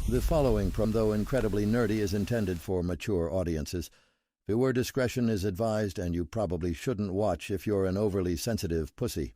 The following, from though incredibly nerdy, is intended for mature audiences. Viewer discretion is advised, and you probably shouldn't watch if you're an overly sensitive pussy.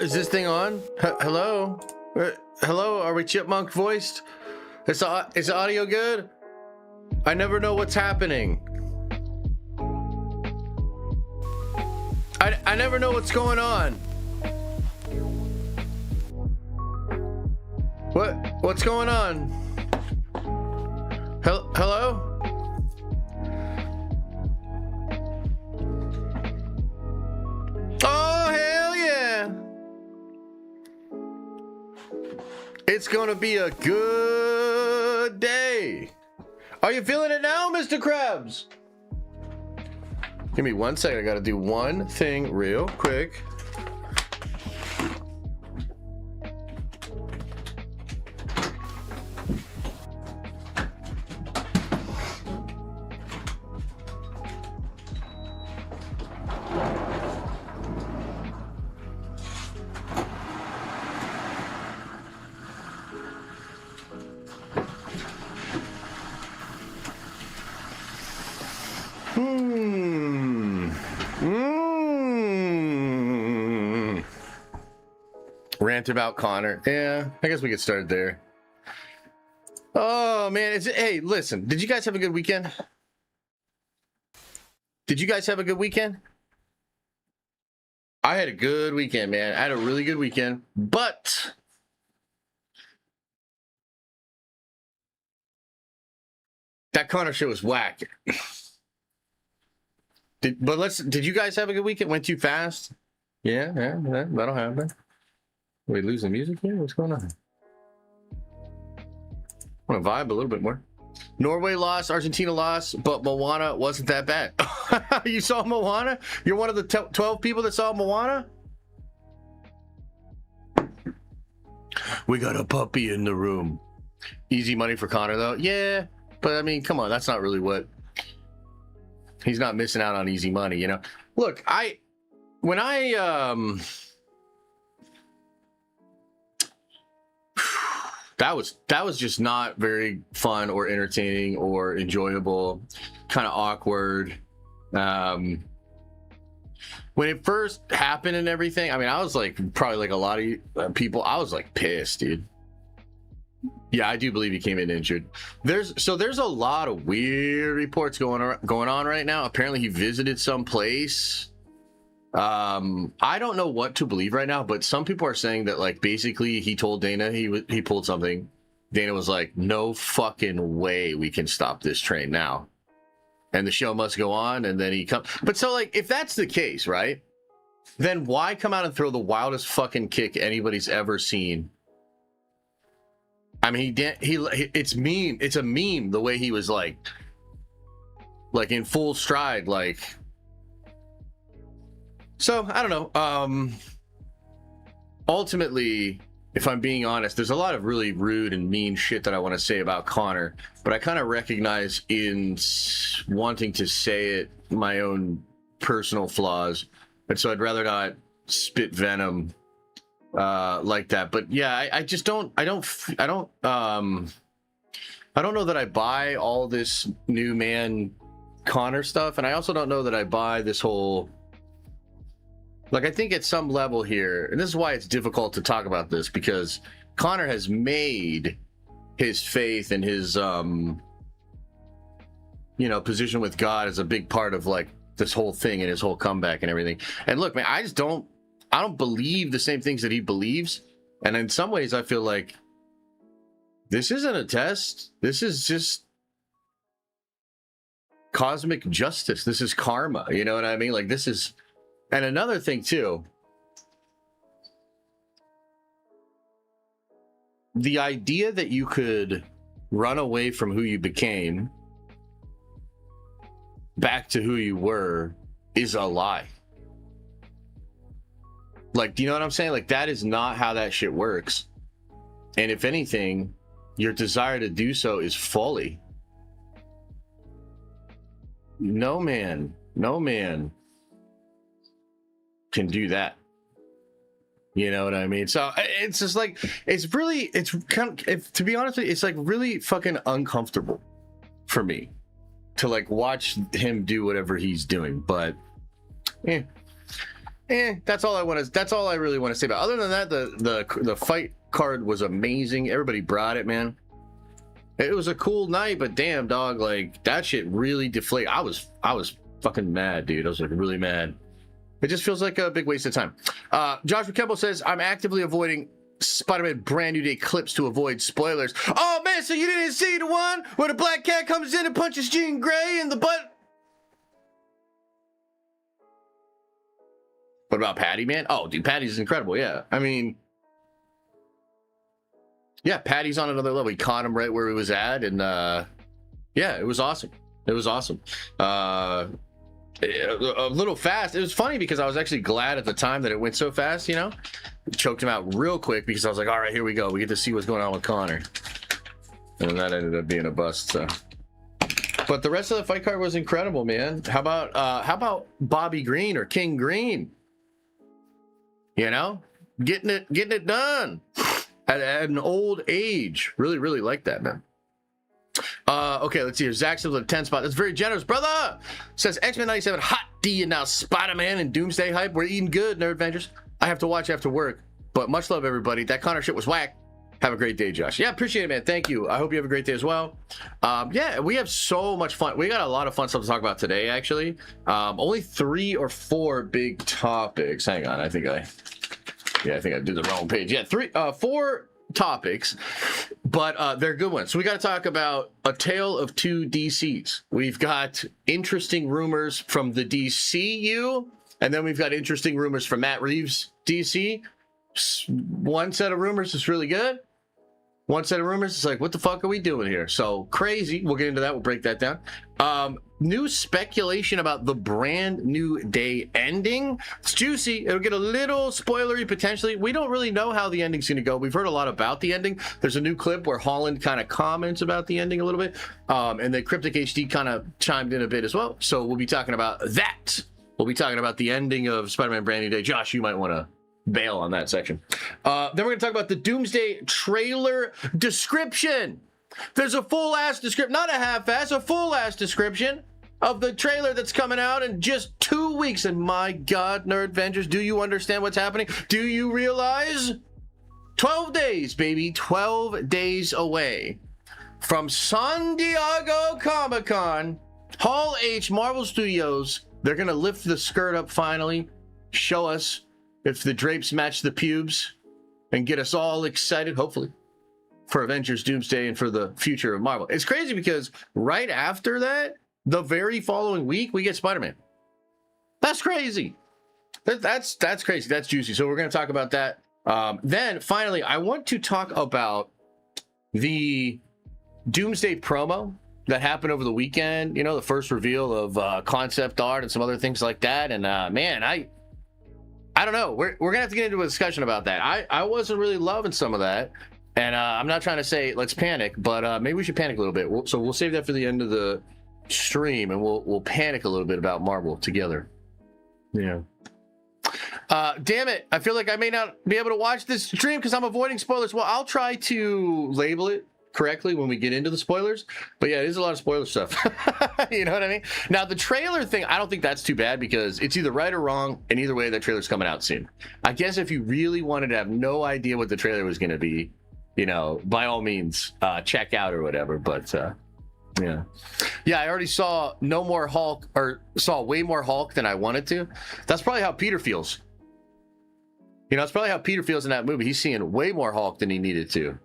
Is this thing on? Hello? Hello? Are we chipmunk voiced? Is the audio good? I never know what's happening. I never know what's going on. What's going on? Hello? Oh, hell yeah! It's gonna be a good day. Are you feeling it now, Mr. Krabs? Give me 1 second. I gotta do one thing real quick. Rant about Connor. Yeah, I guess we could start there. Oh man, hey, listen, did you guys have a good weekend? Did you guys have a good weekend? I had a good weekend, man. I had a really good weekend, but that Connor show was whack. Did you guys have a good weekend? Went too fast? Yeah, that'll happen. Are we losing music here? What's going on? I want to vibe a little bit more. Norway lost, Argentina lost, but Moana wasn't that bad. You saw Moana? You're one of the 12 people that saw Moana? We got a puppy in the room. Easy money for Connor, though. Yeah, but I mean, come on. That's not really what... He's not missing out on easy money, you know? Look, when I that was just not very fun or entertaining or enjoyable, kind of awkward. When it first happened and everything, I mean, I was like, probably like a lot of people, I was like pissed, dude. Yeah, I do believe he came in injured. There's a lot of weird reports going on right now. Apparently he visited some place. I don't know what to believe right now, but some people are saying that, like, basically he told Dana he pulled something. Dana was like, no fucking way we can stop this train now. And the show must go on, and then he comes. But so, like, if that's the case, right? Then why come out and throw the wildest fucking kick anybody's ever seen? I mean, it's mean. It's a meme the way he was like in full stride, like. So I don't know. Ultimately, if I'm being honest, there's a lot of really rude and mean shit that I want to say about Connor, but I kind of recognize in wanting to say it my own personal flaws, and so I'd rather not spit venom like that. But yeah, I just don't know that I buy all this new man Connor stuff, and I also don't know that I buy this whole, like, I think at some level here, and this is why it's difficult to talk about this, because Connor has made his faith and his position with God as a big part of like this whole thing and his whole comeback and everything. And look, man, I don't believe the same things that he believes, and in some ways I feel like this isn't a test. This is just cosmic justice. This is karma. You know what I mean? Like, this is, and another thing too, the idea that you could run away from who you became back to who you were is a lie. Like, do you know what I'm saying? Like, that is not how that shit works. And if anything, your desire to do so is folly. No man can do that. You know what I mean? So it's just like, it's kind of, to be honest with you, it's like really fucking uncomfortable for me to like watch him do whatever he's doing. But that's all I really want to say about it. Other than that, the fight card was amazing. Everybody brought it, man. It was a cool night, but damn, dog, like, that shit really deflated. I was fucking mad, dude. I was like really mad. It just feels like a big waste of time. Joshua Kemble says, I'm actively avoiding Spider-Man Brand New Day clips to avoid spoilers. Oh man, so you didn't see the one where the black cat comes in and punches Jean Grey in the butt? What about Patty, man? Oh, dude, Patty's incredible. Yeah, I mean, yeah, Patty's on another level. He caught him right where he was at, and yeah, it was awesome. It was awesome. A little fast. It was funny because I was actually glad at the time that it went so fast, you know? Choked him out real quick because I was like, all right, here we go. We get to see what's going on with Connor. And that ended up being a bust, so. But the rest of the fight card was incredible, man. How about Bobby Green or King Green? You know? Getting it done at an old age. Really, really like that, man. Okay, let's see here. Zach says with a 10 spot. That's very generous, brother. Says X-Men 97 hot D and now Spider-Man and Doomsday hype. We're eating good, Nerd Adventures. I have to watch after work, but much love, everybody. That Connor shit was whack. Have a great day, Josh. Yeah, appreciate it, man. Thank you. I hope you have a great day as well. Yeah, we have so much fun. We got a lot of fun stuff to talk about today, actually. Only 3 or 4 big topics. Hang on, I think I did the wrong page. Yeah, 4 topics, but they're good ones. So we got to talk about A Tale of Two DCs. We've got interesting rumors from the DCU, and then we've got interesting rumors from Matt Reeves' DC. One set of rumors is really good. One set of rumors is like, what the fuck are we doing here? So crazy. We'll get into that. We'll break that down. New speculation about the Brand New Day ending. It's juicy. It'll get a little spoilery potentially. We don't really know how the ending's going to go. We've heard a lot about the ending. There's a new clip where Holland kind of comments about the ending a little bit. And then Cryptic HD kind of chimed in a bit as well. So we'll be talking about that. We'll be talking about the ending of Spider-Man Brand New Day. Josh, you might want to bail on that section. Then we're going to talk about the Doomsday trailer description. There's a full-ass description, not a half-ass, a full-ass description of the trailer that's coming out in just 2 weeks. And my God, Nerd Adventures, do you understand what's happening? Do you realize? 12 days, baby. 12 days away from San Diego Comic-Con. Hall H, Marvel Studios. They're going to lift the skirt up finally, show us if the drapes match the pubes, and get us all excited, hopefully, for Avengers Doomsday and for the future of Marvel. It's crazy because right after that, the very following week, we get Spider-Man. That's crazy. That's crazy. That's juicy. So we're going to talk about that. Then finally, I want to talk about the Doomsday promo that happened over the weekend. You know, the first reveal of concept art and some other things like that. And man, I don't know. We're gonna have to get into a discussion about that. I wasn't really loving some of that, and I'm not trying to say let's panic, but maybe we should panic a little bit. So we'll save that for the end of the stream, and we'll panic a little bit about Marvel together. Yeah. Damn it. I feel like I may not be able to watch this stream because I'm avoiding spoilers. Well, I'll try to label it correctly when we get into the spoilers. But yeah, it is a lot of spoiler stuff. You know what I mean? Now, the trailer thing, I don't think that's too bad because it's either right or wrong. And either way, that trailer's coming out soon. I guess if you really wanted to have no idea what the trailer was going to be, you know, by all means, check out or whatever. But yeah. I already saw no more Hulk, or saw way more Hulk than I wanted to. That's probably how Peter feels. You know, that's probably how Peter feels in that movie. He's seeing way more Hulk than he needed to.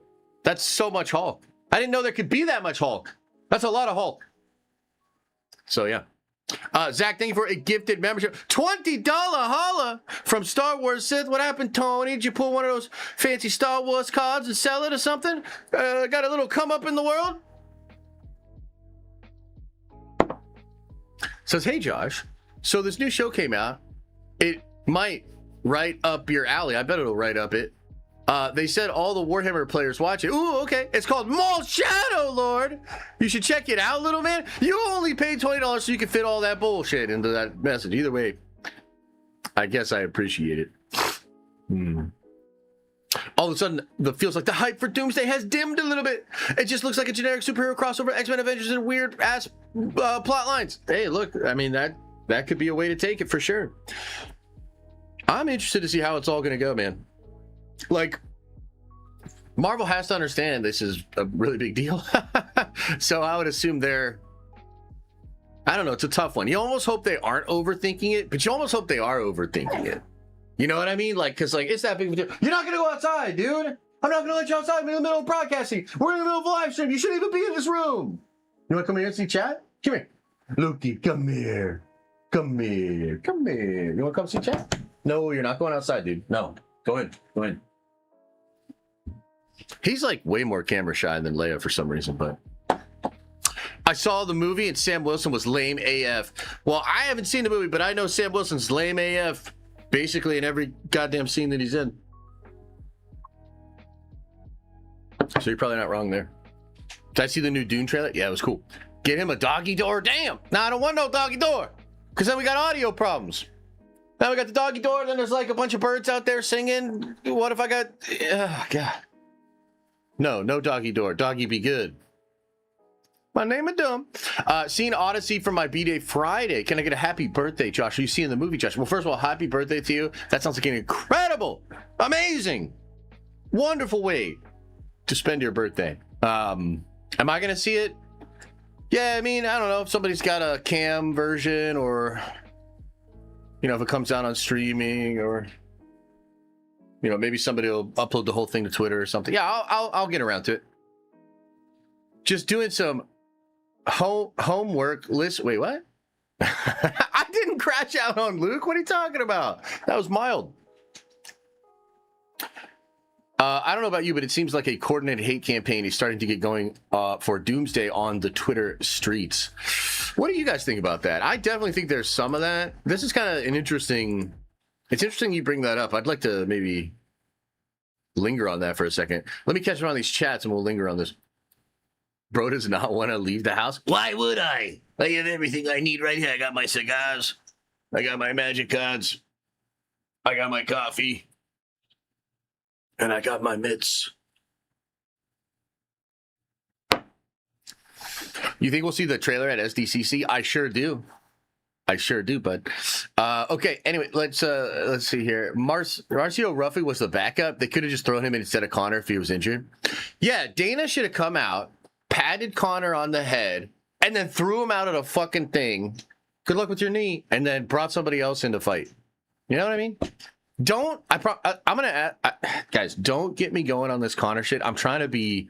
That's so much Hulk. I didn't know there could be that much Hulk. That's a lot of Hulk. So yeah. Zach, thank you for a gifted membership. $20 holla from Star Wars Sith. What happened, Tony? Did you pull one of those fancy Star Wars cards and sell it or something? Got a little come up in the world? Says, hey, Josh. So this new show came out. It might right up your alley. I bet it'll right up it. They said all the Warhammer players watch it. Ooh, okay. It's called Maul Shadow Lord. You should check it out, little man. You only paid $20 so you can fit all that bullshit into that message. Either way, I guess I appreciate it. All of a sudden, it feels like the hype for Doomsday has dimmed a little bit. It just looks like a generic superhero crossover, X-Men Avengers, and weird ass plot lines. Hey, look, I mean, that could be a way to take it for sure. I'm interested to see how it's all going to go, man. Like, Marvel has to understand this is a really big deal. So I would assume I don't know, it's a tough one. You almost hope they aren't overthinking it, but you almost hope they are overthinking it. You know what I mean? Like, because, like, it's that big of a deal. You're not going to go outside, dude. I'm not going to let you outside. I'm in the middle of broadcasting. We're in the middle of a live stream. You shouldn't even be in this room. You want to come here and see chat? Come here. Loki, come here. Come here. Come here. You want to come see chat? No, you're not going outside, dude. No. Go in. Go in. He's like way more camera shy than Leia for some reason, but I saw the movie and Sam Wilson was lame AF. Well, I haven't seen the movie, but I know Sam Wilson's lame AF basically in every goddamn scene that he's in. So you're probably not wrong there. Did I see the new Dune trailer? Yeah, it was cool. Get him a doggy door? Damn. Nah, I don't want no doggy door. Because then we got audio problems. Now we got the doggy door, and then there's like a bunch of birds out there singing. What if I got... Oh, God. No doggy door. Doggy be good. My name is dumb. Seeing Odyssey for my B-Day Friday. Can I get a happy birthday, Josh? Are you seeing the movie, Josh? Well, first of all, happy birthday to you. That sounds like an incredible, amazing, wonderful way to spend your birthday. Am I going to see it? Yeah, I mean, I don't know if somebody's got a cam version or, you know, if it comes out on streaming or, you know, maybe somebody will upload the whole thing to Twitter or something. Yeah, I'll get around to it. Just doing some homework list. Wait, what? I didn't crash out on Luke. What are you talking about? That was mild. I don't know about you, but it seems like a coordinated hate campaign is starting to get going for Doomsday on the Twitter streets. What do you guys think about that? I definitely think there's some of that. This is kind of an interesting... It's interesting you bring that up. I'd like to maybe linger on that for a second. Let me catch up on these chats and we'll linger on this. Bro does not want to leave the house. Why would I? I have everything I need right here. I got my cigars. I got my magic cards. I got my coffee. And I got my mitts. You think we'll see the trailer at SDCC? I sure do. I sure do, bud. Okay, anyway, let's see here. Marcio Ruffy was the backup. They could have just thrown him in instead of Connor if he was injured. Yeah, Dana should have come out, patted Connor on the head, and then threw him out of the fucking thing. Good luck with your knee. And then brought somebody else in to fight. You know what I mean? Guys, don't get me going on this Connor shit. I'm trying to be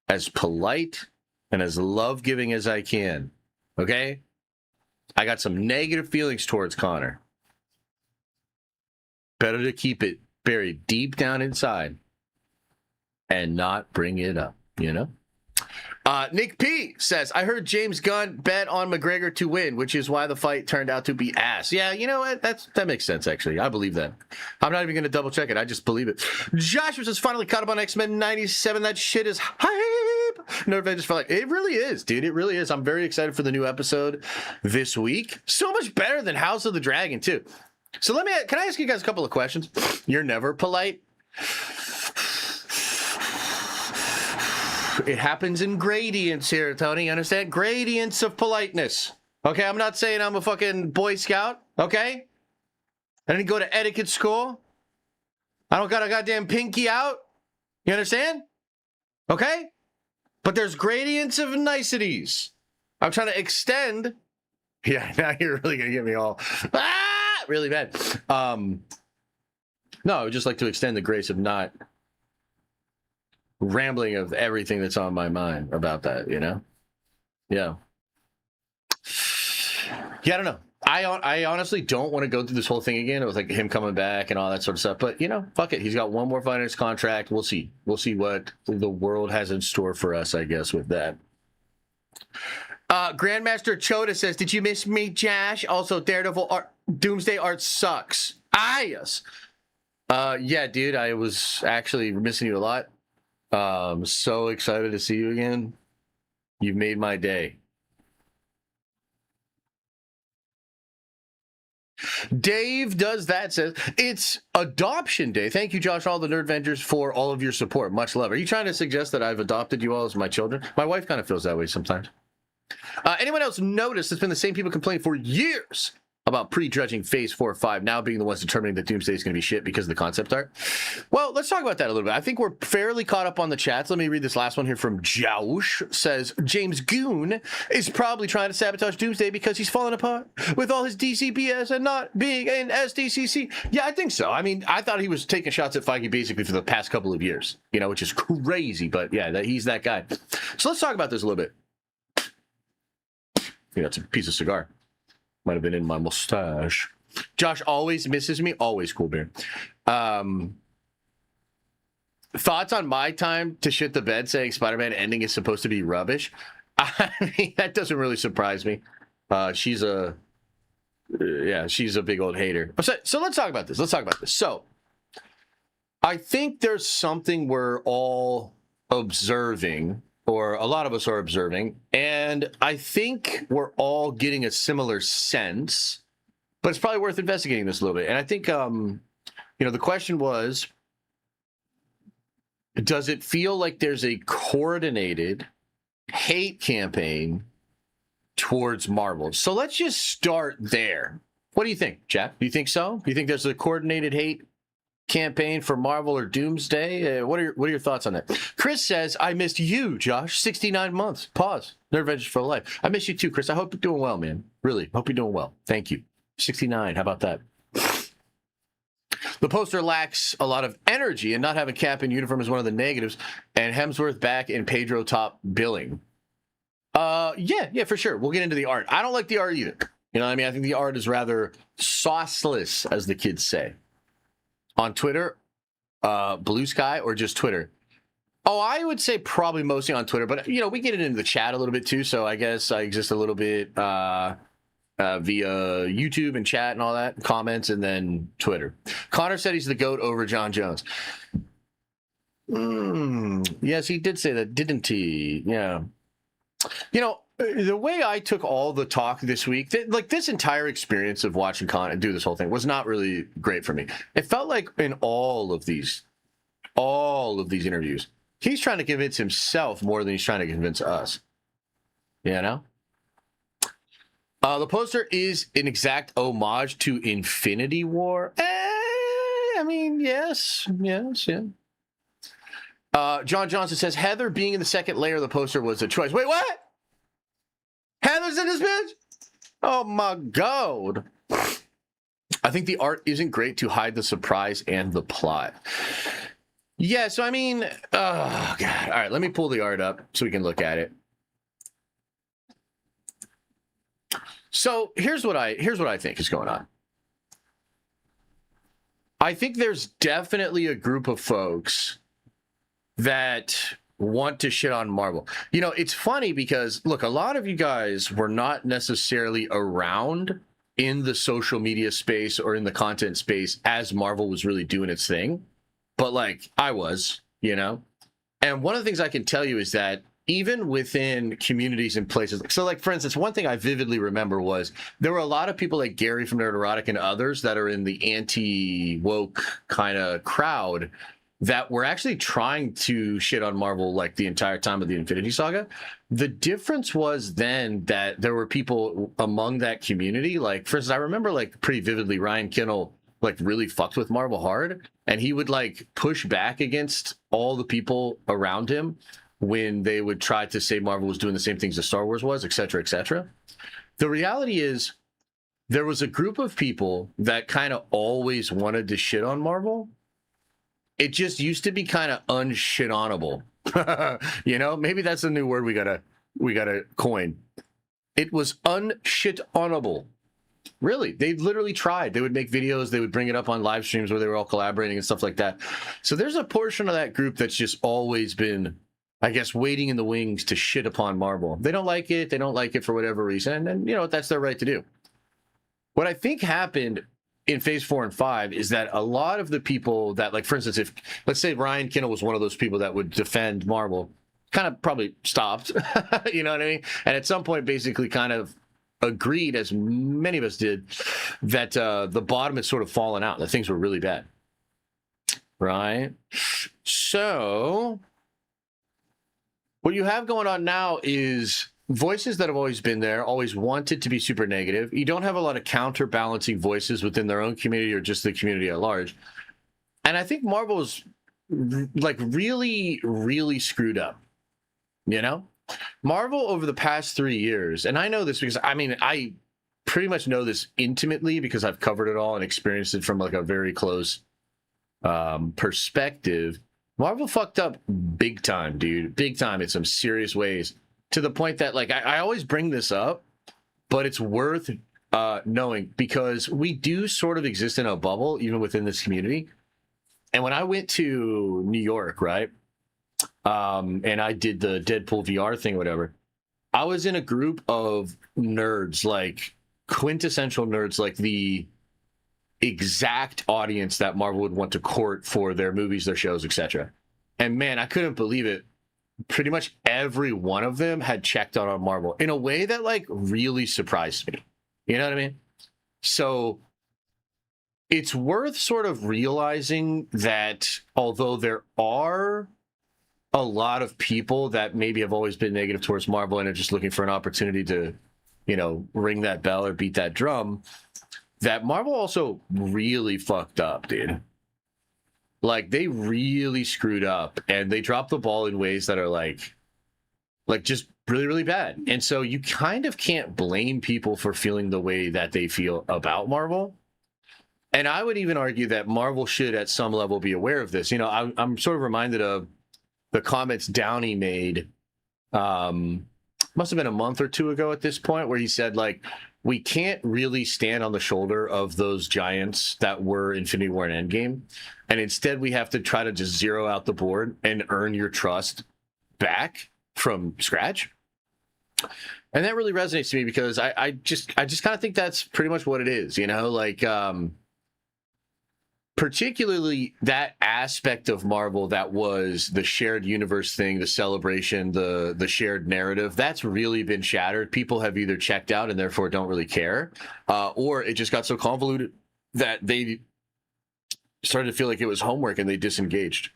as polite and as love-giving as I can. Okay? I got some negative feelings towards Connor. Better to keep it buried deep down inside and not bring it up, you know? Nick P says, I heard James Gunn bet on McGregor to win, which is why the fight turned out to be ass. Yeah, you know what? That makes sense, actually. I believe that. I'm not even going to double check it. I just believe it. Joshua says, finally caught up on X-Men 97. That shit is hype. Nerve just felt like it really is, dude. It really is. I'm very excited for the new episode this week. So much better than House of the Dragon, too. So can I ask you guys a couple of questions? You're never polite. It happens in gradients here, Tony. You understand? Gradients of politeness. Okay, I'm not saying I'm a fucking Boy Scout, okay? I didn't go to etiquette school. I don't got a goddamn pinky out. You understand? Okay? But there's gradients of niceties. I'm trying to extend. Yeah, now you're really going to get me all really bad. No, I would just like to extend the grace of not rambling of everything that's on my mind about that, you know? Yeah. Yeah, I don't know. I honestly don't want to go through this whole thing again with like him coming back and all that sort of stuff. But, you know, fuck it. He's got one more fight in his contract. We'll see. We'll see what the world has in store for us, I guess, with that. Grandmaster Choda says, did you miss me, Josh? Also, Daredevil art, Doomsday art sucks. Yes. Yeah, dude, I was actually missing you a lot. So excited to see you again. You've made my day. Dave does that, says, it's adoption day. Thank you, Josh, all the Nerd Vengers, for all of your support. Much love. Are you trying to suggest that I've adopted you all as my children? My wife kind of feels that way sometimes. Anyone else notice it's been the same people complaining for years about prejudging Phase 4 or 5 now being the ones determining that Doomsday is going to be shit because of the concept art? Well, let's talk about that a little bit. I think we're fairly caught up on the chats. Let me read this last one here from Josh. Says, James Goon is probably trying to sabotage Doomsday because he's falling apart with all his DCPS and not being in SDCC. Yeah, I think so. I mean, I thought he was taking shots at Feige basically for the past couple of years, you know, which is crazy. But yeah, he's that guy. So let's talk about this a little bit. You know, it's a piece of cigar. Might have been in my mustache. Josh always misses me. Always cool beer. Thoughts on my time to shit the bed saying Spider-Man ending is supposed to be rubbish? I mean, that doesn't really surprise me. She's a big old hater. So let's talk about this. So I think there's something we're all observing, or a lot of us are observing, and I think we're all getting a similar sense, but it's probably worth investigating this a little bit. And I think, the question was, does it feel like there's a coordinated hate campaign towards Marvel? So let's just start there. What do you think, Jeff? Do you think so? Do you think there's a coordinated hate campaign for Marvel or Doomsday? What are your thoughts on that? Chris says, I missed you, Josh. 69 months. Pause. Nerd Vengers for life. I miss you too, Chris. I hope you're doing well, man. Really. Hope you're doing well. Thank you. 69. How about that? The poster lacks a lot of energy, and not having Cap in uniform is one of the negatives. And Hemsworth back and Pedro top billing. Yeah, for sure. We'll get into the art. I don't like the art either. You know what I mean? I think the art is rather sauceless, as the kids say. On Twitter, Blue Sky, or just Twitter? Oh, I would say probably mostly on Twitter, but, you know, we get it into the chat a little bit too, so I guess I exist a little bit via YouTube and chat and all that, comments, and then Twitter. Connor said he's the GOAT over John Jones. Yes, he did say that, didn't he? Yeah. You know, the way I took all the talk this week, this entire experience of watching Con and do this whole thing was not really great for me. It felt like in all of these interviews, he's trying to convince himself more than he's trying to convince us. You know? The poster is an exact homage to Infinity War. I mean, yes, yeah. John Johnson says, Heather being in the second layer of the poster was a choice. Wait, what? Heather's in this bitch? Oh my God. I think the art isn't great to hide the surprise and the plot. Yeah, so I mean, oh God. All right, let me pull the art up so we can look at it. So here's what I think is going on. I think there's definitely a group of folks that want to shit on Marvel. You know, it's funny because, look, a lot of you guys were not necessarily around in the social media space or in the content space as Marvel was really doing its thing. But, like, I was, you know? And one of the things I can tell you is that even within communities and places. So, like, for instance, one thing I vividly remember was there were a lot of people like Gary from Nerderotic and others that are in the anti-woke kind of crowd that were actually trying to shit on Marvel like the entire time of the Infinity Saga. The difference was then that there were people among that community. Like, for instance, I remember like pretty vividly Ryan Kinnell like really fucked with Marvel hard, and he would like push back against all the people around him when they would try to say Marvel was doing the same things as Star Wars was, et cetera, et cetera. The reality is there was a group of people that kind of always wanted to shit on Marvel. It just used to be kind of unshit-onable. You know, maybe that's a new word we gotta coin. It was unshit-onable. Really, they literally tried. They would make videos, they would bring it up on live streams where they were all collaborating and stuff like that. So there's a portion of that group that's just always been, I guess, waiting in the wings to shit upon Marvel. They don't like it. They don't like it for whatever reason. And, you know, that's their right to do. What I think happened in phase 4 and 5 is that a lot of the people that, like, for instance, if, let's say Ryan Kinnell was one of those people that would defend Marvel, kind of probably stopped, you know what I mean? And at some point basically kind of agreed, as many of us did, that the bottom had sort of fallen out, that things were really bad. Right? So what you have going on now is voices that have always been there, always wanted to be super negative. You don't have a lot of counterbalancing voices within their own community or just the community at large. And I think Marvel's like really, really screwed up. You know? Marvel over the past 3 years, and I know this because, I mean, I pretty much know this intimately because I've covered it all and experienced it from like a very close perspective. Marvel fucked up big time, dude. Big time in some serious ways. To the point that, like, I always bring this up, but it's worth knowing because we do sort of exist in a bubble, even within this community. And when I went to New York, right, and I did the Deadpool VR thing, whatever, I was in a group of nerds, like quintessential nerds, like the exact audience that Marvel would want to court for their movies, their shows, etc. And man, I couldn't believe it. Pretty much every one of them had checked out on Marvel in a way that like really surprised me. You know what I mean? So it's worth sort of realizing that although there are a lot of people that maybe have always been negative towards Marvel and are just looking for an opportunity to, you know, ring that bell or beat that drum, that Marvel also really fucked up, dude. Like, they really screwed up, and they dropped the ball in ways that are like just really, really bad. And so you kind of can't blame people for feeling the way that they feel about Marvel. And I would even argue that Marvel should, at some level, be aware of this. You know, I'm sort of reminded of the comments Downey made, must have been a month or two ago at this point, where he said, like, we can't really stand on the shoulder of those giants that were Infinity War and Endgame. And instead, we have to try to just zero out the board and earn your trust back from scratch. And that really resonates to me because I just kind of think that's pretty much what it is, you know, like, particularly that aspect of Marvel that was the shared universe thing, the celebration, the shared narrative, that's really been shattered. People have either checked out and therefore don't really care, or it just got so convoluted that they started to feel like it was homework and they disengaged.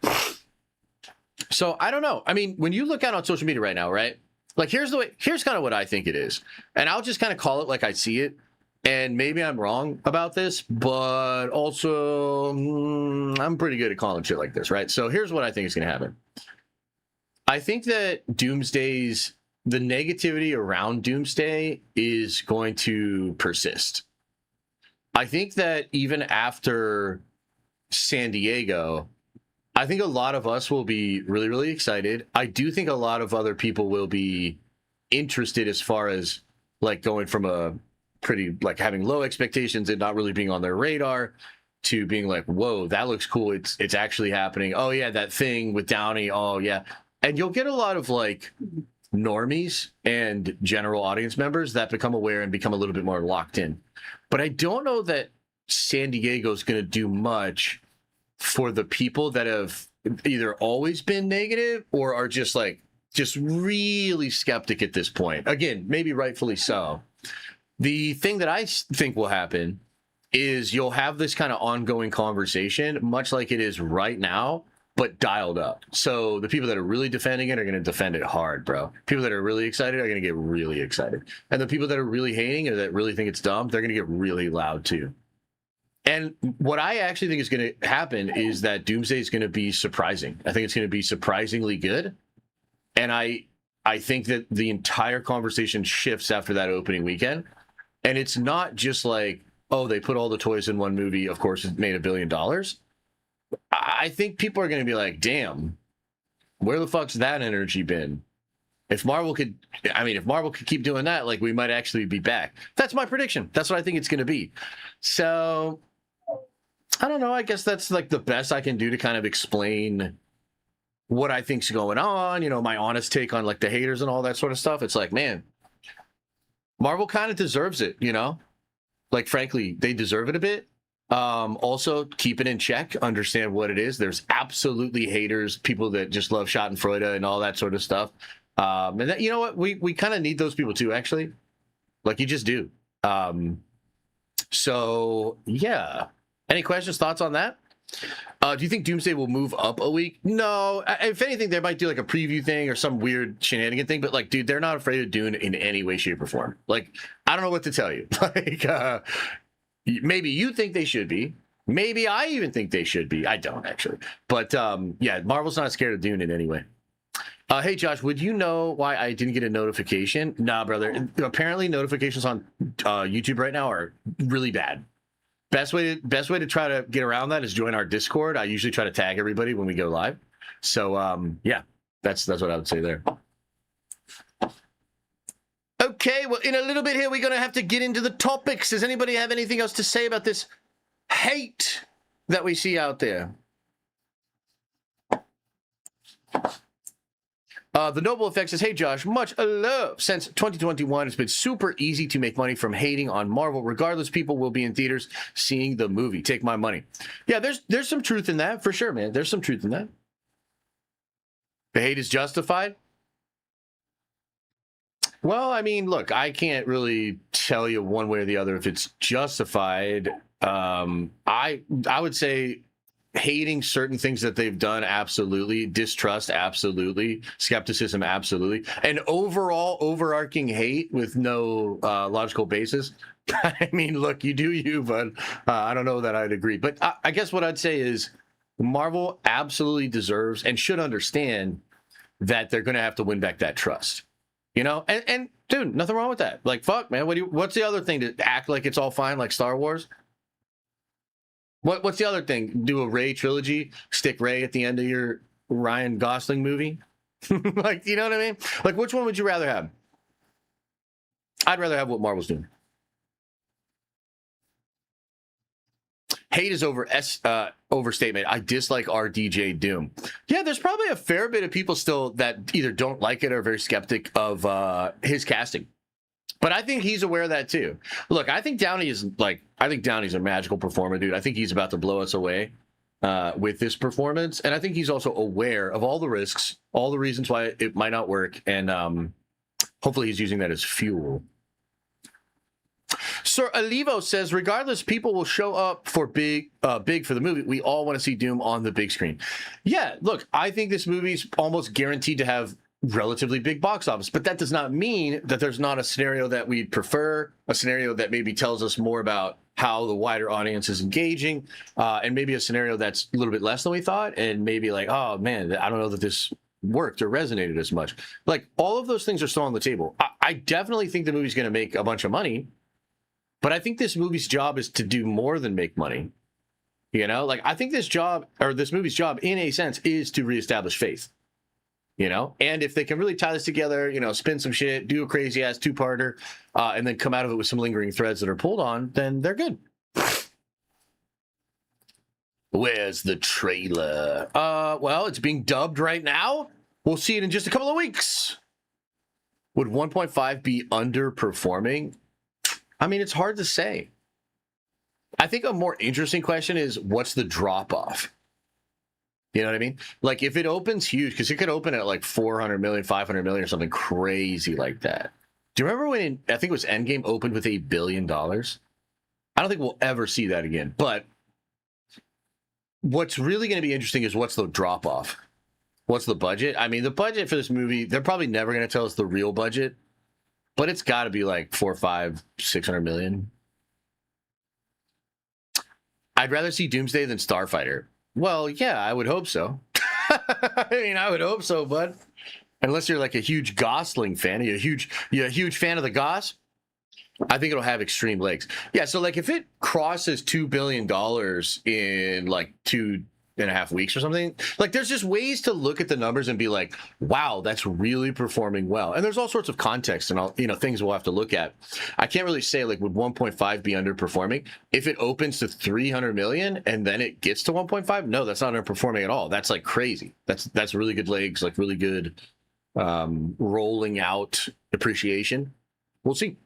So I don't know. I mean, when you look out on social media right now, right? Like, here's kind of what I think it is. And I'll just kind of call it like I see it. And maybe I'm wrong about this, but also I'm pretty good at calling shit like this, right? So here's what I think is going to happen. I think that the negativity around Doomsday is going to persist. I think that even after San Diego, I think a lot of us will be really, really excited. I do think a lot of other people will be interested as far as like going from a pretty like having low expectations and not really being on their radar to being like, whoa, that looks cool. It's actually happening. Oh yeah, that thing with Downey. Oh yeah. And you'll get a lot of like normies and general audience members that become aware and become a little bit more locked in. But I don't know that San Diego is going to do much for the people that have either always been negative or are just like just really skeptic at this point. Again, maybe rightfully so. The thing that I think will happen is you'll have this kind of ongoing conversation, much like it is right now, but dialed up. So the people that are really defending it are going to defend it hard, bro. People that are really excited are going to get really excited. And the people that are really hating or that really think it's dumb, they're going to get really loud too. And what I actually think is going to happen is that Doomsday is going to be surprising. I think it's going to be surprisingly good. And I think that the entire conversation shifts after that opening weekend. And it's not just like, oh, they put all the toys in one movie. Of course, it made $1 billion. I think people are going to be like, damn, where the fuck's that energy been? If Marvel could keep doing that, like, we might actually be back. That's my prediction. That's what I think it's going to be. So I don't know. I guess that's like the best I can do to kind of explain what I think's going on. You know, my honest take on like the haters and all that sort of stuff. It's like, man, Marvel kind of deserves it, you know? Like, frankly, they deserve it a bit. Also, keep it in check, understand what it is. There's absolutely haters, people that just love Schadenfreude and all that sort of stuff. And that, you know what? We kind of need those people too, actually. Like, you just do. So, yeah. Any questions, thoughts on that? Do you think Doomsday will move up a week? No. If anything, they might do like a preview thing or some weird shenanigan thing. But like, dude, they're not afraid of Dune in any way, shape, or form. Like, I don't know what to tell you. Like, maybe you think they should be. Maybe I even think they should be. I don't, actually. But yeah, Marvel's not scared of Dune in any way. Hey, Josh, would you know why I didn't get a notification? Nah, brother. Apparently, notifications on YouTube right now are really bad. Best way to try to get around that is join our Discord. I usually try to tag everybody when we go live. So yeah, that's what I would say there. Okay, well, in a little bit here, we're going to have to get into the topics. Does anybody have anything else to say about this hate that we see out there? The Noble Effect says, hey, Josh, much love. Since 2021, it's been super easy to make money from hating on Marvel. Regardless, people will be in theaters seeing the movie. Take my money. Yeah, there's some truth in that, for sure, man. There's some truth in that. The hate is justified. Well, I mean, look, I can't really tell you one way or the other if it's justified. I would say hating certain things that they've done, absolutely. Distrust, absolutely. Skepticism, absolutely. And overall overarching hate with no logical basis. I mean, look, you do you, but I don't know that I'd agree. But I guess what I'd say is Marvel absolutely deserves and should understand that they're going to have to win back that trust. You know, and dude, nothing wrong with that. Like, fuck, man. What's the other thing, to act like it's all fine, like Star Wars? What's the other thing? Do a Rey trilogy, stick Rey at the end of your Ryan Gosling movie? Like, you know what I mean? Like, which one would you rather have? I'd rather have what Marvel's doing. Hate is overstatement. I dislike RDJ Doom. Yeah, there's probably a fair bit of people still that either don't like it or are very skeptic of his casting. But I think he's aware of that too. Look, I think Downey's a magical performer, dude. I think he's about to blow us away with this performance. And I think he's also aware of all the risks, all the reasons why it might not work. And hopefully he's using that as fuel. Sir Alivo says, regardless, people will show up for big for the movie. We all want to see Doom on the big screen. Yeah, look, I think this movie's almost guaranteed to have relatively big box office, but that does not mean that there's not a scenario that we'd prefer, a scenario that maybe tells us more about how the wider audience is engaging, and maybe a scenario that's a little bit less than we thought, and maybe like, oh man, I don't know that this worked or resonated as much. Like, all of those things are still on the table. I definitely think the movie's going to make a bunch of money, but I think this movie's job is to do more than make money. You know, like, I think this movie's job, in a sense, is to reestablish faith. You know, and if they can really tie this together, you know, spin some shit, do a crazy ass two-parter, and then come out of it with some lingering threads that are pulled on, then they're good. Where's the trailer? Well, it's being dubbed right now. We'll see it in just a couple of weeks. Would 1.5 be underperforming? I mean, it's hard to say. I think a more interesting question is, what's the drop-off? You know what I mean? Like if it opens huge, because it could open at like 400 million, 500 million or something crazy like that. Do you remember when I think it was Endgame opened with $1 billion? I don't think we'll ever see that again. But what's really going to be interesting is what's the drop off? What's the budget? I mean, the budget for this movie, they're probably never going to tell us the real budget, but it's got to be like 400, 500, 600 million. I'd rather see Doomsday than Starfighter. Well, yeah, I would hope so. I mean, I would hope so, bud. Unless you're like a huge Gosling fan, you're a huge fan of the Goss. I think it'll have extreme legs. Yeah, so like if it crosses $2 billion in like 2.5 weeks or something, like there's just ways to look at the numbers and be like, wow, that's really performing well. And there's all sorts of context and all, things we'll have to look at. I can't really say like would 1.5 be underperforming if it opens to 300 million and then it gets to 1.5. No, that's not underperforming at all. That's like crazy. That's really good legs, like really good rolling out appreciation. We'll see.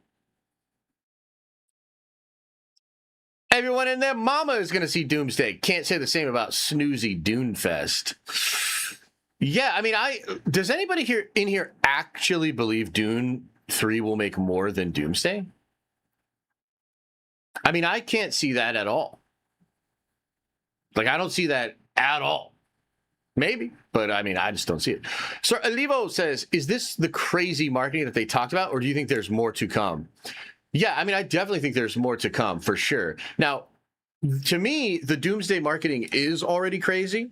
Everyone and their mama is going to see Doomsday. Can't say the same about Snoozy Doomfest. Yeah, I mean, does anybody in here actually believe Dune 3 will make more than Doomsday? I mean, I can't see that at all. Like, I don't see that at all. Maybe, but I mean, I just don't see it. So Alivo says, is this the crazy marketing that they talked about, or do you think there's more to come? Yeah, I mean, I definitely think there's more to come for sure. Now, to me, the Doomsday marketing is already crazy.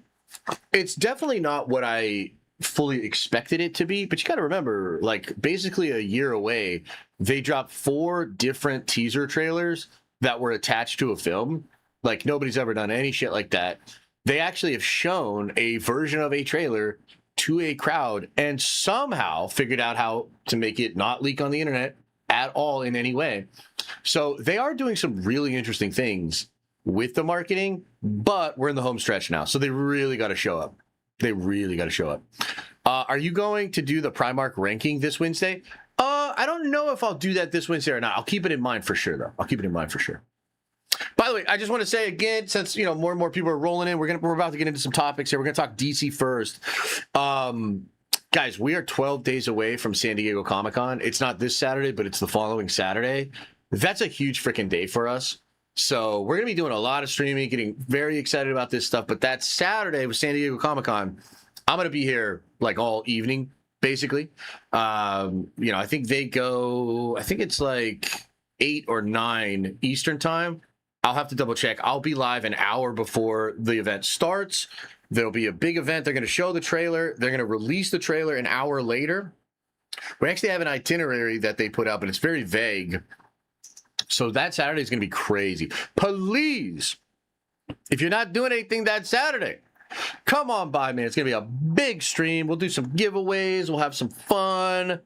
It's definitely not what I fully expected it to be, but you got to remember, like, basically a year away, they dropped 4 different teaser trailers that were attached to a film. Like, nobody's ever done any shit like that. They actually have shown a version of a trailer to a crowd and somehow figured out how to make it not leak on the internet at all in any way. So they are doing some really interesting things with the marketing, but we're in the home stretch now. So they really got to show up. They really got to show up. Are you going to do the Primark ranking this Wednesday? I don't know if I'll do that this Wednesday or not. I'll keep it in mind for sure, though. I'll keep it in mind for sure. By the way, I just want to say again, since more and more people are rolling in, we're about to get into some topics here. We're going to talk DC first. Guys, we are 12 days away from San Diego Comic-Con. It's not this Saturday, but it's the following Saturday. That's a huge freaking day for us. So we're going to be doing a lot of streaming, getting very excited about this stuff. But that Saturday with San Diego Comic-Con, I'm going to be here like all evening, basically. I think they go, I think it's like 8 or 9 Eastern time. I'll have to double check. I'll be live an hour before the event starts. There'll be a big event. They're going to show the trailer. They're going to release the trailer an hour later. We actually have an itinerary that they put out, but it's very vague. So that Saturday is going to be crazy. Please, if you're not doing anything that Saturday, come on by, man. It's going to be a big stream. We'll do some giveaways. We'll have some fun.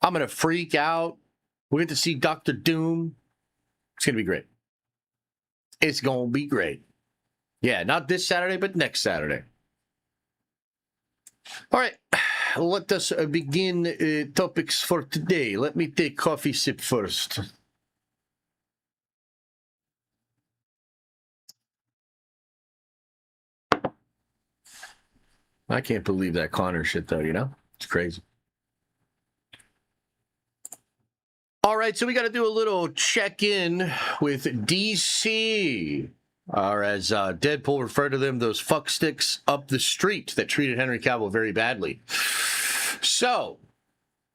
I'm going to freak out. We'll get to see Dr. Doom. It's going to be great. It's going to be great. Yeah, not this Saturday, but next Saturday. All right, let us begin topics for today. Let me take coffee sip first. I can't believe that Connor shit, though, It's crazy. All right, so we got to do a little check-in with DC. Or as Deadpool referred to them, those fucksticks up the street that treated Henry Cavill very badly. So,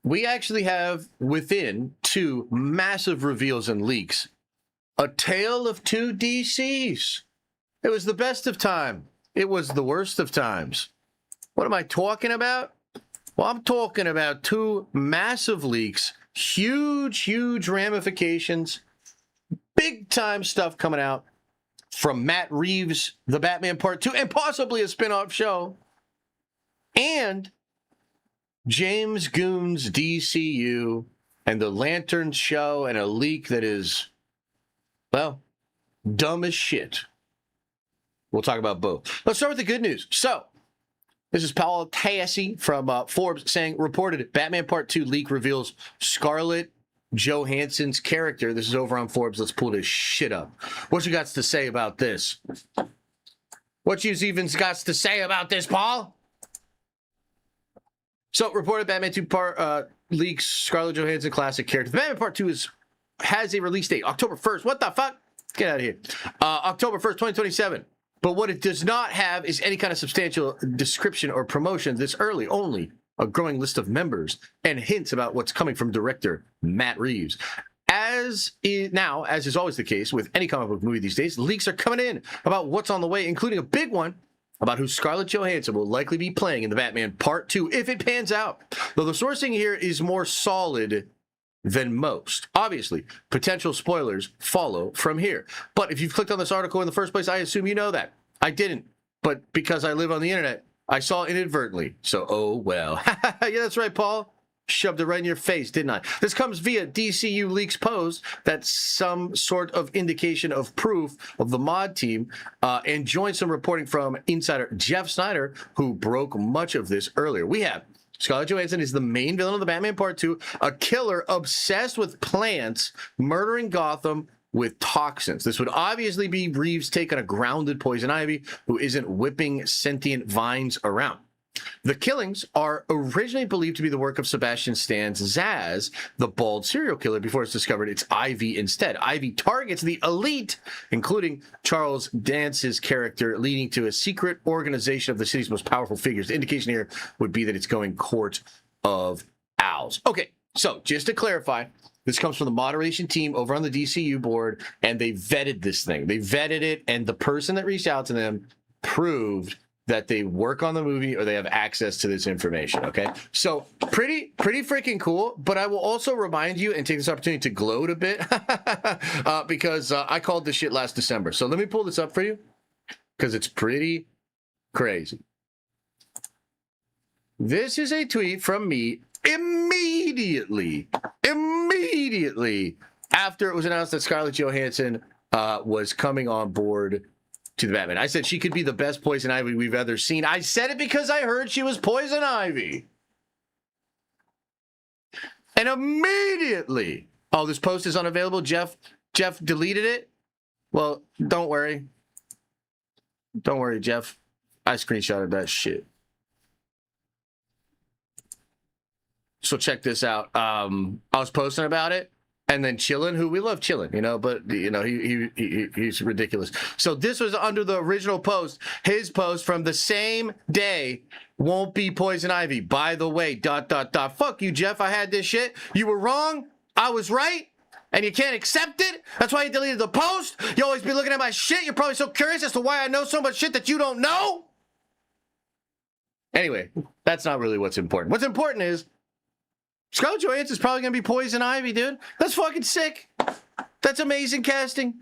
we actually have within 2 massive reveals and leaks, a tale of 2 DCs. It was the best of time. It was the worst of times. What am I talking about? Well, I'm talking about 2 massive leaks, huge ramifications, big time stuff coming out from Matt Reeves, The Batman Part 2, and possibly a spin-off show, and James Gunn's DCU and the Lantern show, and a leak that is, well, dumb as shit. We'll talk about both. Let's start with the good news. So, this is Paul Tassi from Forbes saying, reported Batman Part 2 leak reveals Scarlett Johansson's character. This is over on Forbes. Let's pull this shit up. What you got to say about this? What you even got to say about this, Paul? So, reported Batman 2 part leaks Scarlett Johansson classic character. The Batman Part 2 has a release date, October 1st. What the fuck? Get out of here. October 1st, 2027. But what it does not have is any kind of substantial description or promotion this early, only a growing list of members and hints about what's coming from director Matt Reeves. As is always the case with any comic book movie these days, leaks are coming in about what's on the way, including a big one about who Scarlett Johansson will likely be playing in the Batman Part 2 if it pans out. Though the sourcing here is more solid than most. Obviously, potential spoilers follow from here. But if you've clicked on this article in the first place, I assume you know that. I didn't. But because I live on the internet, I saw it inadvertently. So, oh well. Yeah, that's right, Paul. Shoved it right in your face, didn't I? This comes via DCU Leaks post. That's some sort of indication of proof of the mod team, and joins some reporting from insider Jeff Snyder, who broke much of this earlier. We have Scarlett Johansson is the main villain of the Batman Part 2, a killer obsessed with plants, murdering Gotham with toxins. This would obviously be Reeves' take on a grounded Poison Ivy who isn't whipping sentient vines around. The killings are originally believed to be the work of Sebastian Stan's Zsasz, the bald serial killer, before it's discovered it's Ivy instead. Ivy targets the elite, including Charles Dance's character, leading to a secret organization of the city's most powerful figures. The indication here would be that it's going Court of Owls. Okay, so just to clarify, this comes from the moderation team over on the DCU board, and they vetted this thing. They vetted it, and the person that reached out to them proved that they work on the movie or they have access to this information, okay? So pretty freaking cool, but I will also remind you and take this opportunity to gloat a bit because I called this shit last December. So let me pull this up for you because it's pretty crazy. This is a tweet from me immediately after it was announced that Scarlett Johansson was coming on board to the Batman. I said she could be the best Poison Ivy we've ever seen. I said it because I heard she was Poison Ivy. And immediately, oh, this post is unavailable. Jeff deleted it. Well, don't worry. Don't worry, Jeff. I screenshotted that shit. So check this out. I was posting about it. And then Chillin, who we love Chillin, you know, but, you know, he's ridiculous. So this was under the original post. His post from the same day won't be Poison Ivy. By the way, ... Fuck you, Jeff. I had this shit. You were wrong. I was right. And you can't accept it. That's why you deleted the post. You always be looking at my shit. You're probably so curious as to why I know so much shit that you don't know. Anyway, that's not really what's important. What's important is Scarlett Johansson's probably going to be Poison Ivy, dude. That's fucking sick. That's amazing casting.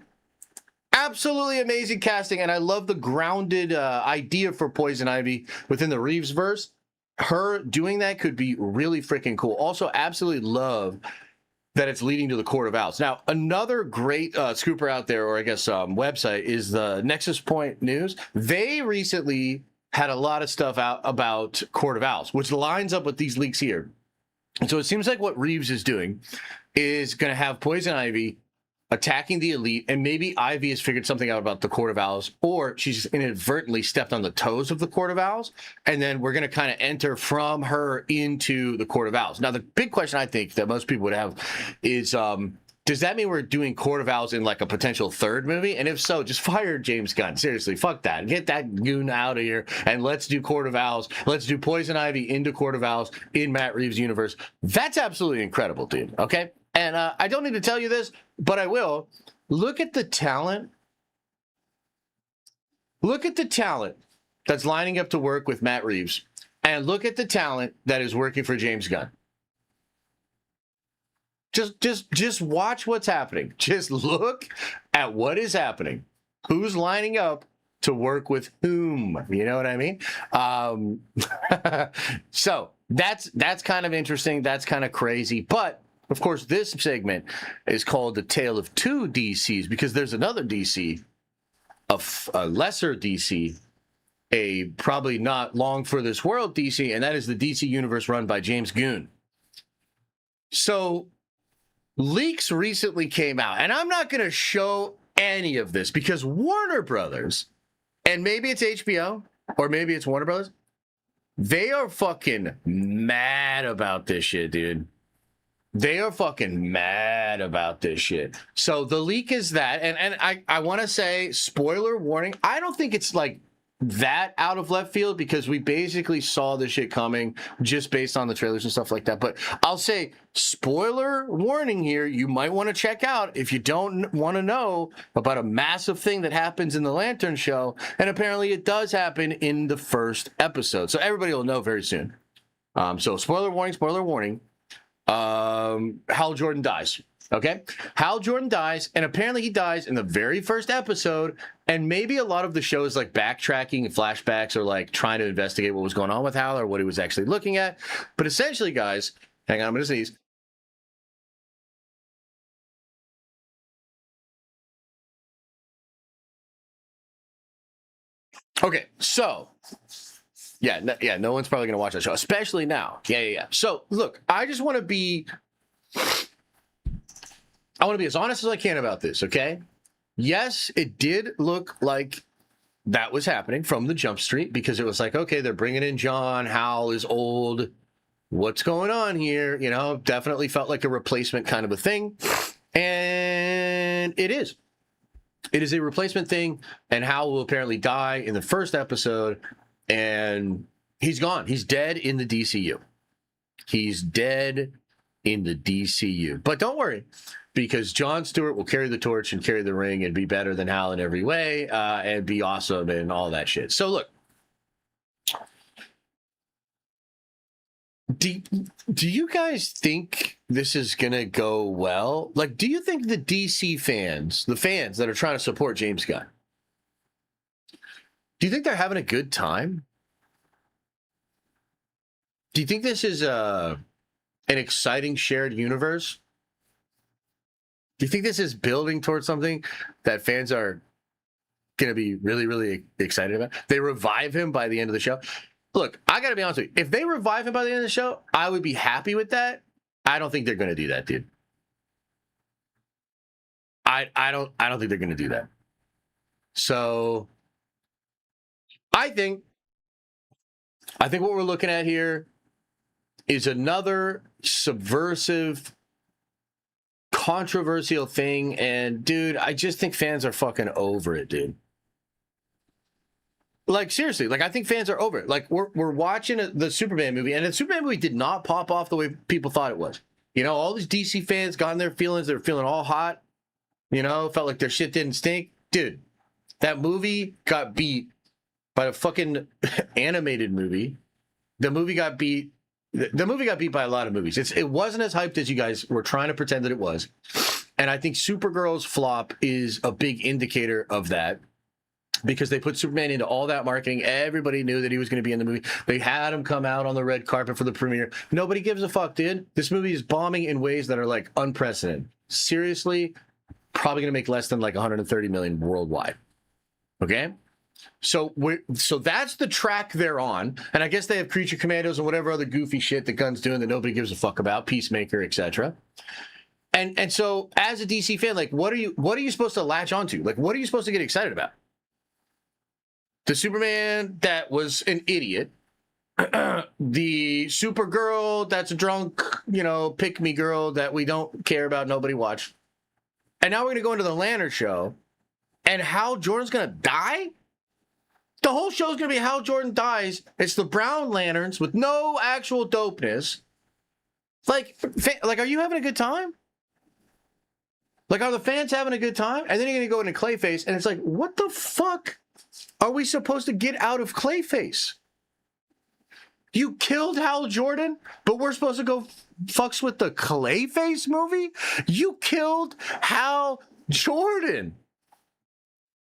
Absolutely amazing casting. And I love the grounded idea for Poison Ivy within the Reeves verse. Her doing that could be really freaking cool. Also, absolutely love that it's leading to the Court of Owls. Now, another great scooper out there, or I guess website, is the Nexus Point News. They recently had a lot of stuff out about Court of Owls, which lines up with these leaks here. And so it seems like what Reeves is doing is going to have Poison Ivy attacking the elite, and maybe Ivy has figured something out about the Court of Owls, or she's inadvertently stepped on the toes of the Court of Owls, and then we're going to kind of enter from her into the Court of Owls. Now, the big question I think that most people would have is, does that mean we're doing Court of Owls in like a potential third movie? And if so, just fire James Gunn. Seriously, fuck that. Get that goon out of here and let's do Court of Owls. Let's do Poison Ivy into Court of Owls in Matt Reeves' universe. That's absolutely incredible, dude. Okay? And I don't need to tell you this, but I will. Look at the talent. Look at the talent that's lining up to work with Matt Reeves. And look at the talent that is working for James Gunn. Just watch what's happening. Just look at what is happening. Who's lining up to work with whom? You know what I mean? So that's kind of interesting. That's kind of crazy. But of course, this segment is called The Tale of Two DCs because there's another DC, a lesser DC, a probably not long for this world DC, and that is the DC universe run by James Gunn. So leaks recently came out, and I'm not going to show any of this because Warner Brothers and maybe it's HBO or maybe it's Warner Brothers. They are fucking mad about this shit, dude. They are fucking mad about this shit. So the leak is that, and I want to say, spoiler warning, I don't think it's like that out of left field because we basically saw this shit coming just based on the trailers and stuff like that. But I'll say, spoiler warning here, you might want to check out if you don't want to know about a massive thing that happens in the Lantern show. And apparently it does happen in the first episode. So everybody will know very soon. So spoiler warning. Hal Jordan dies. Okay, Hal Jordan dies, and apparently he dies in the very first episode. And maybe a lot of the show is like backtracking and flashbacks, or like trying to investigate what was going on with Hal or what he was actually looking at. But essentially, guys, hang on, I'm gonna sneeze. Okay, so yeah, no one's probably gonna watch that show, especially now. Yeah. So look, I want to be as honest as I can about this, okay? Yes, it did look like that was happening from the jump street because it was like, okay, they're bringing in John. Hal is old. What's going on here? You know, definitely felt like a replacement kind of a thing. And it is. It is a replacement thing, and Hal will apparently die in the first episode, and he's gone. He's dead in the DCU. He's dead in the DCU. But don't worry, because Jon Stewart will carry the torch and carry the ring and be better than Hal in every way, and be awesome and all that shit. So look, do you guys think this is gonna go well? Like, do you think the DC fans, the fans that are trying to support James Gunn, do you think they're having a good time? Do you think this is an exciting shared universe? Do you think this is building towards something that fans are going to be really, really excited about? They revive him by the end of the show. Look, I got to be honest with you. If they revive him by the end of the show, I would be happy with that. I don't think they're going to do that, dude. I don't think they're going to do that. So I think what we're looking at here is another subversive, controversial thing. And dude, I just think fans are fucking over it, dude. Like, seriously, like, I think fans are over it. Like, we're watching the Superman movie, and the Superman movie did not pop off the way people thought it was. You know, all these DC fans got in their feelings. They were feeling all hot. You know, felt like their shit didn't stink. Dude, that movie got beat by a fucking animated movie. The movie got beat by a lot of movies. It wasn't as hyped as you guys were trying to pretend that it was. And I think Supergirl's flop is a big indicator of that, because they put Superman into all that marketing. Everybody knew that he was going to be in the movie. They had him come out on the red carpet for the premiere. Nobody gives a fuck, dude. This movie is bombing in ways that are like unprecedented. Seriously, probably going to make less than like 130 million worldwide. Okay? So that's the track they're on. And I guess they have Creature Commandos and whatever other goofy shit that Gunn's doing that nobody gives a fuck about, Peacemaker, etc. And so as a DC fan, like, what are you supposed to latch onto? Like, what are you supposed to get excited about? The Superman that was an idiot, the Supergirl that's a drunk, you know, pick-me girl that we don't care about, nobody watched. And now we're going to go into the Lantern show, and Hal Jordan's going to die? The whole show's going to be Hal Jordan dies. It's the Brown Lanterns with no actual dopeness. Like, are you having a good time? Like, are the fans having a good time? And then you're going to go into Clayface, and it's like, what the fuck are we supposed to get out of Clayface? You killed Hal Jordan, but we're supposed to go fucks with the Clayface movie? You killed Hal Jordan,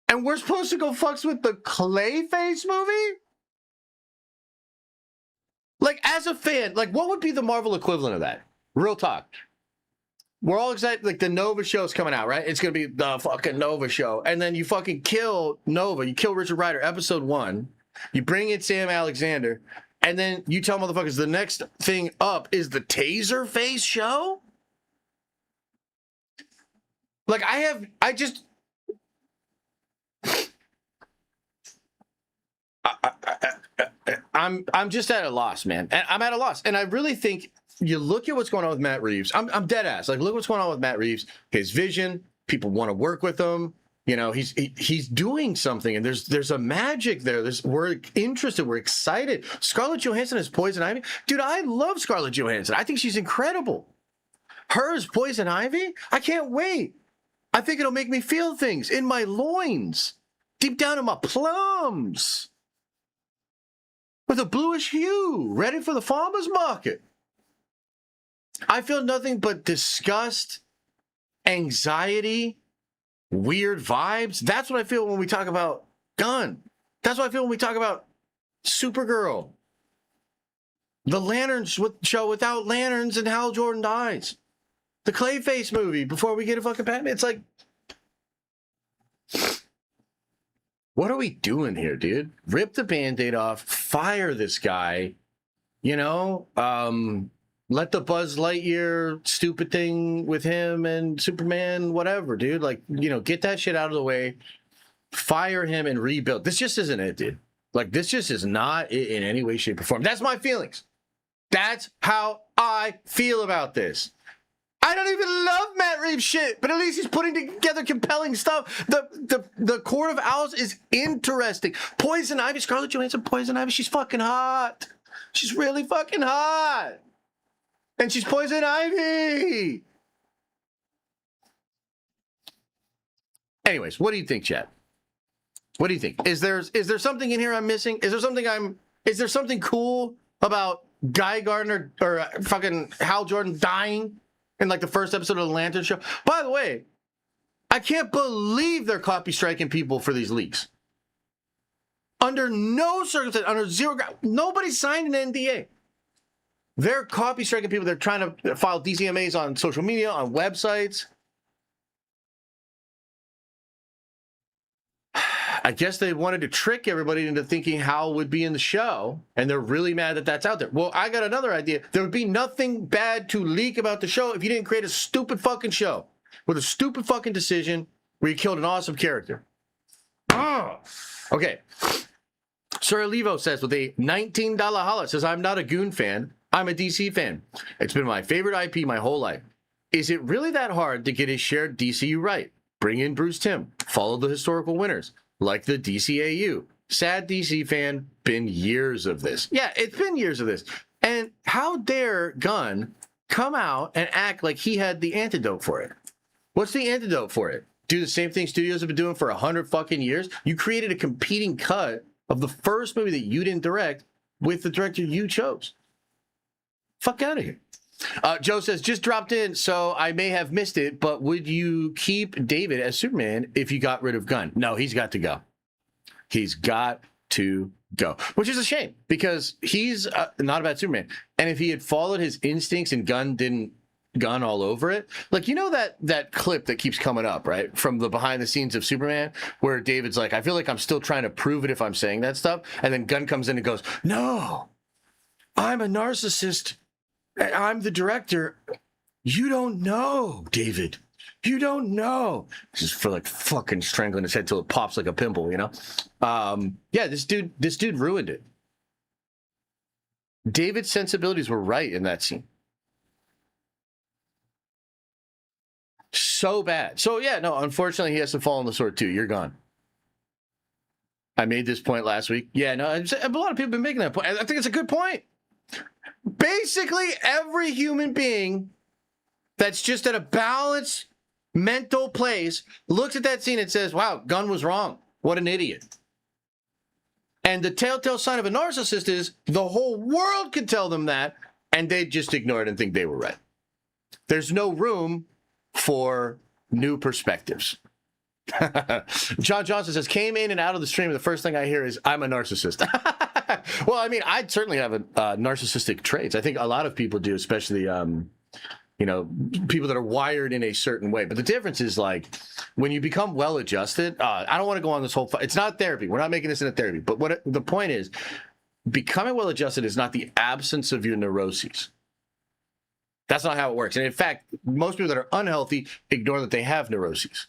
and we're supposed to go fucks with the Clayface movie? Like, as a fan, like, what would be the Marvel equivalent of that? Real talk. We're all excited, like, the Nova show's coming out, right? It's going to be the fucking Nova show. And then you fucking kill Nova. You kill Richard Rider, episode 1. You bring in Sam Alexander. And then you tell motherfuckers the next thing up is the Taserface show? Like, I'm just at a loss, man. And I'm at a loss. And I really think you look at what's going on with Matt Reeves. I'm dead ass. Like, look what's going on with Matt Reeves. His vision. People want to work with him. You know, he's doing something, and there's a magic there. We're interested. We're excited. Scarlett Johansson as Poison Ivy. Dude, I love Scarlett Johansson. I think she's incredible. Her as Poison Ivy? I can't wait. I think it'll make me feel things in my loins, deep down in my plums, with a bluish hue, ready for the farmer's market. I feel nothing but disgust, anxiety, weird vibes. That's what I feel when we talk about Gunn. That's what I feel when we talk about Supergirl. The Lanterns show without lanterns and Hal Jordan dies. The Clayface movie before we get a fucking Batman. It's like, what are we doing here, dude? Rip the Band-Aid off, fire this guy, you know? Let the Buzz Lightyear stupid thing with him and Superman, whatever, dude. Like, you know, get that shit out of the way, fire him and rebuild. This just isn't it, dude. Like, this just is not it in any way, shape, or form. That's my feelings. That's how I feel about this. I don't even love Matt Reeves shit, but at least he's putting together compelling stuff. The Court of Owls is interesting. Poison Ivy, Scarlett Johansson, Poison Ivy, she's fucking hot. She's really fucking hot. And she's Poison Ivy. Anyways, what do you think, Chad? What do you think? Is there something in here I'm missing? Is there something cool about Guy Gardner or fucking Hal Jordan dying in like the first episode of the Lantern show? By the way, I can't believe they're copy striking people for these leaks. Under no circumstance, under zero, nobody signed an NDA. They're copy striking people. They're trying to file DCMAs on social media, on websites. I guess they wanted to trick everybody into thinking Hal would be in the show, and they're really mad that that's out there. Well, I got another idea. There would be nothing bad to leak about the show if you didn't create a stupid fucking show with a stupid fucking decision where you killed an awesome character. Oh, okay. Sir Levo says with a $19 holla, says, I'm not a Goon fan. I'm a DC fan. It's been my favorite IP my whole life. Is it really that hard to get a shared DCU right? Bring in Bruce Timm. Follow the historical winners, like the DCAU. Sad DC fan, been years of this. Yeah, it's been years of this. And how dare Gunn come out and act like he had the antidote for it? What's the antidote for it? Do the same thing studios have been doing for 100 fucking years? You created a competing cut of the first movie that you didn't direct with the director you chose. Fuck out of here. Joe says, just dropped in, so I may have missed it, but would you keep David as Superman if you got rid of Gunn? No, he's got to go. He's got to go, which is a shame because he's not a bad Superman. And if he had followed his instincts and Gunn didn't gun all over it, like, you know, that clip that keeps coming up, right, from the behind the scenes of Superman, where David's like, I feel like I'm still trying to prove it if I'm saying that stuff. And then Gunn comes in and goes, no, I'm a narcissist. I'm the director. You don't know, David. You don't know. Just for like fucking strangling his head till it pops like a pimple, you know? Yeah, this dude ruined it. David's sensibilities were right in that scene. So bad. So yeah, no, unfortunately he has to fall on the sword too. You're gone. I made this point last week. Yeah, no, a lot of people have been making that point. I think it's a good point. Basically, every human being that's just at a balanced mental place looks at that scene and says, wow, Gunn was wrong. What an idiot. And the telltale sign of a narcissist is the whole world can tell them that, and they just ignore it and think they were right. There's no room for new perspectives. John Johnson says, came in and out of the stream, and the first thing I hear is, I'm a narcissist. Well, I mean, I certainly have narcissistic traits. I think a lot of people do, especially, you know, people that are wired in a certain way. But the difference is, like, when you become well-adjusted, I don't want to go on this whole... It's not therapy. We're not making this into therapy. But the point is, becoming well-adjusted is not the absence of your neuroses. That's not how it works. And in fact, most people that are unhealthy ignore that they have neuroses.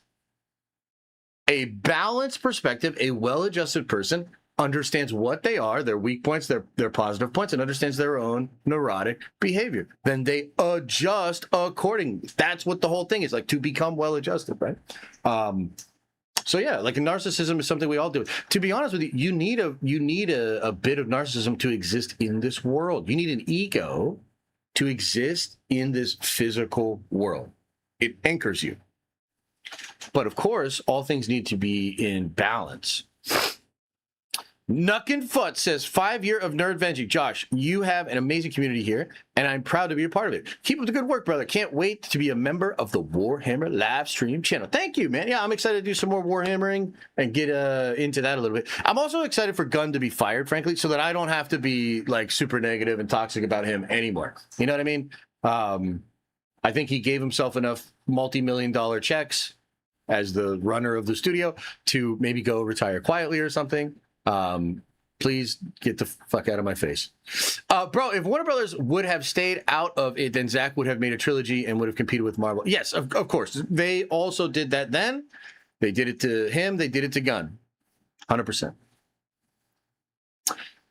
A balanced perspective, a well-adjusted person understands what they are, their weak points, their positive points, and understands their own neurotic behavior. Then they adjust accordingly. That's what the whole thing is, like, to become well-adjusted, right? So yeah, like, narcissism is something we all do. To be honest with you, you need a bit of narcissism to exist in this world. You need an ego to exist in this physical world. It anchors you. But of course, all things need to be in balance. Nuckin' Foot says, 5 year of nerd venging. Josh, you have an amazing community here, and I'm proud to be a part of it. Keep up the good work, brother. Can't wait to be a member of the Warhammer live stream channel. Thank you, man. Yeah, I'm excited to do some more Warhammering and get into that a little bit. I'm also excited for Gunn to be fired, frankly, so that I don't have to be like super negative and toxic about him anymore. You know what I mean? I think he gave himself enough multi-million-dollar checks as the runner of the studio to maybe go retire quietly or something. Please get the fuck out of my face. Bro, if Warner Brothers would have stayed out of it, then Zack would have made a trilogy and would have competed with Marvel. Yes, of course. They also did that then. They did it to him. They did it to Gunn. 100%.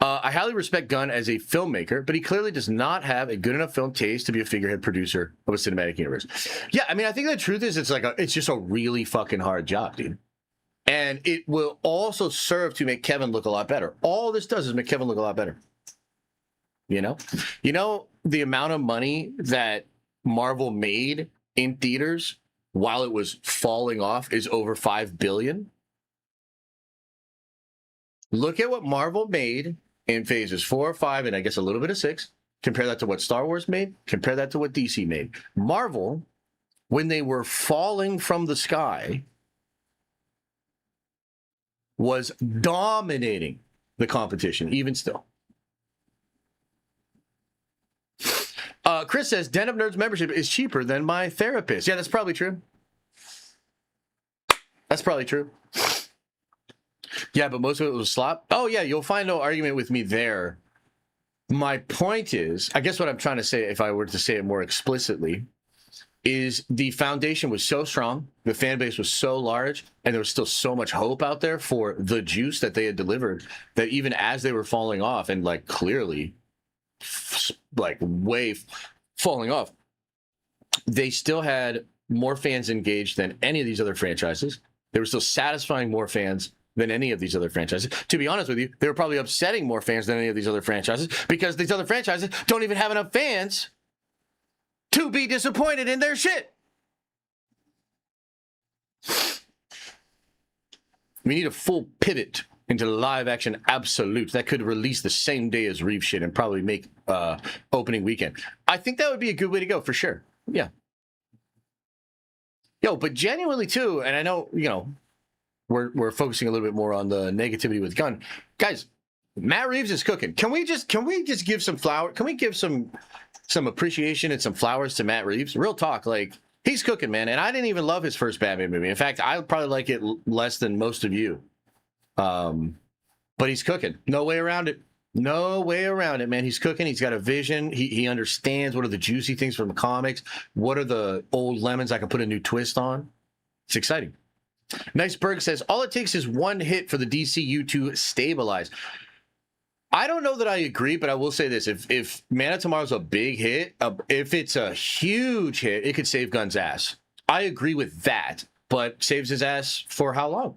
I highly respect Gunn as a filmmaker, but he clearly does not have a good enough film taste to be a figurehead producer of a cinematic universe. Yeah, I mean, I think the truth is it's just a really fucking hard job, dude. And it will also serve to make Kevin look a lot better. All this does is make Kevin look a lot better. You know the amount of money that Marvel made in theaters while it was falling off is over $5 billion. Look at what Marvel made in phases 4, 5, and I guess a little bit of 6. Compare that to what Star Wars made. Compare that to what DC made. Marvel, when they were falling from the sky, was dominating the competition, even still. Chris says, Den of Nerds membership is cheaper than my therapist. Yeah, that's probably true. That's probably true. Yeah, but most of it was slop. Oh, yeah, you'll find no argument with me there. My point is, I guess what I'm trying to say, if I were to say it more explicitly, is the foundation was so strong, the fan base was so large, and there was still so much hope out there for the juice that they had delivered, that even as they were falling off, and like clearly, like way falling off, they still had more fans engaged than any of these other franchises. They were still satisfying more fans than any of these other franchises. To be honest with you, they were probably upsetting more fans than any of these other franchises, because these other franchises don't even have enough fans to be disappointed in their shit. We need a full pivot into live action absolute that could release the same day as Reeve shit and probably make opening weekend. I think that would be a good way to go for sure. Yeah. Yo, but genuinely too, and I know, we're focusing a little bit more on the negativity with Gunn. Guys, Matt Reeves is cooking. Can we just give some flower? Can we give some appreciation and some flowers to Matt Reeves? Real talk, like, he's cooking, man. And I didn't even love his first Batman movie. In fact, I would probably like it less than most of you. But he's cooking. No way around it. No way around it, man. He's cooking. He's got a vision. He understands what are the juicy things from the comics. What are the old lemons I can put a new twist on? It's exciting. Niceberg says, all it takes is one hit for the DCU to stabilize. I don't know that I agree, but I will say this. If Man of Tomorrow's a big hit, if it's a huge hit, it could save Gunn's ass. I agree with that, but saves his ass for how long?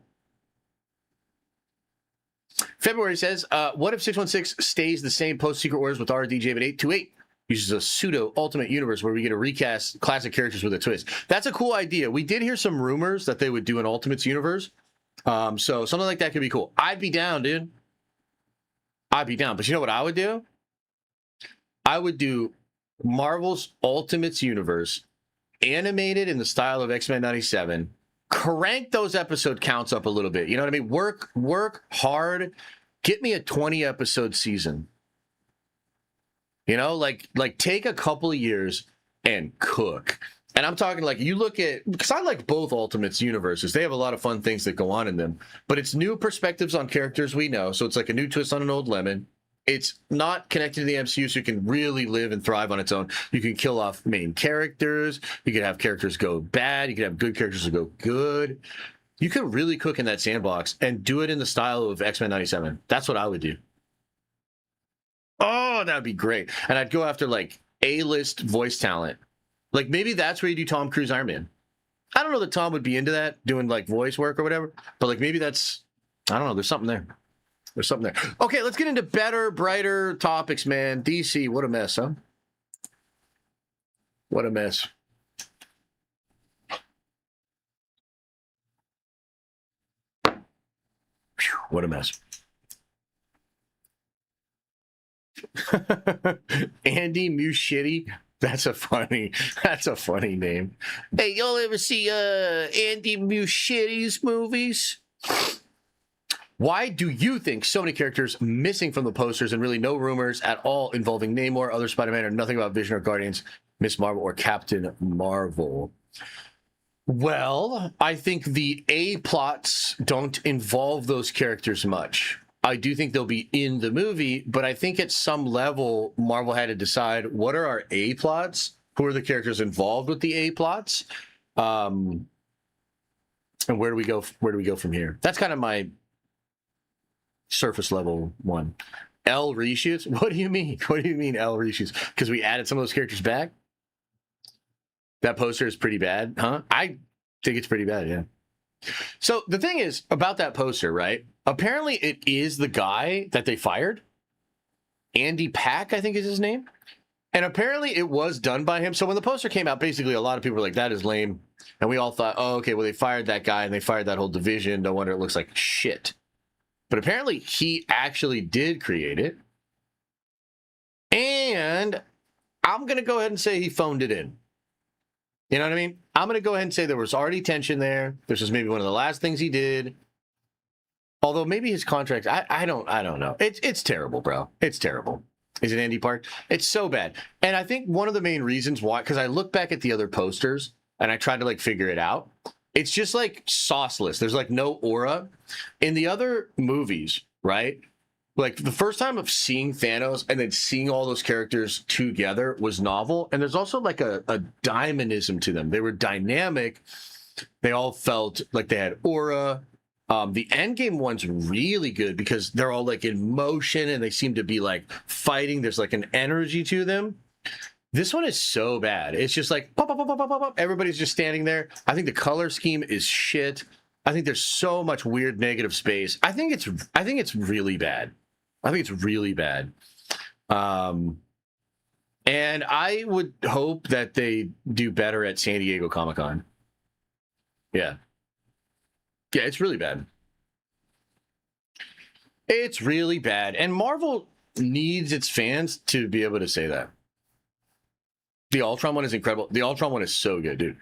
February says, what if 616 stays the same post-Secret Wars with RDJ, but 828 uses a pseudo ultimate universe where we get to recast classic characters with a twist? That's a cool idea. We did hear some rumors that they would do an Ultimates universe. So something like that could be cool. I'd be down, dude. I'd be down. But you know what I would do? I would do Marvel's Ultimates universe, animated in the style of X-Men 97. Crank those episode counts up a little bit. You know what I mean? Work hard. Get me a 20-episode season. Like take a couple of years and cook. And I'm talking like, you look at, because I like both Ultimates universes. They have a lot of fun things that go on in them, but it's new perspectives on characters we know. So it's like a new twist on an old lemon. It's not connected to the MCU, so you can really live and thrive on its own. You can kill off main characters. You can have characters go bad. You can have good characters that go good. You could really cook in that sandbox and do it in the style of X-Men 97. That's what I would do. Oh, that'd be great. And I'd go after like A-list voice talent. Like maybe that's where you do Tom Cruise Iron Man. I don't know that Tom would be into that, doing like voice work or whatever, but like maybe that's, I don't know, there's something there. There's something there. Okay, let's get into better, brighter topics, man. DC, what a mess, huh? What a mess. Whew, what a mess. Andy Muschietti. That's a funny name. Hey, y'all ever see Andy Muschietti's movies? Why do you think so many characters missing from the posters and really no rumors at all involving Namor, other Spider-Man, or nothing about Vision or Guardians, Miss Marvel, or Captain Marvel? Well, I think the A-plots don't involve those characters much. I do think they'll be in the movie, but I think at some level, Marvel had to decide what are our A-plots, who are the characters involved with the A-plots, and where do we go from here? That's kind of my surface level one. L reshoots? What do you mean? What do you mean L reshoots? Because we added some of those characters back? That poster is pretty bad, huh? I think it's pretty bad, yeah. So the thing is about that poster, right? Apparently it is the guy that they fired. Andy Pack, I think is his name. And apparently it was done by him. So when the poster came out, basically a lot of people were like, that is lame. And we all thought, oh, okay, well, they fired that guy and they fired that whole division. No wonder it looks like shit. But apparently he actually did create it. And I'm going to go ahead and say he phoned it in. You know what I mean? I'm going to go ahead and say there was already tension there. This was maybe one of the last things he did. Although maybe his contract, I don't know. It's terrible, bro. It's terrible. Is it Andy Park? It's so bad. And I think one of the main reasons why, because I look back at the other posters and I tried to like figure it out. It's just like sauceless. There's like no aura. In the other movies, right? Like the first time of seeing Thanos and then seeing all those characters together was novel. And there's also like a dynamism to them. They were dynamic. They all felt like they had aura. The Endgame one's really good because they're all like in motion and they seem to be like fighting. There's like an energy to them. This one is so bad. It's just like pop, pop, pop, pop, pop, pop. Everybody's just standing there. I think the color scheme is shit. I think there's so much weird negative space. I think it's really bad. I think it's really bad. And I would hope that they do better at San Diego Comic-Con. Yeah. Yeah, it's really bad. It's really bad. And Marvel needs its fans to be able to say that. The Ultron one is incredible. The Ultron one is so good, dude.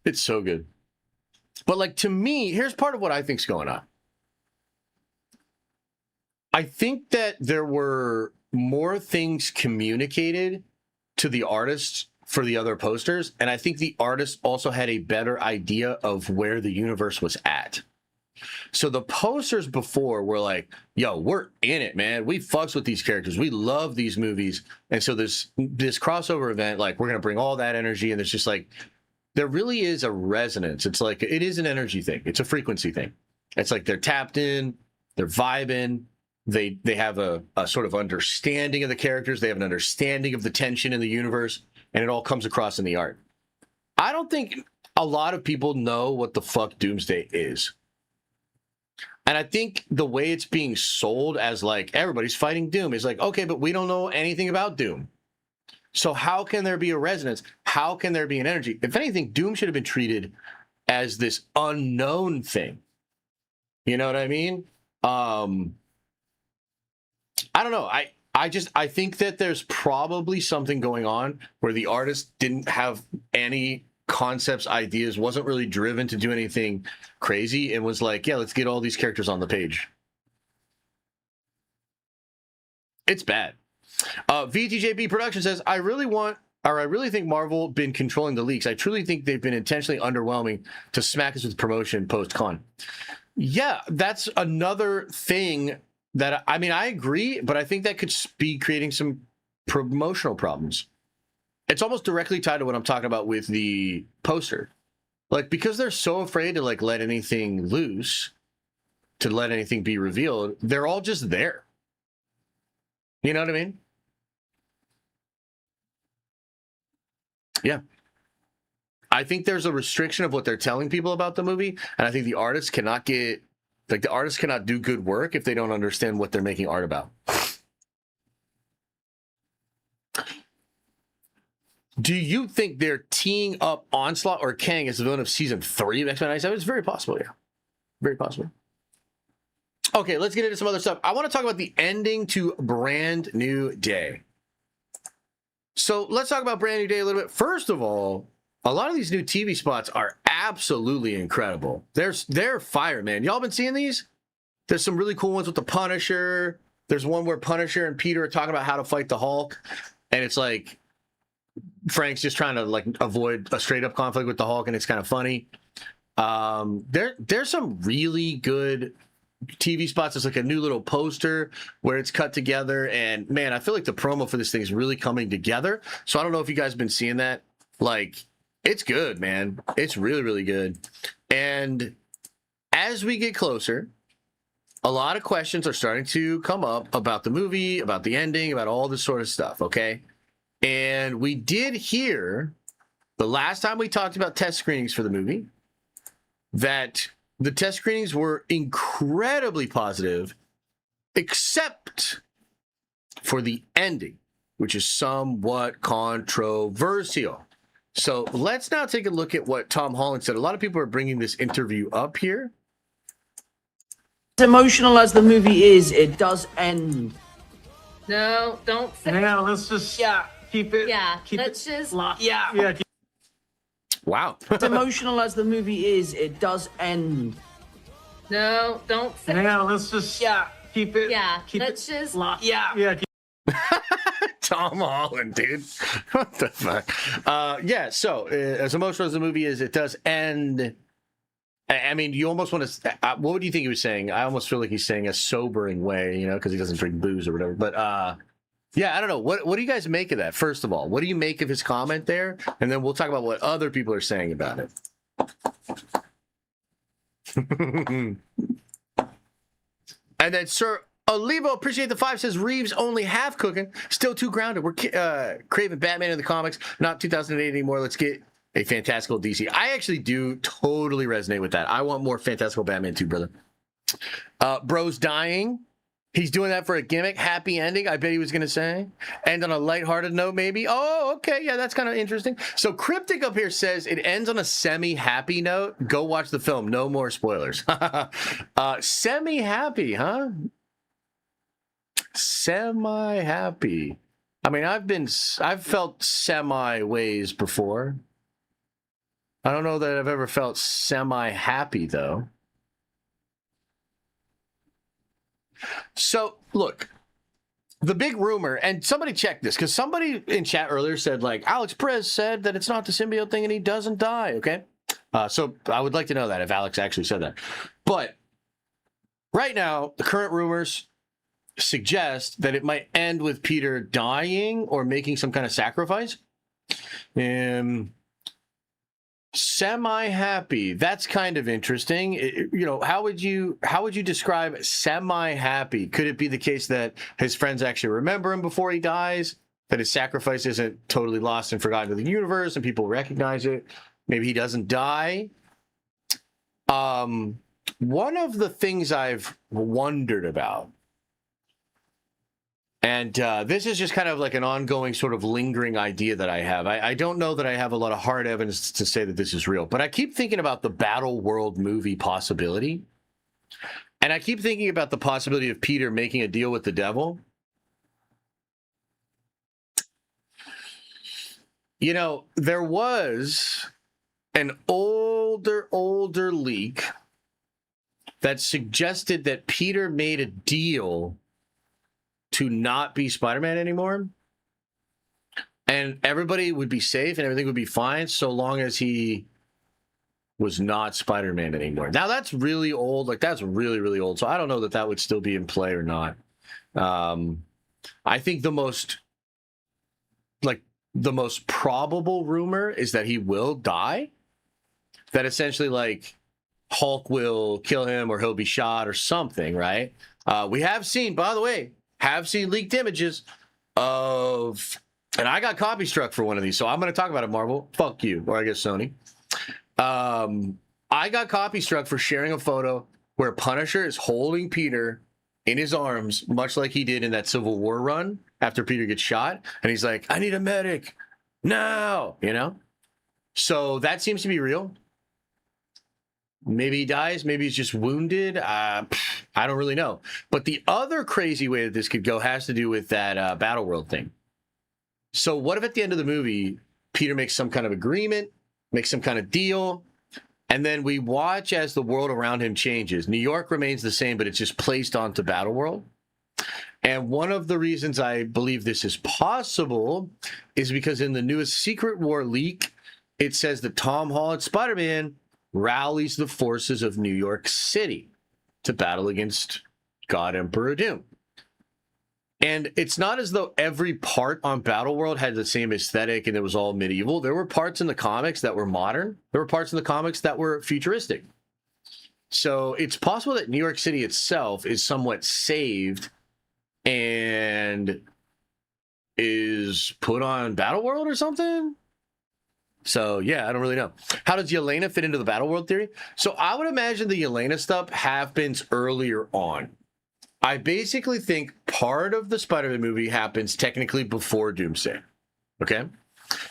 It's so good. But like to me, here's part of what I think's going on. I think that there were more things communicated to the artists for the other posters, and I think the artists also had a better idea of where the universe was at. So the posters before were like, yo, we're in it, man. We fucks with these characters. We love these movies. And so this crossover event, like we're going to bring all that energy, and there's just like, there really is a resonance. It's like, it is an energy thing. It's a frequency thing. It's like they're tapped in, they're vibing. They have a sort of understanding of the characters. They have an understanding of the tension in the universe, and it all comes across in the art. I don't think a lot of people know what the fuck Doomsday is. And I think the way it's being sold as like everybody's fighting Doom is like, okay, but we don't know anything about Doom. So how can there be a resonance? How can there be an energy? If anything, Doom should have been treated as this unknown thing. You know what I mean? I don't know. I think that there's probably something going on where the artist didn't have any concepts, ideas, wasn't really driven to do anything crazy, and was like, yeah, let's get all these characters on the page. It's bad. VTJB Production says, I really think Marvel been controlling the leaks. I truly think they've been intentionally underwhelming to smack us with promotion post-con. Yeah, that's another thing that, I mean, I agree, but I think that could be creating some promotional problems. It's almost directly tied to what I'm talking about with the poster. like, because they're so afraid to like let anything loose, to let anything be revealed, they're all just there. You know what I mean? Yeah. I think there's a restriction of what they're telling people about the movie, and I think the artists cannot get, like, the artists cannot do good work if they don't understand what they're making art about. Do you think they're teeing up Onslaught or Kang as the villain of season 3 of X-Men 97? It's very possible, yeah. Very possible. Okay, let's get into some other stuff. I want to talk about the ending to Brand New Day. So let's talk about Brand New Day a little bit. First of all, a lot of these new TV spots are absolutely incredible. They're fire, man. Y'all been seeing these? There's some really cool ones with the Punisher. There's one where Punisher and Peter are talking about how to fight the Hulk, and it's like Frank's just trying to like avoid a straight up conflict with the Hulk, and it's kind of funny. There's some really good TV spots. It's like a new little poster where it's cut together, and man, I feel like the promo for this thing is really coming together. So I don't know if you guys have been seeing that. Like, it's good, man. It's really, really good. And as we get closer, a lot of questions are starting to come up about the movie, about the ending, about all this sort of stuff, okay? And we did hear the last time we talked about test screenings for the movie that the test screenings were incredibly positive, except for the ending, which is somewhat controversial. So let's now take a look at what Tom Holland said. A lot of people are bringing this interview up here. As emotional as the movie is, it does end. No, don't say. Yeah, let's just keep it. Yeah, keep let's it, just. Yeah. Wow. As emotional as the movie is, it does end. No, don't say. Yeah, let's just keep it. Yeah, keep let's it, just. Yeah. Tom Holland, dude. What the fuck? So as emotional as the movie is, it does end. I mean, you almost want to. What would you think he was saying? I almost feel like he's saying a sobering way, you know, because he doesn't drink booze or whatever. But yeah, I don't know. What do you guys make of that? First of all, what do you make of his comment there? And then we'll talk about what other people are saying about it. And then Sir Olivo, appreciate the 5, says Reeves only half cooking, still too grounded. We're craving Batman in the comics, not 2008 anymore. Let's get a fantastical DC. I actually do totally resonate with that. I want more fantastical Batman too, brother. Bro's dying. He's doing that for a gimmick. Happy ending, I bet he was going to say. And on a lighthearted note, maybe. Oh, okay. Yeah, that's kind of interesting. So Cryptic up here says it ends on a semi-happy note. Go watch the film. No more spoilers. Semi-happy, huh? Semi-happy. I mean, I've felt semi ways before. I don't know that I've ever felt semi-happy, though. So, look, the big rumor, and somebody checked this, because somebody in chat earlier said, like, Alex Perez said that it's not the symbiote thing and he doesn't die, okay? So I would like to know that, if Alex actually said that. But right now, the current rumors suggest that it might end with Peter dying or making some kind of sacrifice. Semi-happy. That's kind of interesting. You know, how would you describe semi-happy? Could it be the case that his friends actually remember him before he dies? That his sacrifice isn't totally lost and forgotten to the universe and people recognize it? Maybe he doesn't die. One of the things I've wondered about, and this is just kind of like an ongoing sort of lingering idea that I have. I don't know that I have a lot of hard evidence to say that this is real, but I keep thinking about the Battleworld movie possibility. And I keep thinking about the possibility of Peter making a deal with the devil. You know, there was an older leak that suggested that Peter made a deal to not be Spider-Man anymore, and everybody would be safe and everything would be fine so long as he was not Spider-Man anymore. Now that's really old. Like, that's really, really old. So I don't know that that would still be in play or not. I think the most probable rumor is that he will die, that essentially like Hulk will kill him or he'll be shot or something, right? We have seen, by the way, leaked images of, and I got copy struck for one of these, so I'm going to talk about it, Marvel. Fuck you, or I guess Sony. I got copy struck for sharing a photo where Punisher is holding Peter in his arms, much like he did in that Civil War run after Peter gets shot. And he's like, I need a medic now, you know? So that seems to be real. Maybe he dies. Maybe he's just wounded. I don't really know. But the other crazy way that this could go has to do with that Battleworld thing. So what if at the end of the movie, Peter makes some kind of agreement, makes some kind of deal, and then we watch as the world around him changes. New York remains the same, but it's just placed onto Battleworld. And one of the reasons I believe this is possible is because in the newest Secret War leak, it says that Tom Holland Spider-Man rallies the forces of New York City to battle against God Emperor Doom. And it's not as though every part on Battleworld had the same aesthetic and it was all medieval. There were parts in the comics that were modern. There were parts in the comics that were futuristic. So it's possible that New York City itself is somewhat saved and is put on Battleworld or something. So, yeah, I don't really know. How does Yelena fit into the Battleworld theory? So I would imagine the Yelena stuff happens earlier on. I basically think part of the Spider-Man movie happens technically before Doomsday. Okay?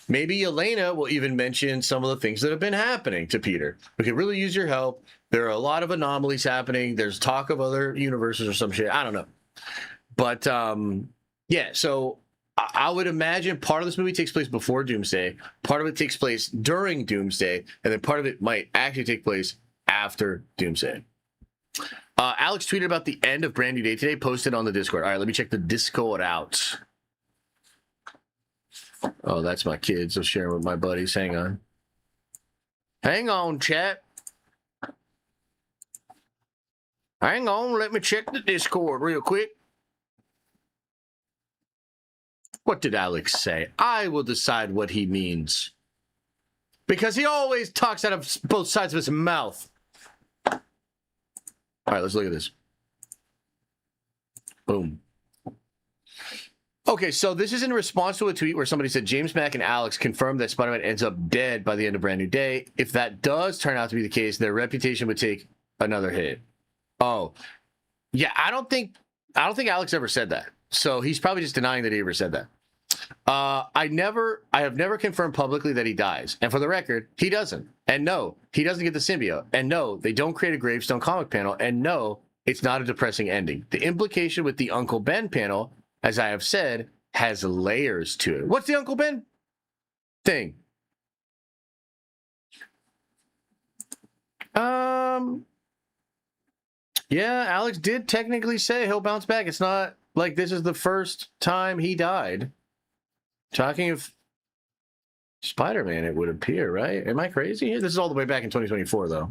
Maybe Yelena will even mention some of the things that have been happening to Peter. We could really use your help. There are a lot of anomalies happening. There's talk of other universes or some shit. I don't know. But, yeah, so I would imagine part of this movie takes place before Doomsday. Part of it takes place during Doomsday. And then part of it might actually take place after Doomsday. Alex tweeted about the end of Brand New Day today, posted on the Discord. All right, let me check the Discord out. Oh, that's my kids. I'm sharing with my buddies. Hang on. Hang on, chat. Hang on. Let me check the Discord real quick. What did Alex say? I will decide what he means. Because he always talks out of both sides of his mouth. All right, let's look at this. Boom. Okay, so this is in response to a tweet where somebody said James Mack and Alex confirmed that Spider-Man ends up dead by the end of Brand New Day. If that does turn out to be the case, their reputation would take another hit. Oh, yeah, I don't think Alex ever said that. So he's probably just denying that he ever said that. I have never confirmed publicly that he dies. And for the record, he doesn't. And no, he doesn't get the symbiote. And no, they don't create a gravestone comic panel. And no, it's not a depressing ending. The implication with the Uncle Ben panel, as I have said, has layers to it. What's the Uncle Ben thing? Yeah, Alex did technically say he'll bounce back. It's not like this is the first time he died. Talking of Spider-Man, it would appear, right? Am I crazy here? This is all the way back in 2024, though.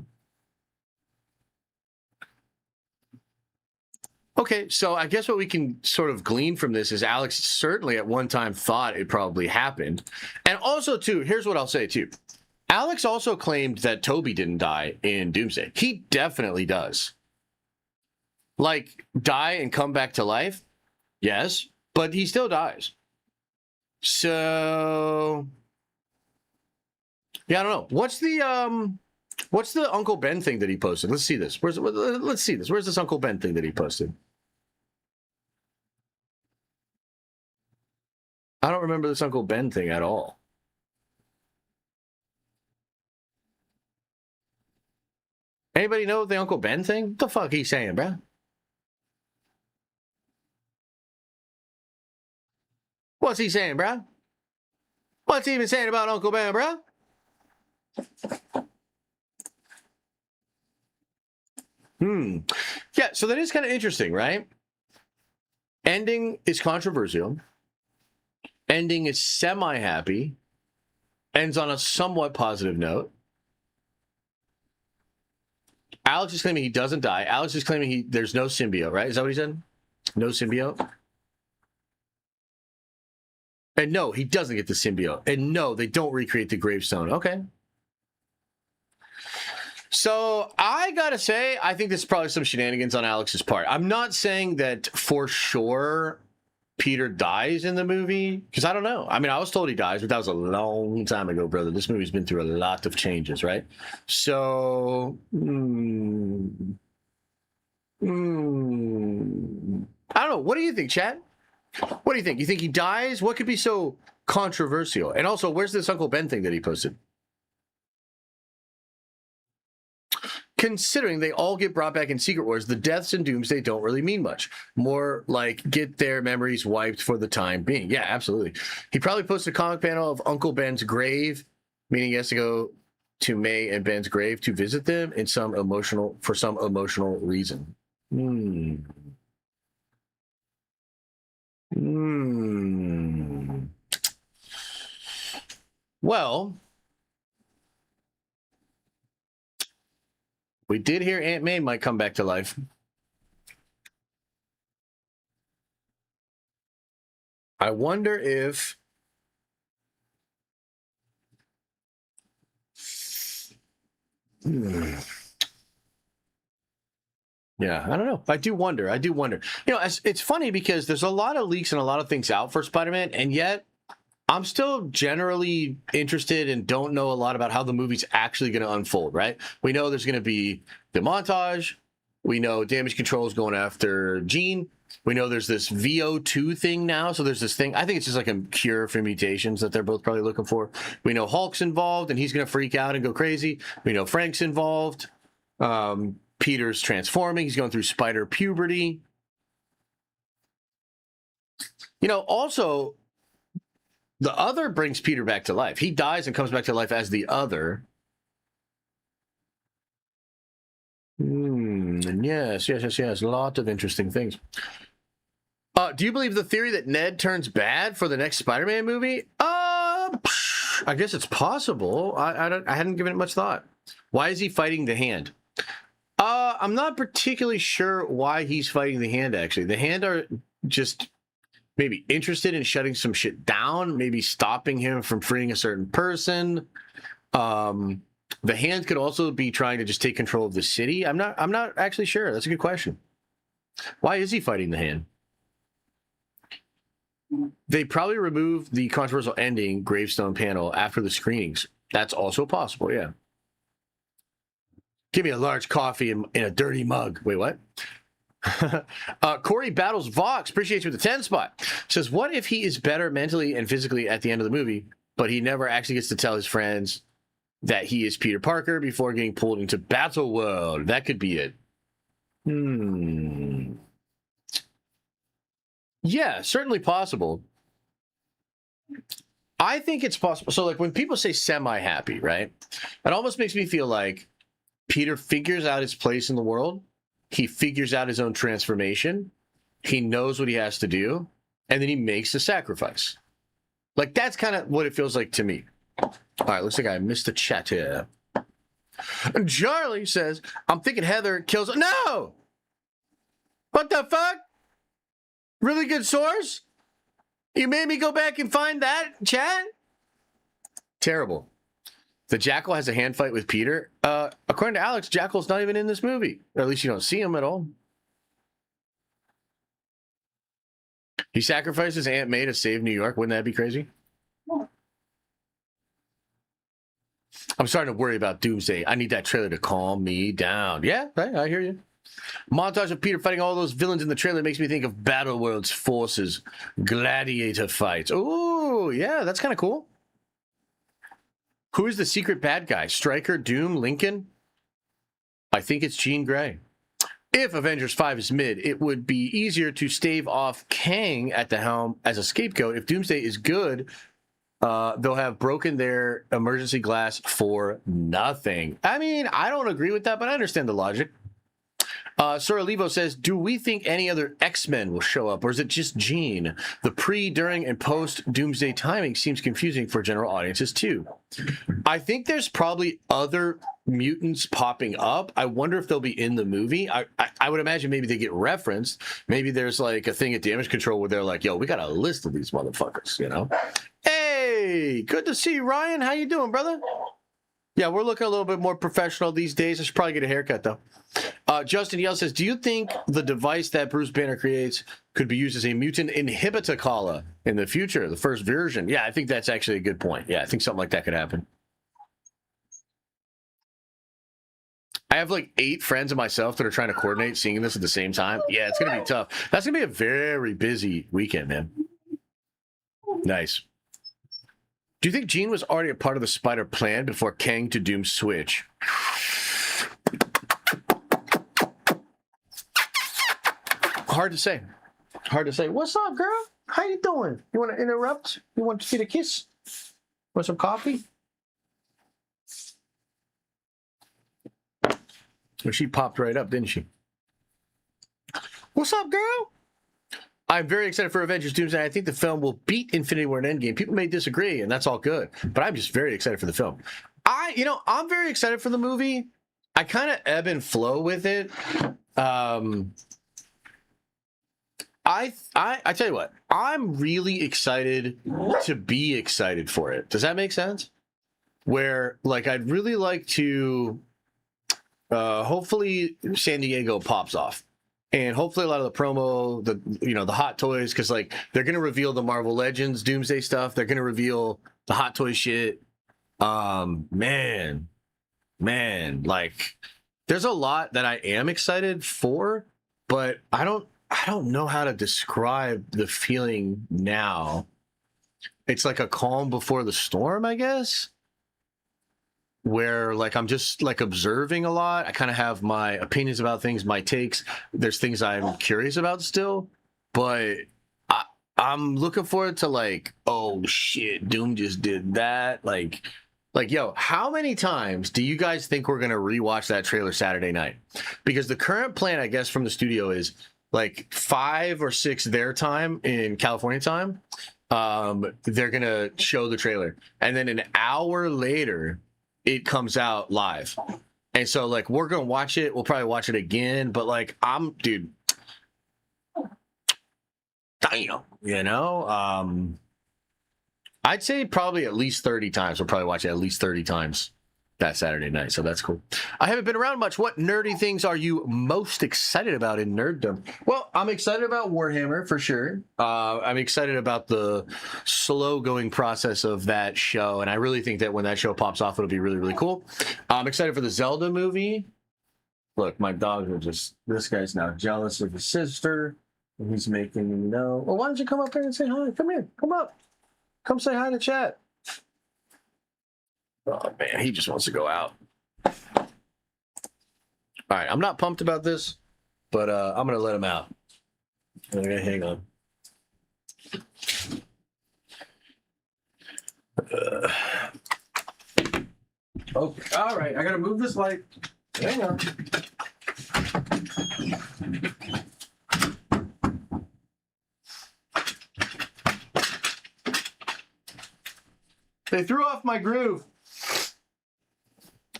Okay, so I guess what we can sort of glean from this is Alex certainly at one time thought it probably happened. And also, too, here's what I'll say, too. Alex also claimed that Toby didn't die in Doomsday. He definitely does. Like, die and come back to life? Yes, but he still dies. So, yeah, I don't know. What's the Uncle Ben thing that he posted? Let's see this. Let's see this. Where's this Uncle Ben thing that he posted? I don't remember this Uncle Ben thing at all. Anybody know the Uncle Ben thing? What the fuck he's saying, bro? What's he saying, bro? What's he even saying about Uncle Ben, bro? Yeah, so that is kind of interesting, right? Ending is controversial. Ending is semi-happy. Ends on a somewhat positive note. Alex is claiming he doesn't die. Alex is claiming there's no symbiote, right? Is that what he said? No symbiote? And no, he doesn't get the symbiote. And no, they don't recreate the gravestone. Okay. So I gotta say, I think this is probably some shenanigans on Alex's part. I'm not saying that for sure Peter dies in the movie, because I don't know. I mean, I was told he dies, but that was a long time ago, brother. This movie's been through a lot of changes, right? So, I don't know. What do you think, Chad? What do you think? You think he dies? What could be so controversial? And also, where's this Uncle Ben thing that he posted? Considering they all get brought back in Secret Wars, the deaths in Doomsday don't really mean much. More like get their memories wiped for the time being. Yeah, absolutely. He probably posted a comic panel of Uncle Ben's grave, meaning he has to go to May and Ben's grave to visit them for some emotional reason. Well, we did hear Aunt May might come back to life. I wonder if yeah, I don't know. I do wonder. You know, it's funny because there's a lot of leaks and a lot of things out for Spider-Man, and yet I'm still generally interested and don't know a lot about how the movie's actually going to unfold, right? We know there's going to be the montage. We know Damage Control is going after Jean. We know there's this VO2 thing now. So there's this thing. I think it's just like a cure for mutations that they're both probably looking for. We know Hulk's involved and he's going to freak out and go crazy. We know Frank's involved. Peter's transforming. He's going through spider puberty. You know, also, the Other brings Peter back to life. He dies and comes back to life as the Other. Yes. A lot of interesting things. Do you believe the theory that Ned turns bad for the next Spider-Man movie? I guess it's possible. I hadn't given it much thought. Why is he fighting the Hand? I'm not particularly sure why he's fighting the Hand, actually. The Hand are just maybe interested in shutting some shit down, maybe stopping him from freeing a certain person. The Hand could also be trying to just take control of the city. I'm not actually sure. That's a good question. Why is he fighting the Hand? They probably removed the controversial ending gravestone panel after the screenings. That's also possible, yeah. Give me a large coffee in a dirty mug. Wait, what? Corey Battles Vox, appreciates you with the 10 spot. Says, what if he is better mentally and physically at the end of the movie, but he never actually gets to tell his friends that he is Peter Parker before getting pulled into Battleworld? That could be it. Yeah, certainly possible. I think it's possible. So, like, when people say semi-happy, right? It almost makes me feel like Peter figures out his place in the world. He figures out his own transformation. He knows what he has to do. And then he makes the sacrifice. Like, that's kind of what it feels like to me. All right, looks like I missed the chat here. And Charlie says, I'm thinking Heather kills... No! What the fuck? Really good source? You made me go back and find that, chat? Terrible. The Jackal has a hand fight with Peter. According to Alex, Jackal's not even in this movie. Or at least you don't see him at all. He sacrifices Aunt May to save New York. Wouldn't that be crazy? I'm starting to worry about Doomsday. I need that trailer to calm me down. Yeah, right, I hear you. Montage of Peter fighting all those villains in the trailer makes me think of Battleworld's forces. Gladiator fights. Oh, yeah, that's kind of cool. Who is the secret bad guy? Stryker, Doom, Lincoln? I think it's Jean Grey. If Avengers 5 is mid, it would be easier to stave off Kang at the helm as a scapegoat. If Doomsday is good, they'll have broken their emergency glass for nothing. I mean, I don't agree with that, but I understand the logic. Sora Levo says, do we think any other X-Men will show up, or is it just Jean? The pre, during, and post-Doomsday timing seems confusing for general audiences, too. I think there's probably other mutants popping up. I wonder if they'll be in the movie. I would imagine maybe they get referenced. Maybe there's like a thing at Damage Control where they're like, yo, we got a list of these motherfuckers, you know? Hey, good to see you, Ryan. How you doing, brother? Yeah, we're looking a little bit more professional these days. I should probably get a haircut, though. Justin Yell says, do you think the device that Bruce Banner creates could be used as a mutant inhibitor in the future, the first version? Yeah, I think that's actually a good point. Yeah, I think something like that could happen. I have like 8 friends of myself that are trying to coordinate seeing this at the same time. Yeah, it's going to be tough. That's going to be a very busy weekend, man. Nice. Do you think Jean was already a part of the Spider plan before Kang to Doom switch? Hard to say. Hard to say. What's up, girl? How you doing? You want to interrupt? You want to see the kiss? Want some coffee? Well, she popped right up, didn't she? What's up, girl? I'm very excited for Avengers Doomsday. I think the film will beat Infinity War and Endgame. People may disagree, and that's all good. But I'm just very excited for the film. I'm very excited for the movie. I kind of ebb and flow with it. I tell you what, I'm really excited to be excited for it. Does that make sense? Where, like, I'd really like to... hopefully San Diego pops off, and hopefully a lot of the promo, the hot toys, because like they're gonna reveal the Marvel Legends Doomsday stuff. They're gonna reveal the hot toy shit. Man, like there's a lot that I am excited for, but I don't know how to describe the feeling now. It's like a calm before the storm, I guess. Where like I'm just like observing a lot. I kind of have my opinions about things, my takes. There's things I'm curious about still, but I'm looking forward to like, oh shit, Doom just did that. Like, yo, how many times do you guys think we're gonna rewatch that trailer Saturday night? Because the current plan, I guess, from the studio is like 5 or 6 their time in California time. They're gonna show the trailer, and then an hour later it comes out live. And so like we're gonna watch it, we'll probably watch it again, but like dude, damn, I'd say probably at least 30 times. We'll probably watch it at least 30 times that Saturday night, so that's cool. I haven't been around much. What nerdy things are you most excited about in nerddom? Well, I'm excited about Warhammer for sure. I'm excited about the slow going process of that show, and I really think that when that show pops off, it'll be really, really cool. I'm excited for the Zelda movie. Look, my dogs are just, this guy's now jealous of his sister, and he's making me know. Well, why don't you come up here and say hi? Come here, come up. Come say hi to chat. Oh, man, he just wants to go out. All right, I'm not pumped about this, but I'm going to let him out. Okay, hang on. Okay, all right, I got to move this light. Hang on. They threw off my groove.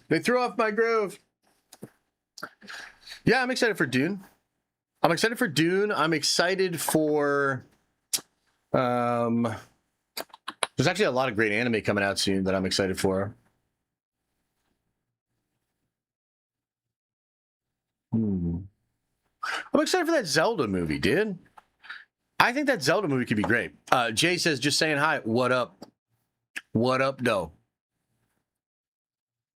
They threw off my groove. Yeah, I'm excited for Dune. I'm excited for Dune. I'm excited for... there's actually a lot of great anime coming out soon that I'm excited for. I'm excited for that Zelda movie, dude. I think that Zelda movie could be great. Jay says, just saying hi. What up? What up, though?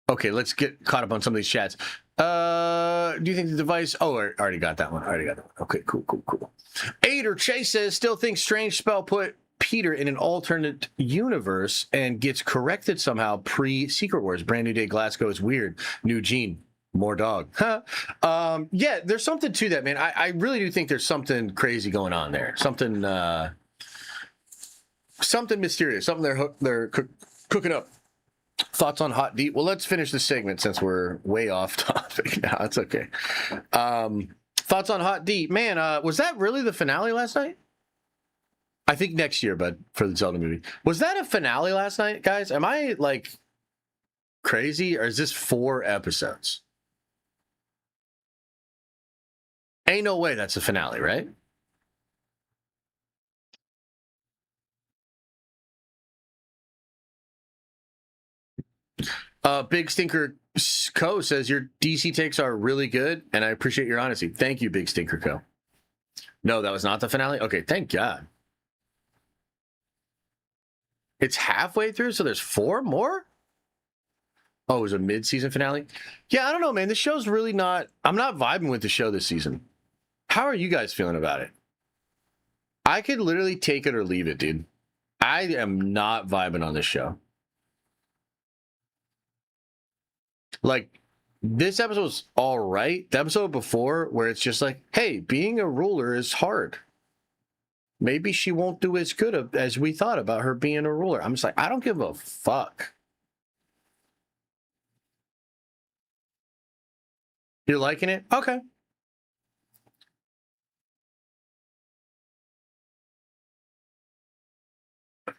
Okay, let's get caught up on some of these chats. Do you think the device... Oh, I already got that one. Okay, cool. Ader Chase says, still think Strange Spell put Peter in an alternate universe and gets corrected somehow pre-Secret Wars. Brand New Day Glasgow is weird. New Gene. More dog. Yeah, there's something to that, man. I really do think there's something crazy going on there. Something mysterious. Something they're cooking up. Thoughts on Hot Deep? Well, let's finish this segment since we're way off topic now. It's okay. Thoughts on Hot Deep? Man, was that really the finale last night? I think next year, bud, for the Zelda movie. Was that a finale last night, guys? Am I, like, crazy? Or is this 4 episodes? Ain't no way that's a finale, right? Big Stinker Co says your DC takes are really good, and I appreciate your honesty. Thank you, Big Stinker Co. No, that was not the finale? Okay, thank God. It's halfway through, so there's 4 more? Oh, it was a mid-season finale? Yeah, I don't know, man. This show's really not... I'm not vibing with the show this season. How are you guys feeling about it? I could literally take it or leave it, dude. I am not vibing on this show. Like, this episode was all right. The episode before, where it's just like, hey, being a ruler is hard. Maybe she won't do as good as we thought about her being a ruler. I'm just like, I don't give a fuck. You're liking it? Okay.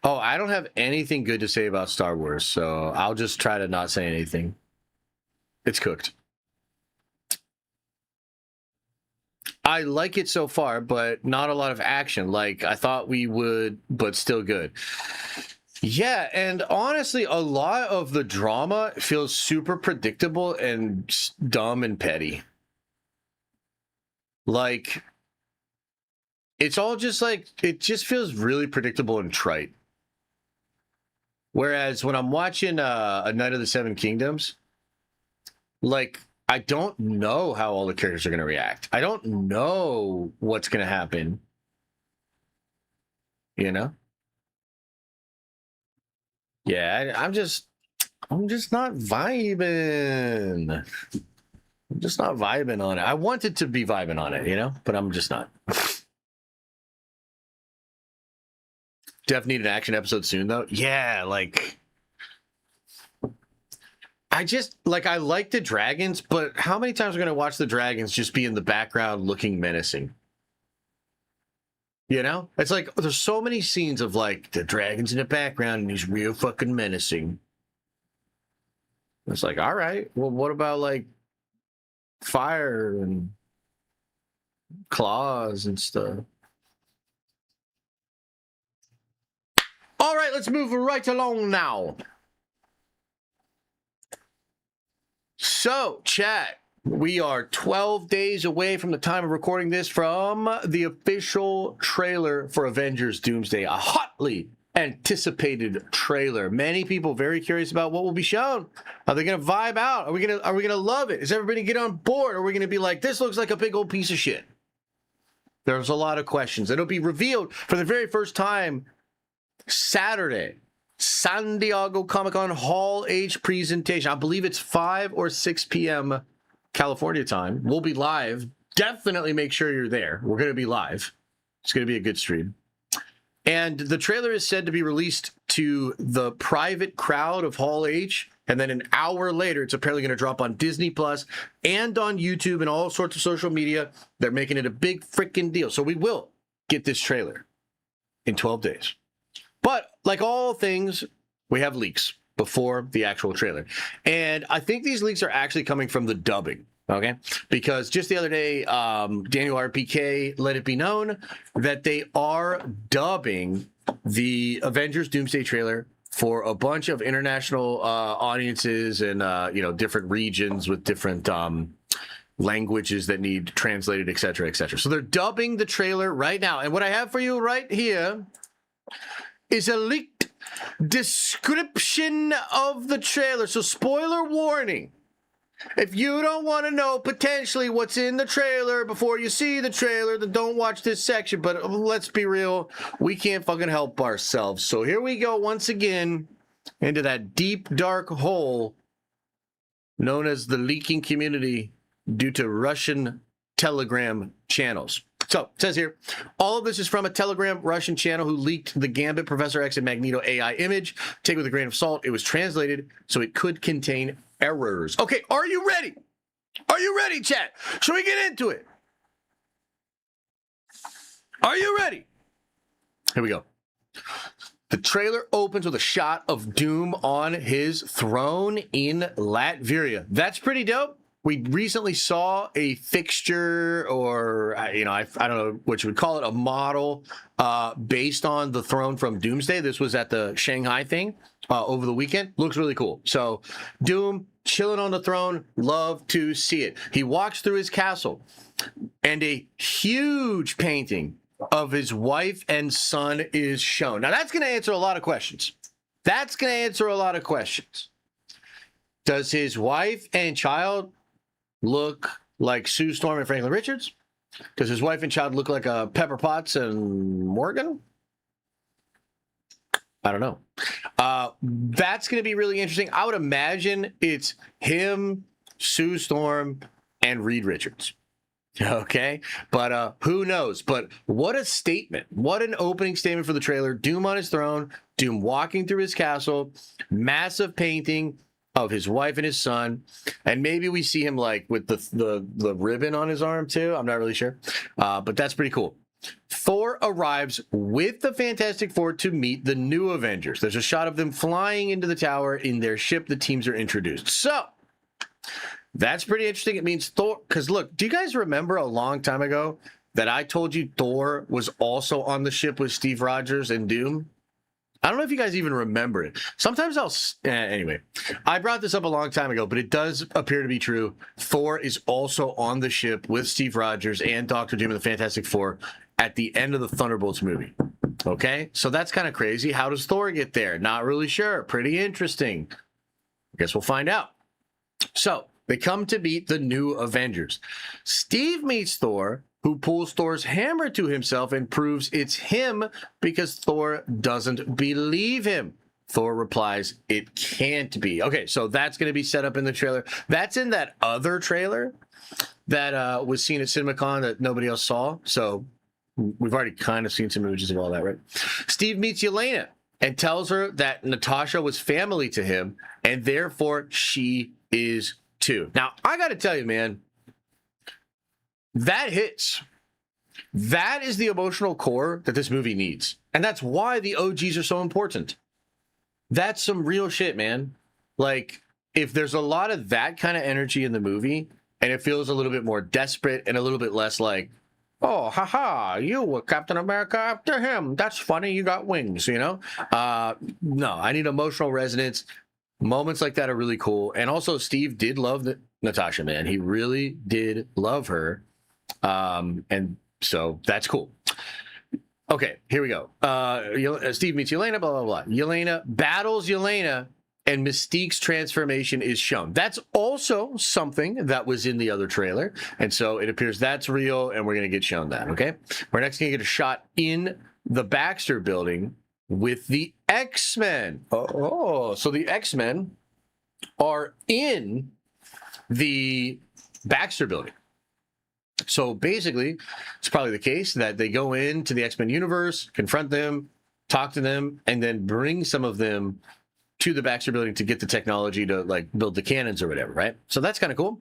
Oh, I don't have anything good to say about Star Wars, so I'll just try to not say anything. It's cooked. I like it so far, but not a lot of action like I thought we would, but still good. Yeah, and honestly, a lot of the drama feels super predictable and dumb and petty. Like, it's all just like, it just feels really predictable and trite. Whereas when I'm watching A Night of the Seven Kingdoms, like, I don't know how all the characters are going to react. I don't know what's going to happen. You know? Yeah, I'm just not vibing. I'm just not vibing on it. I wanted to be vibing on it, you know? But I'm just not. Def need an action episode soon, though. Yeah, like... I like the dragons, but how many times are we going to watch the dragons just be in the background looking menacing? You know? It's like, there's so many scenes of, like, the dragons in the background and he's real fucking menacing. It's like, all right, well, what about, like, fire and claws and stuff? All right, let's move right along now. So, chat, we are 12 days away from the time of recording this from the official trailer for Avengers Doomsday, a hotly anticipated trailer. Many people very curious about what will be shown. Are they going to vibe out? Are we going to love it? Is everybody get on board? Or are we going to be like, this looks like a big old piece of shit? There's a lot of questions. It'll be revealed for the very first time Saturday. San Diego Comic-Con Hall H presentation. I believe it's 5 or 6 p.m. California time. We'll be live. Definitely make sure you're there. We're going to be live. It's going to be a good stream. And the trailer is said to be released to the private crowd of Hall H. And then an hour later, it's apparently going to drop on Disney Plus and on YouTube and all sorts of social media. They're making it a big freaking deal. So we will get this trailer in 12 days. But like all things, we have leaks before the actual trailer. And I think these leaks are actually coming from the dubbing, okay? Because just the other day, Daniel RPK let it be known that they are dubbing the Avengers Doomsday trailer for a bunch of international audiences and, different regions with different languages that need translated, et cetera, et cetera. So they're dubbing the trailer right now. And what I have for you right here is a leaked description of the trailer. So spoiler warning. If you don't want to know potentially what's in the trailer before you see the trailer, then don't watch this section. But let's be real, we can't fucking help ourselves. So here we go once again into that deep, dark hole known as the leaking community due to Russian Telegram channels. So, it says here, all of this is from a Telegram Russian channel who leaked the Gambit, Professor X, and Magneto AI image. Take it with a grain of salt. It was translated, so it could contain errors. Okay, are you ready? Are you ready, chat? Should we get into it? Are you ready? Here we go. The trailer opens with a shot of Doom on his throne in Latveria. That's pretty dope. we recently saw a fixture, or I don't know what you would call it, a model based on the throne from Doomsday. This was at the Shanghai thing over the weekend. Looks really cool. So Doom chilling on the throne. Love to see it. He walks through his castle, and a huge painting of his wife and son is shown. Now that's going to answer a lot of questions. Does his wife and child look like Sue Storm and Franklin Richards? Does his wife and child look like Pepper Potts and Morgan? I don't know. That's going to be really interesting. I would imagine it's him, Sue Storm, and Reed Richards. Okay, but who knows? But what a statement. What an opening statement for the trailer. Doom on his throne, Doom walking through his castle, massive painting of his wife and his son, and maybe we see him like with the ribbon on his arm too. I'm not really sure, but that's pretty cool. Thor arrives with the Fantastic Four to meet the new Avengers. There's a shot of them flying into the tower in their ship. The teams are introduced. So that's pretty interesting. It means Thor, because look, do you guys remember a long time ago that I told you Thor was also on the ship with Steve Rogers and Doom? I don't know if you guys even remember it. Sometimes anyway, I brought this up a long time ago, but it does appear to be true. Thor is also on the ship with Steve Rogers and Doctor Doom and the Fantastic Four at the end of the Thunderbolts movie. Okay, so that's kind of crazy. How does Thor get there? Not really sure. Pretty interesting. I guess we'll find out. So they come to meet the new Avengers. Steve meets Thor, who pulls Thor's hammer to himself and proves it's him because Thor doesn't believe him. Thor replies, "It can't be." Okay, so that's going to be set up in the trailer. That's in that other trailer that was seen at CinemaCon that nobody else saw. So we've already kind of seen some images of all that, right? Steve meets Yelena and tells her that Natasha was family to him, and therefore she is too. Now, I got to tell you, man, that hits. That is the emotional core that this movie needs. And that's why the OGs are so important. That's some real shit, man. Like, if there's a lot of that kind of energy in the movie, and it feels a little bit more desperate and a little bit less like, oh, haha, you were Captain America after him. That's funny. You got wings, you know? No, I need emotional resonance. Moments like that are really cool. And also, Steve did love Natasha, man. He really did love her. And so that's cool. Okay, here we go. Steve meets Yelena, blah, blah, blah. Yelena battles Yelena, and Mystique's transformation is shown. That's also something that was in the other trailer. And so it appears that's real, and we're going to get shown that, okay? We're next going to get a shot in the Baxter building with the X-Men. Oh, so the X-Men are in the Baxter building. So basically, it's probably the case that they go into the X-Men universe, confront them, talk to them, and then bring some of them to the Baxter building to get the technology to like build the cannons or whatever, right? So that's kind of cool.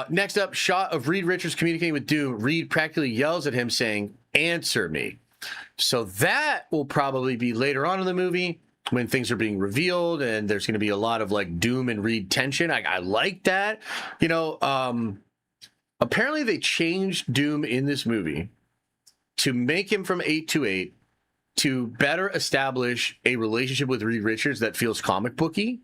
Next up, shot of Reed Richards communicating with Doom. Reed practically yells at him saying, "Answer me." So that will probably be later on in the movie when things are being revealed and there's going to be a lot of like Doom and Reed tension. I like that. You know, apparently they changed Doom in this movie to make him from 828 to better establish a relationship with Reed Richards that feels comic booky.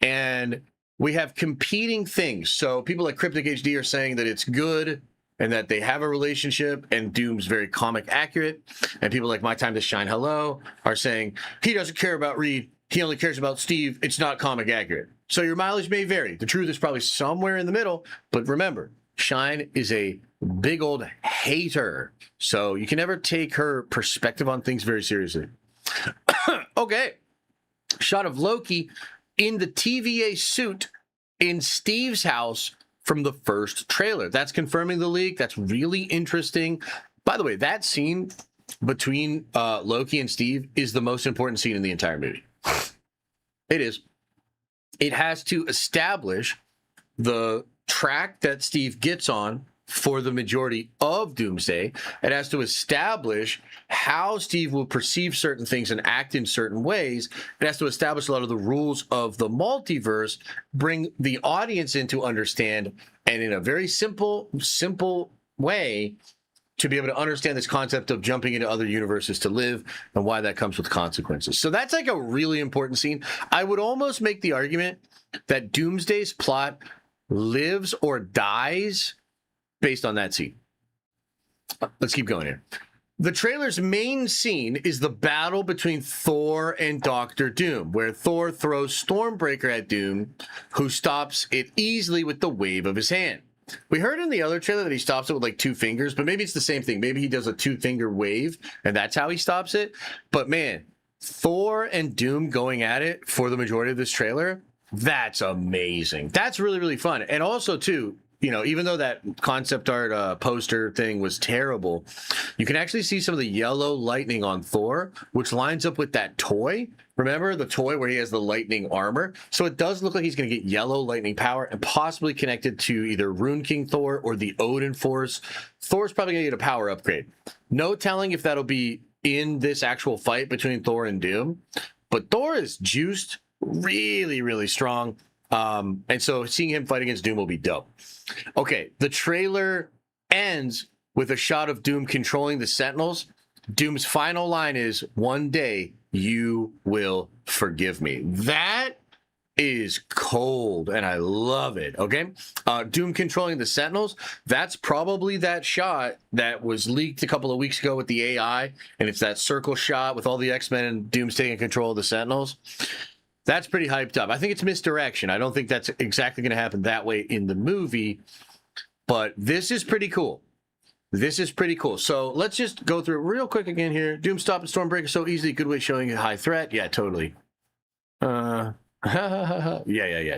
And we have competing things. So people like Cryptic HD are saying that it's good and that they have a relationship and Doom's very comic accurate. And people like My Time to Shine Hello are saying he doesn't care about Reed. He only cares about Steve. It's not comic accurate. So your mileage may vary. The truth is probably somewhere in the middle. But remember, Shine is a big old hater. So you can never take her perspective on things very seriously. Okay. Shot of Loki in the TVA suit in Steve's house from the first trailer. That's confirming the leak. That's really interesting. By the way, that scene between Loki and Steve is the most important scene in the entire movie. It is. It has to establish the track that Steve gets on for the majority of Doomsday. It has to establish how Steve will perceive certain things and act in certain ways. It has to establish a lot of the rules of the multiverse, bring the audience in to understand, and in a very simple way, to be able to understand this concept of jumping into other universes to live and why that comes with consequences. So that's like a really important scene. I would almost make the argument that Doomsday's plot lives or dies based on that scene. Let's keep going here. The trailer's main scene is the battle between Thor and Doctor Doom, where Thor throws Stormbreaker at Doom, who stops it easily with the wave of his hand. We heard in the other trailer that he stops it with like 2 fingers, but maybe it's the same thing. Maybe he does a 2-finger wave, and that's how he stops it. But man, Thor and Doom going at it for the majority of this trailer, that's amazing. That's really, really fun. And also, too, you know, even though that concept art poster thing was terrible, you can actually see some of the yellow lightning on Thor, which lines up with that toy. Remember the toy where he has the lightning armor? So it does look like he's going to get yellow lightning power and possibly connected to either Rune King Thor or the Odin Force. Thor's probably going to get a power upgrade. No telling if that'll be in this actual fight between Thor and Doom, but Thor is juiced, really, really strong. And so seeing him fight against Doom will be dope. Okay, the trailer ends with a shot of Doom controlling the Sentinels. Doom's final line is, "One day you will forgive me." That is cold, and I love it, okay? Doom controlling the Sentinels, that's probably that shot that was leaked a couple of weeks ago with the AI, and it's that circle shot with all the X-Men and Doom's taking control of the Sentinels. That's pretty hyped up. I think it's misdirection. I don't think that's exactly going to happen that way in the movie, but this is pretty cool. This is pretty cool. So let's just go through it real quick again here. Doom stopping Stormbreaker so easily. Good way showing a high threat. Yeah, totally. Yeah,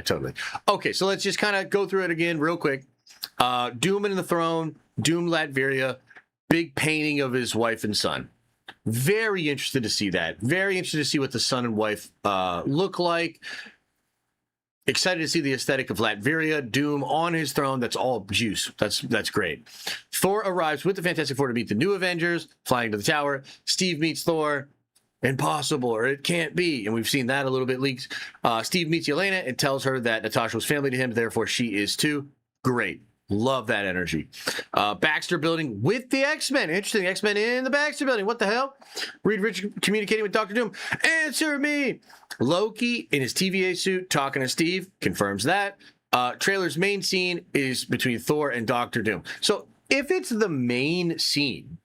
totally. Okay, so let's just kind of go through it again real quick. Doom in the throne, Doom Latveria, big painting of his wife and son. Very interested to see that. Very interested to see what the son and wife look like. Excited to see the aesthetic of Latveria, Doom on his throne. That's all juice. That's great. Thor arrives with the Fantastic Four to meet the new Avengers, flying to the tower. Steve meets Thor. Impossible, or it can't be. And we've seen that a little bit leaked. Steve meets Yelena and tells her that Natasha was family to him, therefore she is too. Great. Love that energy. Baxter building with the X-Men. Interesting. X-Men in the Baxter building. What the hell? Reed Richards communicating with Dr. Doom. Answer me. Loki in his TVA suit talking to Steve. Confirms that. Trailer's main scene is between Thor and Dr. Doom. So if it's the main scene,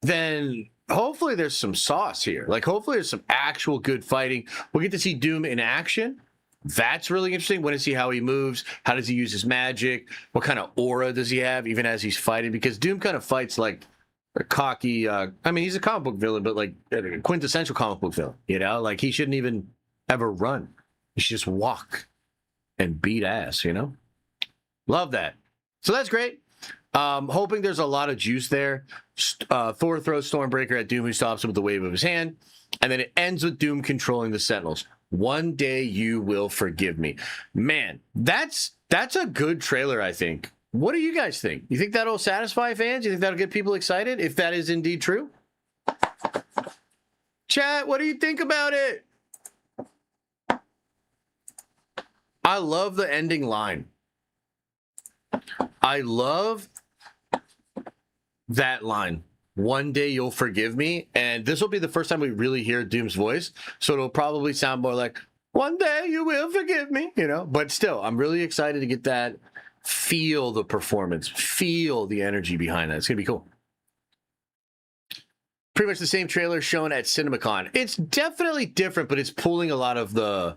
then hopefully there's some sauce here. Like hopefully there's some actual good fighting. We'll get to see Doom in action. That's really interesting. Want to see how he moves. How does he use his magic? What kind of aura does he have even as he's fighting? Because Doom kind of fights like a cocky, I mean, he's a comic book villain, but like a quintessential comic book villain, you know? Like he shouldn't even ever run. He should just walk and beat ass, you know? Love that. So that's great. Hoping there's a lot of juice there. Thor throws Stormbreaker at Doom, who stops him with the wave of his hand. And then it ends with Doom controlling the Sentinels. One day you will forgive me. Man, that's a good trailer, I think. What do you guys think? You think that'll satisfy fans? You think that'll get people excited if that is indeed true? Chat, what do you think about it? I love the ending line. I love that line. One day you'll forgive me. And this will be the first time we really hear Doom's voice. So it'll probably sound more like, one day you will forgive me, you know? But still, I'm really excited to get that. Feel the performance. Feel the energy behind that. It's going to be cool. Pretty much the same trailer shown at CinemaCon. It's definitely different, but it's pulling a lot of the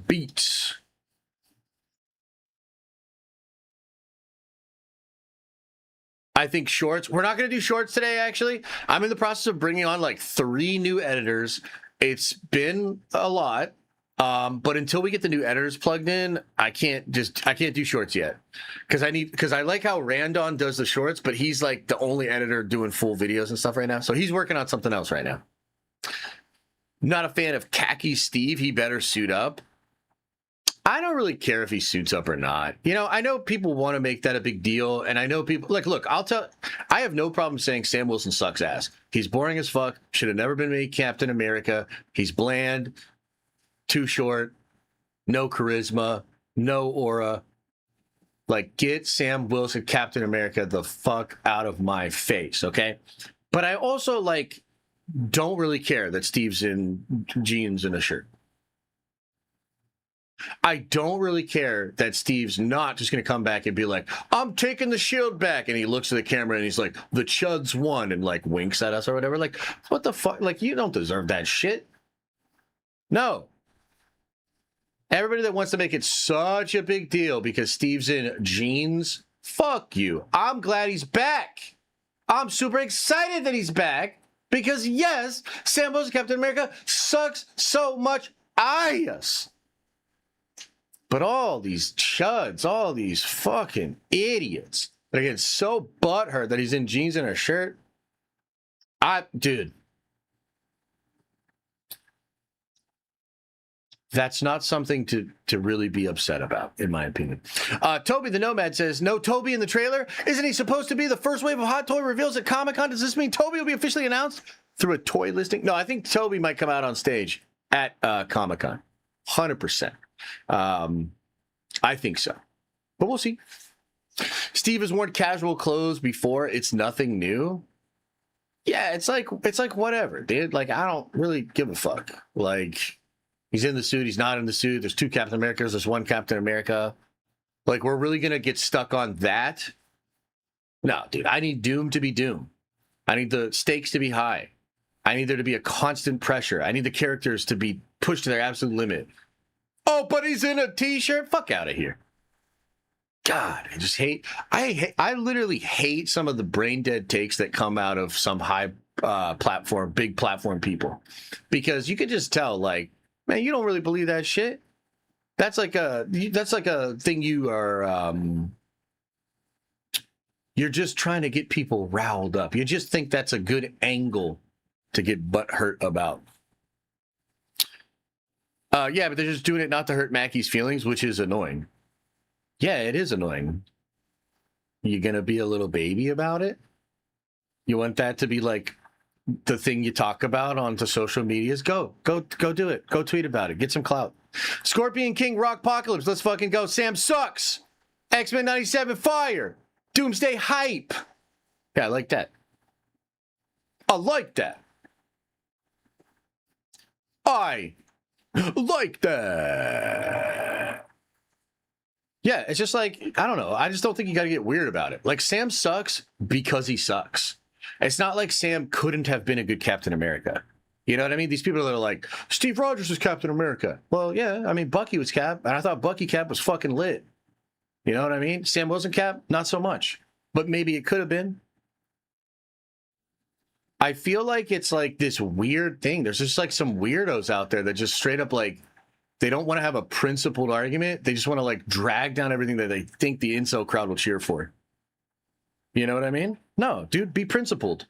beats. I think shorts. We're not going to do shorts today, actually. I'm in the process of bringing on like 3 new editors. It's been a lot. But until we get the new editors plugged in, I can't do shorts yet. Because I like how Randon does the shorts, but he's like the only editor doing full videos and stuff right now. So he's working on something else right now. Not a fan of Khaki Steve. He better suit up. I don't really care if he suits up or not. You know, I know people want to make that a big deal, and I know people like, look, I have no problem saying Sam Wilson sucks ass. He's boring as fuck. Should have never been made Captain America. He's bland, too short, no charisma, no aura. Like, get Sam Wilson, Captain America, the fuck out of my face, okay? But I also, like, don't really care that Steve's in jeans and a shirt. I don't really care that Steve's not just going to come back and be like, I'm taking the shield back. And he looks at the camera and he's like, the Chuds won, and like winks at us or whatever. Like, what the fuck? Like, you don't deserve that shit. No. Everybody that wants to make it such a big deal because Steve's in jeans, fuck you. I'm glad he's back. I'm super excited that he's back because, yes, Sam Wilson, Captain America, sucks so much ass. But all these chuds, all these fucking idiots that are getting so butthurt that he's in jeans and a shirt. Dude. That's not something to really be upset about, in my opinion. Toby the Nomad says, no Toby in the trailer? Isn't he supposed to be the first wave of hot toy reveals at Comic-Con? Does this mean Toby will be officially announced through a toy listing? No, I think Toby might come out on stage at Comic-Con. 100%. I think so, but we'll see. Steve has worn casual clothes before. It's nothing new. Yeah, it's like whatever, dude. Like, I don't really give a fuck. Like, he's in the suit. He's not in the suit. There's two Captain Americas. There's one Captain America. Like, we're really going to get stuck on that? No, dude, I need Doom to be Doom. I need the stakes to be high. I need there to be a constant pressure. I need the characters to be pushed to their absolute limit. Oh, but he's in a t-shirt? Fuck out of here. God, I just hate, I literally hate some of the brain dead takes that come out of some high platform, big platform people. Because you can just tell, like, man, you don't really believe that shit. That's like a thing you are, you're just trying to get people riled up. You just think that's a good angle to get butthurt about. Yeah, but they're just doing it not to hurt Mackie's feelings, which is annoying. Yeah, it is annoying. You gonna be a little baby about it? You want that to be like the thing you talk about onto social medias? Go do it. Go tweet about it. Get some clout. Scorpion King Rockpocalypse. Let's fucking go. Sam sucks. X-Men 97 fire. Doomsday hype. Yeah, I like that. I like that. I like that. Yeah, it's just like, I don't know. I just don't think you got to get weird about it. Like, Sam sucks because he sucks. It's not like Sam couldn't have been a good Captain America. You know what I mean? These people that are like, Steve Rogers was Captain America. Well, yeah, I mean, Bucky was Cap, and I thought Bucky Cap was fucking lit. You know what I mean? Sam Wilson Cap, not so much. But maybe it could have been. I feel like it's like this weird thing. There's just like some weirdos out there that just straight up like, they don't want to have a principled argument. They just want to like drag down everything that they think the incel crowd will cheer for. You know what I mean? No, dude, be principled.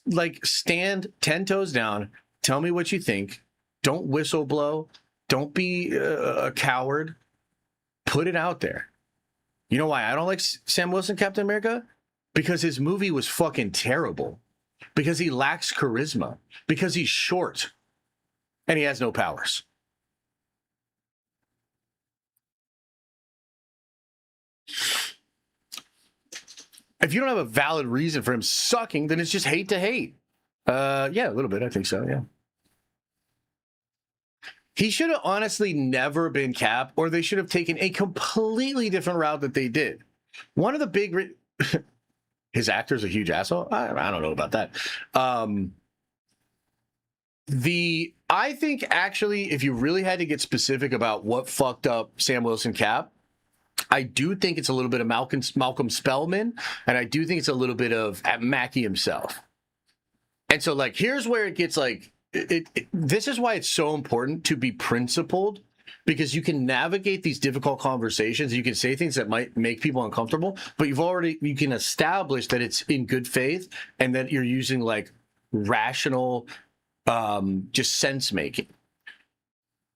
Like, stand 10 toes down. Tell me what you think. Don't whistle blow. Don't be a coward. Put it out there. You know why I don't like Sam Wilson, Captain America? Because his movie was fucking terrible. Because he lacks charisma. Because he's short. And he has no powers. If you don't have a valid reason for him sucking, then it's just hate to hate. Yeah, a little bit. I think so, yeah. He should have honestly never been Cap, or they should have taken a completely different route that they did. One of the big... His actor's a huge asshole? I don't know about that. I think, actually, if you really had to get specific about what fucked up Sam Wilson Cap, I do think it's a little bit of Malcolm Spellman, and I do think it's a little bit of Mackie himself. And so, like, here's where it gets, like... this is why it's so important to be principled, because you can navigate these difficult conversations. You can say things that might make people uncomfortable, but you can establish that it's in good faith and that you're using like rational, just sense making.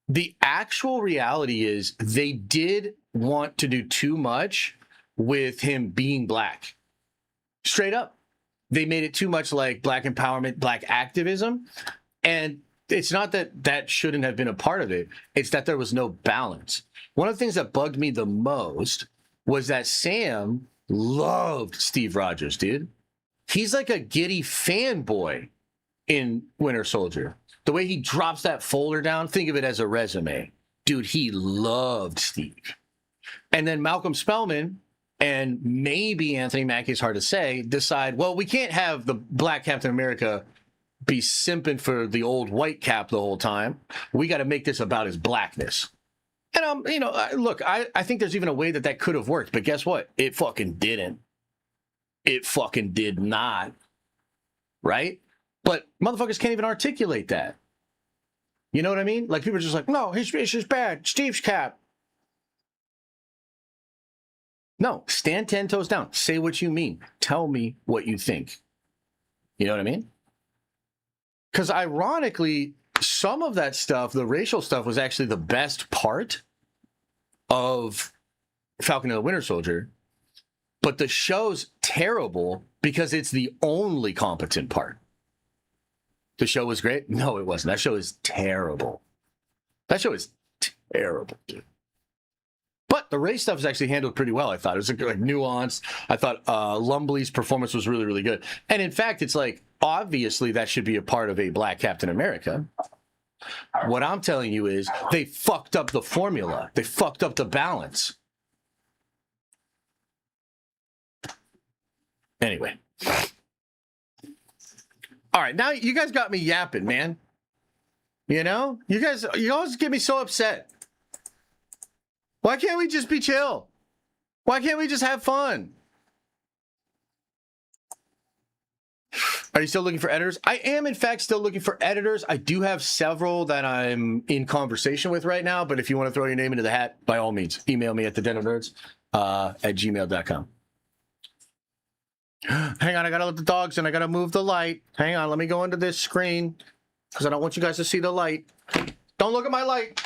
The actual reality is they did want to do too much with him being black. Straight up. They made it too much like black empowerment, black activism. And it's not that that shouldn't have been a part of it. It's that there was no balance. One of the things that bugged me the most was that Sam loved Steve Rogers, dude. He's like a giddy fanboy in Winter Soldier. The way he drops that folder down, think of it as a resume. Dude, he loved Steve. And then Malcolm Spellman and maybe Anthony Mackie, it's hard to say, decide, well, we can't have the black Captain America be simping for the old white Cap the whole time. We got to make this about his blackness. And, look, I think there's even a way that that could have worked. But guess what? It fucking didn't. It fucking did not. Right? But motherfuckers can't even articulate that. You know what I mean? Like, people are just like, no, it's just bad. Steve's Cap. No, stand 10 toes down. Say what you mean. Tell me what you think. You know what I mean? Because ironically, some of that stuff, the racial stuff, was actually the best part of Falcon and the Winter Soldier. But the show's terrible because it's the only competent part. The show was great? No, it wasn't. That show is terrible. That show is terrible, dude. But the race stuff is actually handled pretty well, I thought. It was like nuanced. I thought Lumley's performance was really, really good. And in fact, it's like, obviously that should be a part of a black Captain America. What I'm telling you is they fucked up the formula. They fucked up the balance. Anyway. All right, now you guys got me yapping, man. You know? You always get me so upset. Why can't we just be chill? Why can't we just have fun? Are you still looking for editors? I am, in fact, still looking for editors. I do have several that I'm in conversation with right now, but if you want to throw your name into the hat, by all means, email me at thedenofnerds at gmail.com. Hang on, I gotta let the dogs in. I gotta move the light. Hang on, let me go into this screen because I don't want you guys to see the light. Don't look at my light.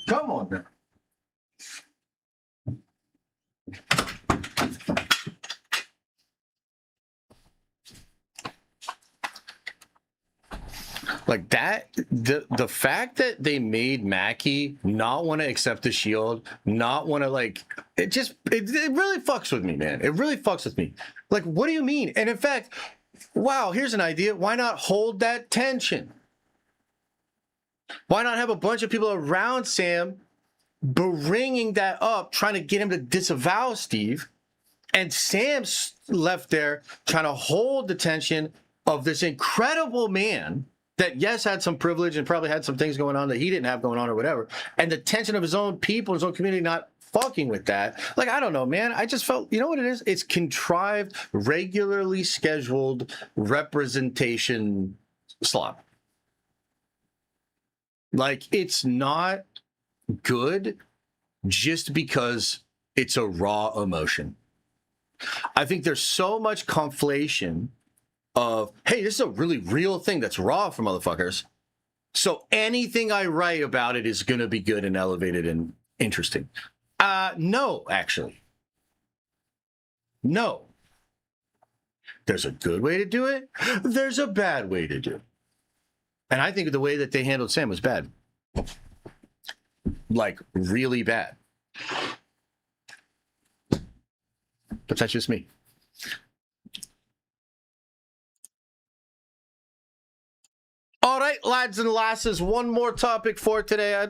Come on now. Like that, the fact that they made Mackie not want to accept the shield, not want to it really fucks with me, man. It really fucks with me. Like, what do you mean? And in fact, wow, here's an idea. Why not hold that tension? Why not have a bunch of people around Sam bringing that up, trying to get him to disavow Steve, and Sam's left there trying to hold the tension of this incredible man that, yes, had some privilege and probably had some things going on that he didn't have going on or whatever, and the tension of his own people, his own community not fucking with that. Like, I don't know, man. I just felt, you know what it is? It's contrived, regularly scheduled representation slop. Like, it's not good just because it's a raw emotion. I think there's so much conflation of, hey, this is a really real thing that's raw for motherfuckers. So anything I write about it is going to be good and elevated and interesting. No, actually. No. There's a good way to do it. There's a bad way to do it. And I think the way that they handled Sam was bad. Like, really bad. But that's just me. All right, lads and lasses, one more topic for today.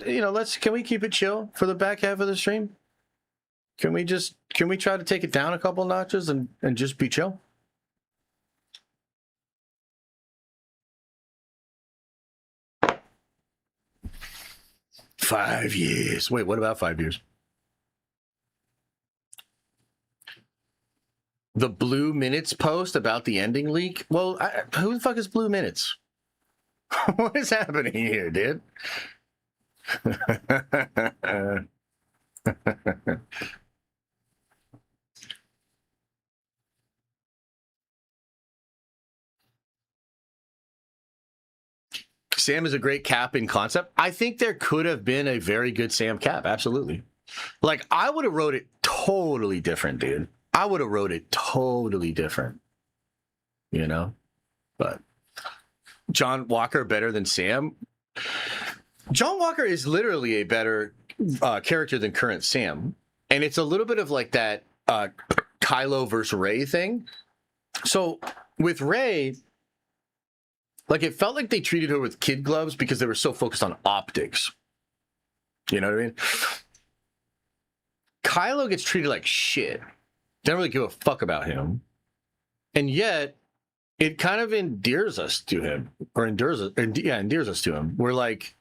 Can we keep it chill for the back half of the stream? Can we try to take it down a couple notches and just be chill? $5 years. Wait, what about 5 years? The Blue Minutes post about the ending leak? Well, who the fuck is Blue Minutes? What is happening here, dude? Sam is a great Cap in concept. I think there could have been a very good Sam Cap. Absolutely. Like, I would have wrote it totally different, dude. I would have wrote it totally different, you know? But John Walker better than Sam? John Walker is literally a better character than current Sam. And it's a little bit of like that Kylo versus Rey thing. So with Rey, like, it felt like they treated her with kid gloves because they were so focused on optics. You know what I mean? Kylo gets treated like shit. They don't really give a fuck about him. And yet, it kind of endears us to him. Or endears us to him. We're like,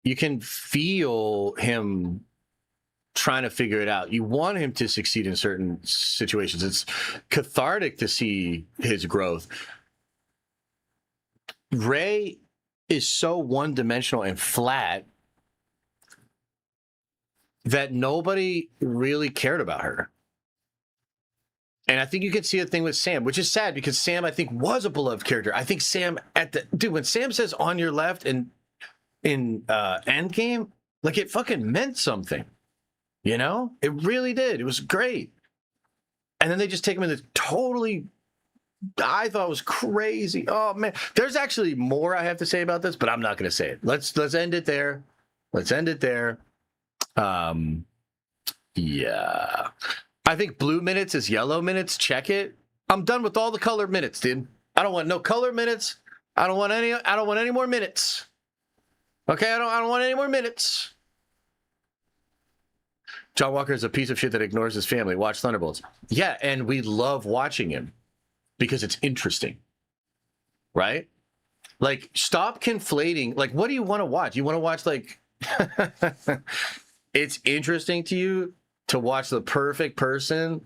you can feel him trying to figure it out. You want him to succeed in certain situations. It's cathartic to see his growth. Rey is so one-dimensional and flat that nobody really cared about her. And I think you can see a thing with Sam, which is sad because Sam, I think, was a beloved character. I think Sam when Sam says "on your left" in Endgame, like, it fucking meant something. You know? It really did. It was great. And then they just take him in this totally, I thought it was crazy. Oh man, there's actually more I have to say about this, but I'm not going to say it. Let's end it there. Let's end it there. Yeah. I think blue minutes is yellow minutes. Check it. I'm done with all the color minutes, dude. I don't want no color minutes. I don't want any more minutes. Okay, I don't want any more minutes. John Walker is a piece of shit that ignores his family. Watch Thunderbolts. Yeah, and we love watching him because it's interesting. Right? Like, stop conflating. Like, what do you want to watch? You want to watch, like, it's interesting to you to watch the perfect person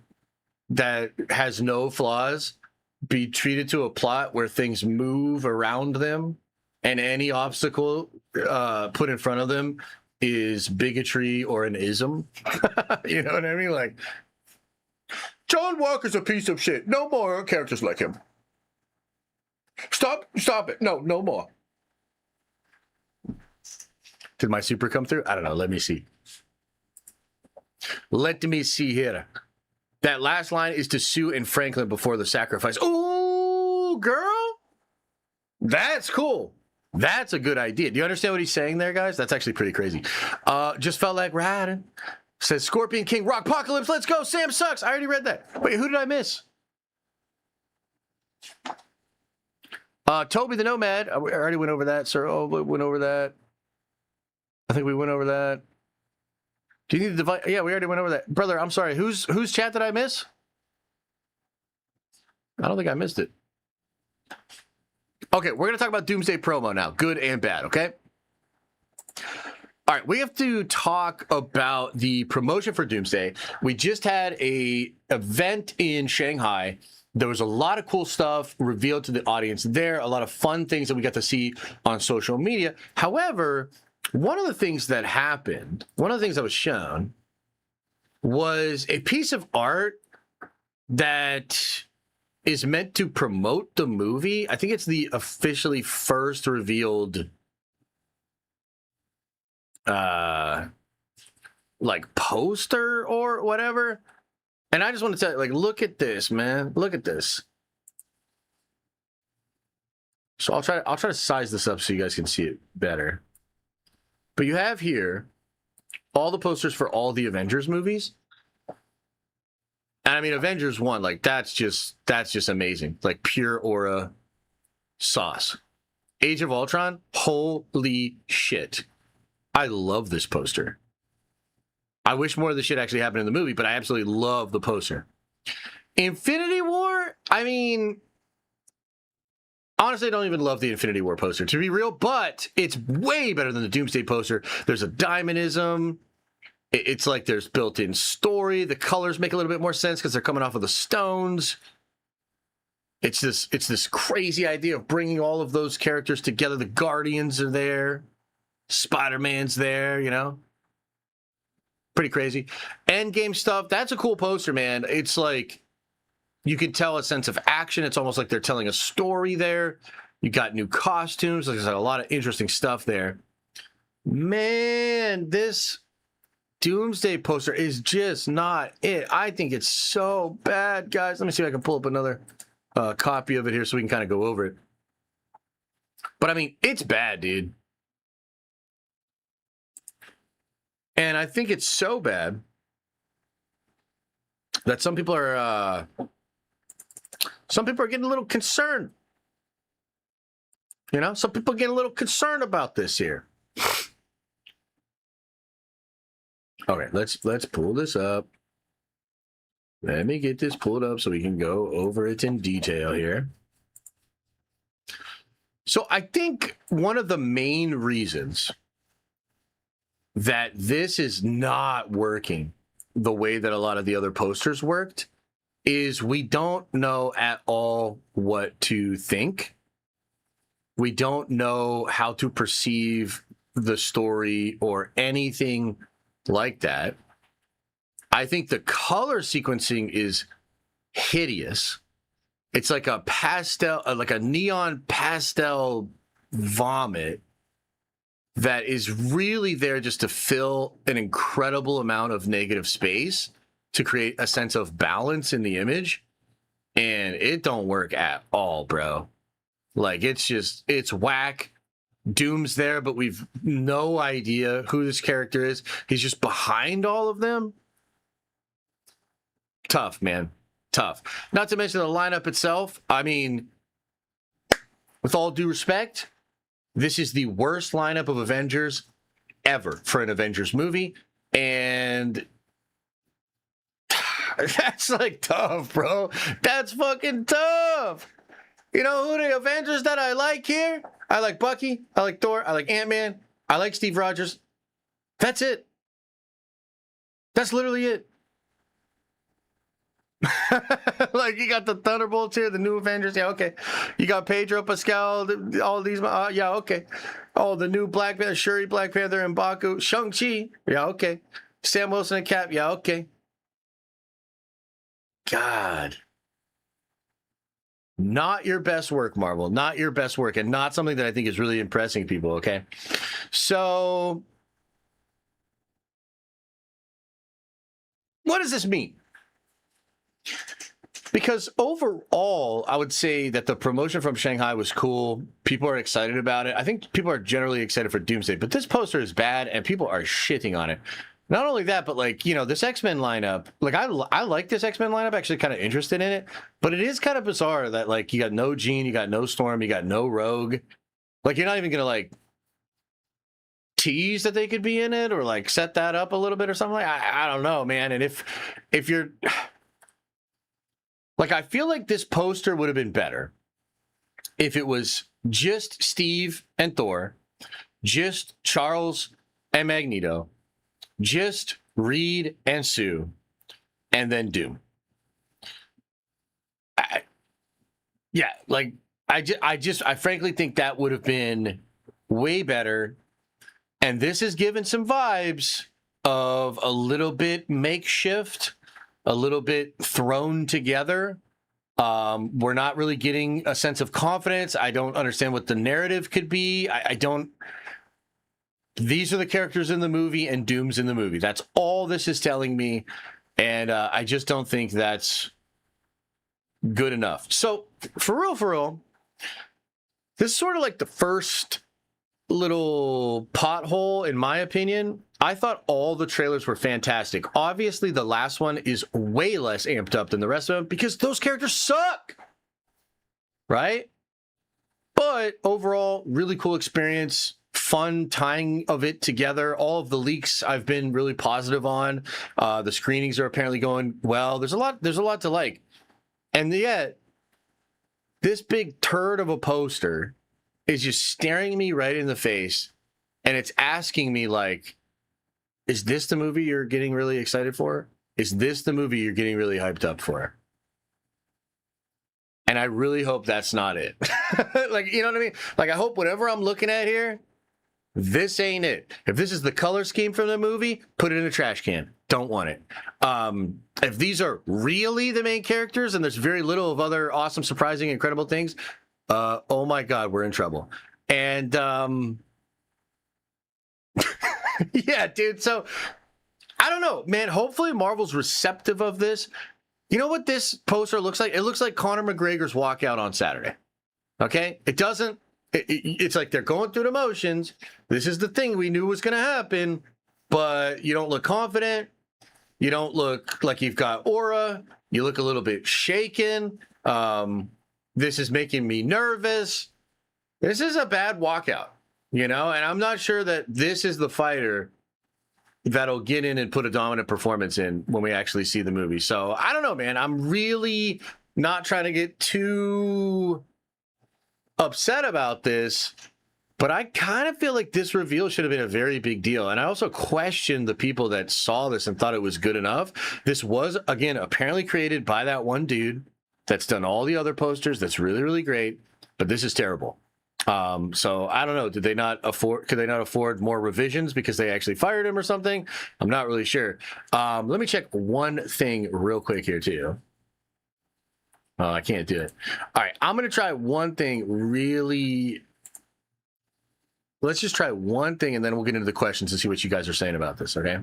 that has no flaws be treated to a plot where things move around them and any obstacle put in front of them is bigotry or an ism. You know what I mean? Like, John Walker's a piece of shit. No more characters like him. Stop it. No more. Did my super come through? I don't know. Let me see. Let me see here. That last line is to Sue and Franklin before the sacrifice. Ooh, girl. That's cool. That's a good idea. Do you understand what he's saying there, guys? That's actually pretty crazy. Just felt like riding. Says Scorpion King, Rockpocalypse, let's go. Sam sucks. I already read that. Wait, who did I miss? Toby the Nomad. I already went over that. Sir, went over that. I think we went over that. Do you need the device? Yeah, we already went over that. Brother, I'm sorry. Whose chat did I miss? I don't think I missed it. Okay, we're going to talk about Doomsday promo now. Good and bad, okay? All right, we have to talk about the promotion for Doomsday. We just had a event in Shanghai. There was a lot of cool stuff revealed to the audience there, a lot of fun things that we got to see on social media. However, one of the things that happened, one of the things that was shown was a piece of art that is meant to promote the movie. I think it's the officially first revealed like poster or whatever. And I just want to tell you, like, look at this, man. Look at this. So I'll try to size this up so you guys can see it better. But you have here all the posters for all the Avengers movies. And I mean, Avengers 1, like, that's just amazing. Like, pure aura sauce. Age of Ultron, holy shit. I love this poster. I wish more of this shit actually happened in the movie, but I absolutely love the poster. Infinity War, I mean, honestly, I don't even love the Infinity War poster, to be real, but it's way better than the Doomsday poster. There's a diamondism. It's like there's built-in story. The colors make a little bit more sense because they're coming off of the stones. It's this crazy idea of bringing all of those characters together. The Guardians are there. Spider-Man's there, you know? Pretty crazy. Endgame stuff, that's a cool poster, man. It's like, you can tell a sense of action. It's almost like they're telling a story there. You got new costumes. There's a lot of interesting stuff there. Man, this Doomsday poster is just not it. I think it's so bad, guys. Let me see if I can pull up another copy of it here so we can kind of go over it. But I mean, it's bad, dude. And I think it's so bad that some people are getting a little concerned. You know, some people get a little concerned about this here. Okay, let's pull this up. Let me get this pulled up so we can go over it in detail here. So I think one of the main reasons that this is not working the way that a lot of the other posters worked is we don't know at all what to think. We don't know how to perceive the story or anything like that. I think the color sequencing is hideous. It's like a pastel, like a neon pastel vomit that is really there just to fill an incredible amount of negative space to create a sense of balance in the image. And it don't work at all, bro. Like, it's whack. Doom's there, but we've no idea who this character is. He's just behind all of them. Tough, man. Tough. Not to mention the lineup itself. I mean, with all due respect, this is the worst lineup of Avengers ever for an Avengers movie. And that's like tough, bro. That's fucking tough. You know who the Avengers that I like here? I like Bucky. I like Thor. I like Ant-Man. I like Steve Rogers. That's it. That's literally it. Like, you got the Thunderbolts here, the new Avengers. Yeah, okay. You got Pedro Pascal, all these. Yeah, okay. Oh, the new Black Panther, Shuri, Black Panther, and M'Baku. Shang-Chi. Yeah, okay. Sam Wilson and Cap. Yeah, okay. God. Not your best work, Marvel. Not your best work, and not something that I think is really impressing people, okay? So, what does this mean? Because overall, I would say that the promotion from Shanghai was cool. People are excited about it. I think people are generally excited for Doomsday, but this poster is bad, and people are shitting on it. Not only that, but like, you know, this X-Men lineup, like I like this X-Men lineup, actually kind of interested in it, but it is kind of bizarre that like you got no Jean, you got no Storm, you got no Rogue. Like, you're not even going to like tease that they could be in it or like set that up a little bit or something. Like, I don't know, man. And if you're like, I feel like this poster would have been better if it was just Steve and Thor, just Charles and Magneto, just Reed and Sue, and then Doom. I frankly think that would have been way better. And this is given some vibes of a little bit makeshift, a little bit thrown together. We're not really getting a sense of confidence. I don't understand what the narrative could be. I don't. These are the characters in the movie and Doom's in the movie. That's all this is telling me. And I just don't think that's good enough. So for real, this is sort of like the first little pothole, in my opinion. I thought all the trailers were fantastic. Obviously, the last one is way less amped up than the rest of them because those characters suck. Right? But overall, really cool experience. Fun tying of it together. All of the leaks I've been really positive on. The screenings are apparently going well. There's a lot to like. And yet, this big turd of a poster is just staring me right in the face, and it's asking me like, is this the movie you're getting really excited for? Is this the movie you're getting really hyped up for? And I really hope that's not it. Like, you know what I mean? Like, I hope whatever I'm looking at here, this ain't it. If this is the color scheme from the movie, put it in a trash can. Don't want it. If these are really the main characters and there's very little of other awesome, surprising, incredible things, oh my God, we're in trouble. And yeah, dude. So I don't know, man. Hopefully Marvel's receptive of this. You know what this poster looks like? It looks like Conor McGregor's walkout on Saturday. Okay? It doesn't. It's like they're going through the motions. This is the thing we knew was going to happen, but you don't look confident. You don't look like you've got aura. You look a little bit shaken. This is making me nervous. This is a bad walkout, you know? And I'm not sure that this is the fighter that'll get in and put a dominant performance in when we actually see the movie. So I don't know, man. I'm really not trying to get too upset about this, but I kind of feel like this reveal should have been a very big deal. And I also question the people that saw this and thought it was good enough. This was, again, apparently created by that one dude that's done all the other posters. That's really, really great. But this is terrible. So I don't know. Could they not afford more revisions because they actually fired him or something? I'm not really sure. Let me check one thing real quick here too. I can't do it. All right. I'm going to try one thing really. Let's just try one thing and then we'll get into the questions and see what you guys are saying about this. Okay.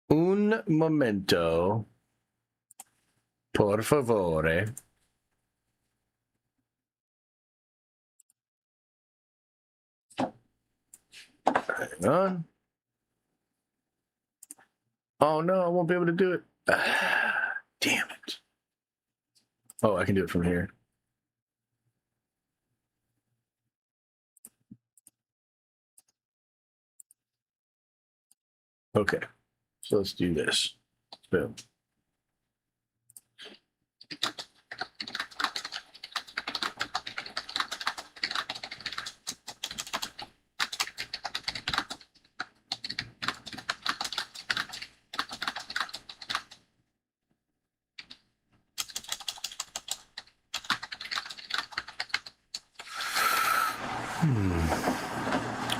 Un momento. Por favore. Hang on. Oh no, I won't be able to do it. Damn it. Oh, I can do it from here. Okay, so let's do this. Boom.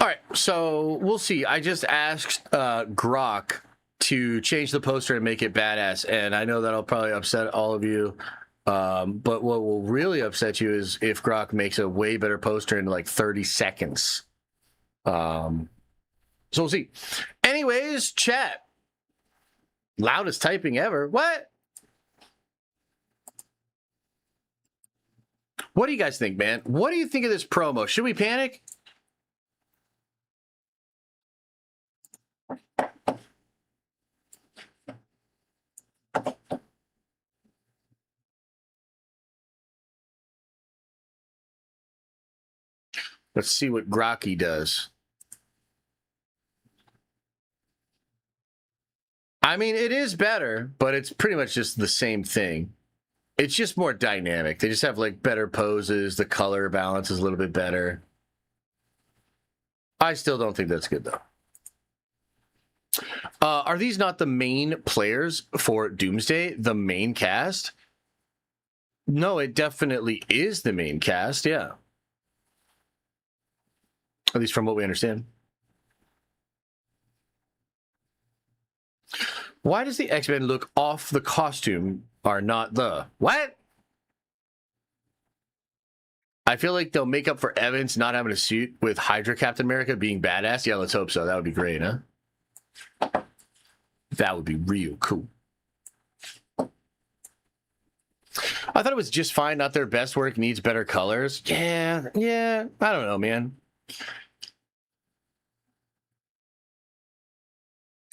All right, so we'll see. I just asked Grok to change the poster and make it badass, and I know that'll probably upset all of you. But what will really upset you is if Grok makes a way better poster in like 30 seconds. So we'll see. Anyways, chat. Loudest typing ever. What? What do you guys think, man? What do you think of this promo? Should we panic? Let's see what Grocky does. I mean, it is better, but it's pretty much just the same thing. It's just more dynamic. They just have like better poses. The color balance is a little bit better. I still don't think that's good though. Are these not the main players for Doomsday? The main cast? No, it definitely is the main cast. Yeah. At least from what we understand. Why does the X-Men look off the costume are not the... What? I feel like they'll make up for Evans not having a suit with Hydra Captain America being badass. Yeah, let's hope so. That would be great, huh? That would be real cool. I thought it was just fine. Not their best work, needs better colors. Yeah. I don't know, man.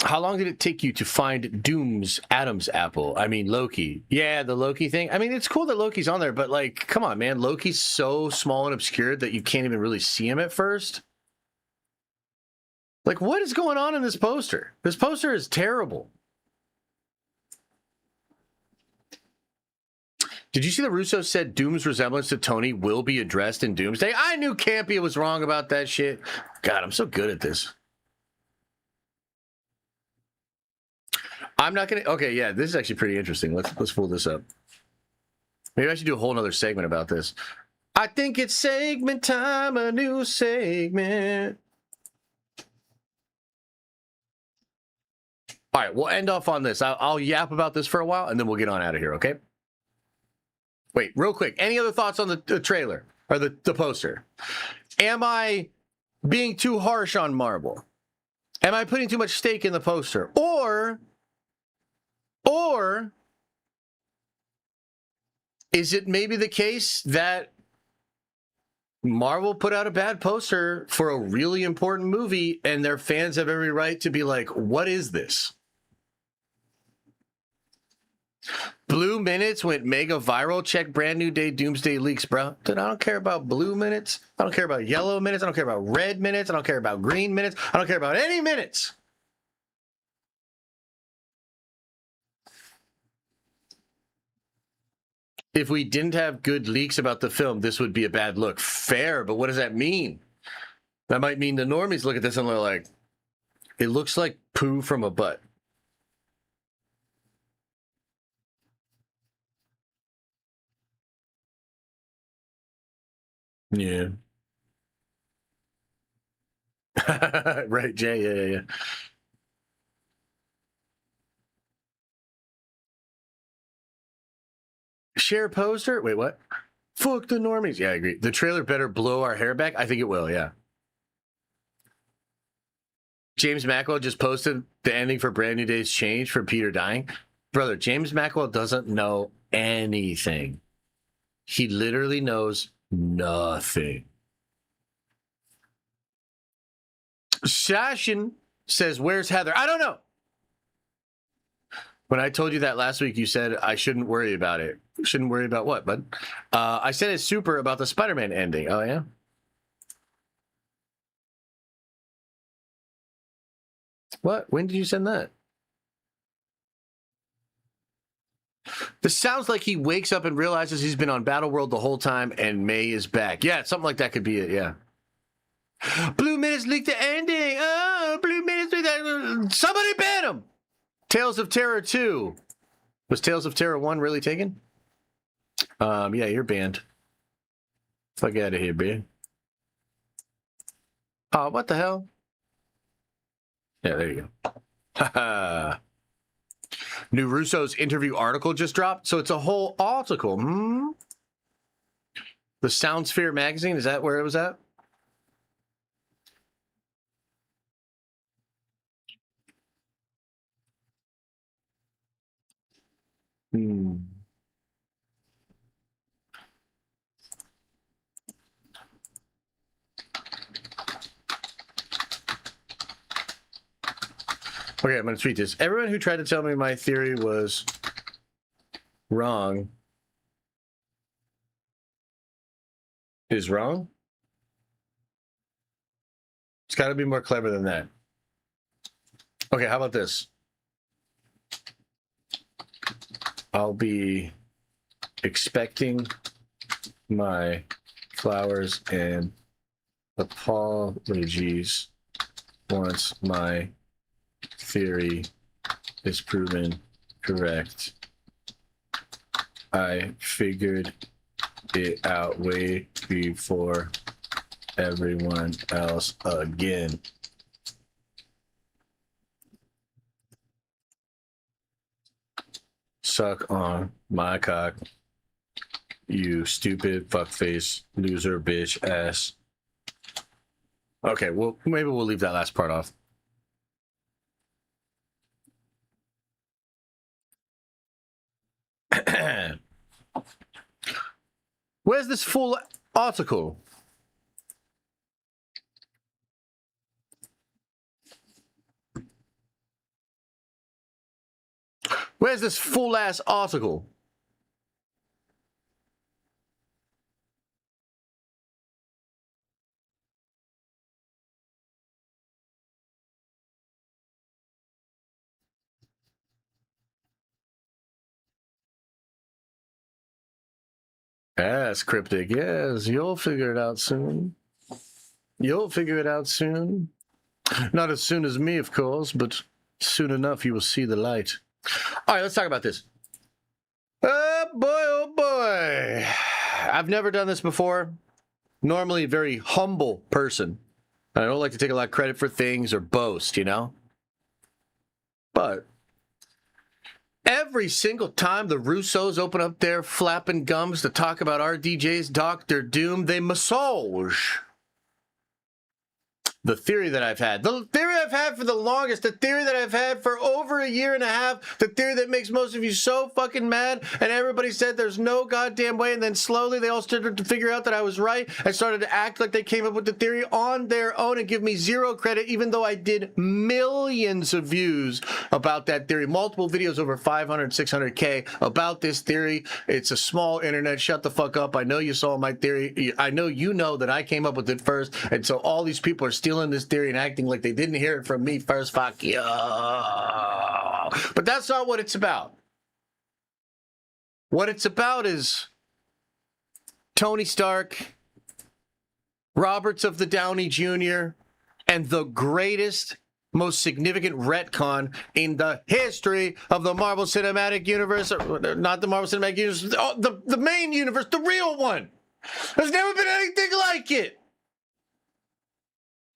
How long did it take you to find Doom's Adam's apple? I mean, Loki. Yeah, the Loki thing. I mean, it's cool that Loki's on there, but like, come on, man. Loki's so small and obscured that you can't even really see him at first. Like, what is going on in this poster? This poster is terrible. Did you see the Russo said Doom's resemblance to Tony will be addressed in Doomsday? I knew Campia was wrong about that shit. God, I'm so good at this. I'm not gonna. Okay, yeah, this is actually pretty interesting. Let's pull this up. Maybe I should do a whole nother segment about this. I think it's segment time, a new segment. All right, we'll end off on this. I'll yap about this for a while, and then we'll get on out of here. Okay. Wait, real quick. Any other thoughts on the trailer or the poster? Am I being too harsh on Marvel? Am I putting too much stake in the poster? Or is it maybe the case that Marvel put out a bad poster for a really important movie and their fans have every right to be like, what is this? Blue Minutes went mega viral. Check Brand New Day Doomsday leaks, bro. Dude, I don't care about blue minutes. I don't care about yellow minutes. I don't care about red minutes. I don't care about green minutes. I don't care about any minutes. If we didn't have good leaks about the film, this would be a bad look. Fair, but what does that mean? That might mean the normies look at this and they're like, it looks like poo from a butt. Yeah. Right, Jay. Yeah. Share poster? Wait, what? Fuck the normies. Yeah, I agree. The trailer better blow our hair back. I think it will, yeah. James Mackwell just posted the ending for Brand New Day's change from Peter dying. Brother, James Mackwell doesn't know anything. He literally knows nothing. Sashin says, where's Heather? I don't know. When I told you that last week, you said I shouldn't worry about it. Shouldn't worry about what, bud? I said it's super about the Spider-Man ending. Oh, yeah? What? When did you send that? This sounds like he wakes up and realizes he's been on Battleworld the whole time and May is back. Yeah, something like that could be it, yeah. Blue Minutes leaked the ending. Oh, Blue Minutes leaked the... Somebody ban him! Tales of Terror 2. Was Tales of Terror 1 really taken? Yeah, you're banned. Fuck out of here, man. Oh, what the hell? Yeah, there you go. Haha. New Russo's interview article just dropped, so it's a whole article. The Soundsphere magazine, is that where it was at? Okay, I'm going to tweet this. Everyone who tried to tell me my theory was wrong is wrong. It's got to be more clever than that. Okay, how about this? I'll be expecting my flowers and apologies once my theory is proven correct. I figured it out way before everyone else again. Suck on my cock, you stupid fuckface loser bitch ass. Okay, well, maybe we'll leave that last part off. Where's this full article? Where's this full ass article? That's cryptic. Yes, you'll figure it out soon. You'll figure it out soon. Not as soon as me, of course, but soon enough you will see the light. All right, let's talk about this. Oh boy. I've never done this before. Normally a very humble person. I don't like to take a lot of credit for things or boast, you know? But every single time the Russos open up their flapping gums to talk about RDJ's Doctor Doom, they massage the theory that I've had. The theory I've had for the longest, the theory that I've had for over a year and a half, the theory that makes most of you so fucking mad, and everybody said there's no goddamn way, and then slowly they all started to figure out that I was right and started to act like they came up with the theory on their own and give me zero credit, even though I did millions of views about that theory. Multiple videos over 500, 600K about this theory. It's a small internet. Shut the fuck up. I know you saw my theory. I know you know that I came up with it first, and so all these people are stealing this theory and acting like they didn't hear it from me first. Fuck you. But that's not what it's about. What it's about is Tony Stark, Roberts of the Downey Jr., and the greatest, most significant retcon in the history of the Marvel Cinematic Universe. Not the Marvel Cinematic Universe, the main universe, the real one. There's never been anything like it.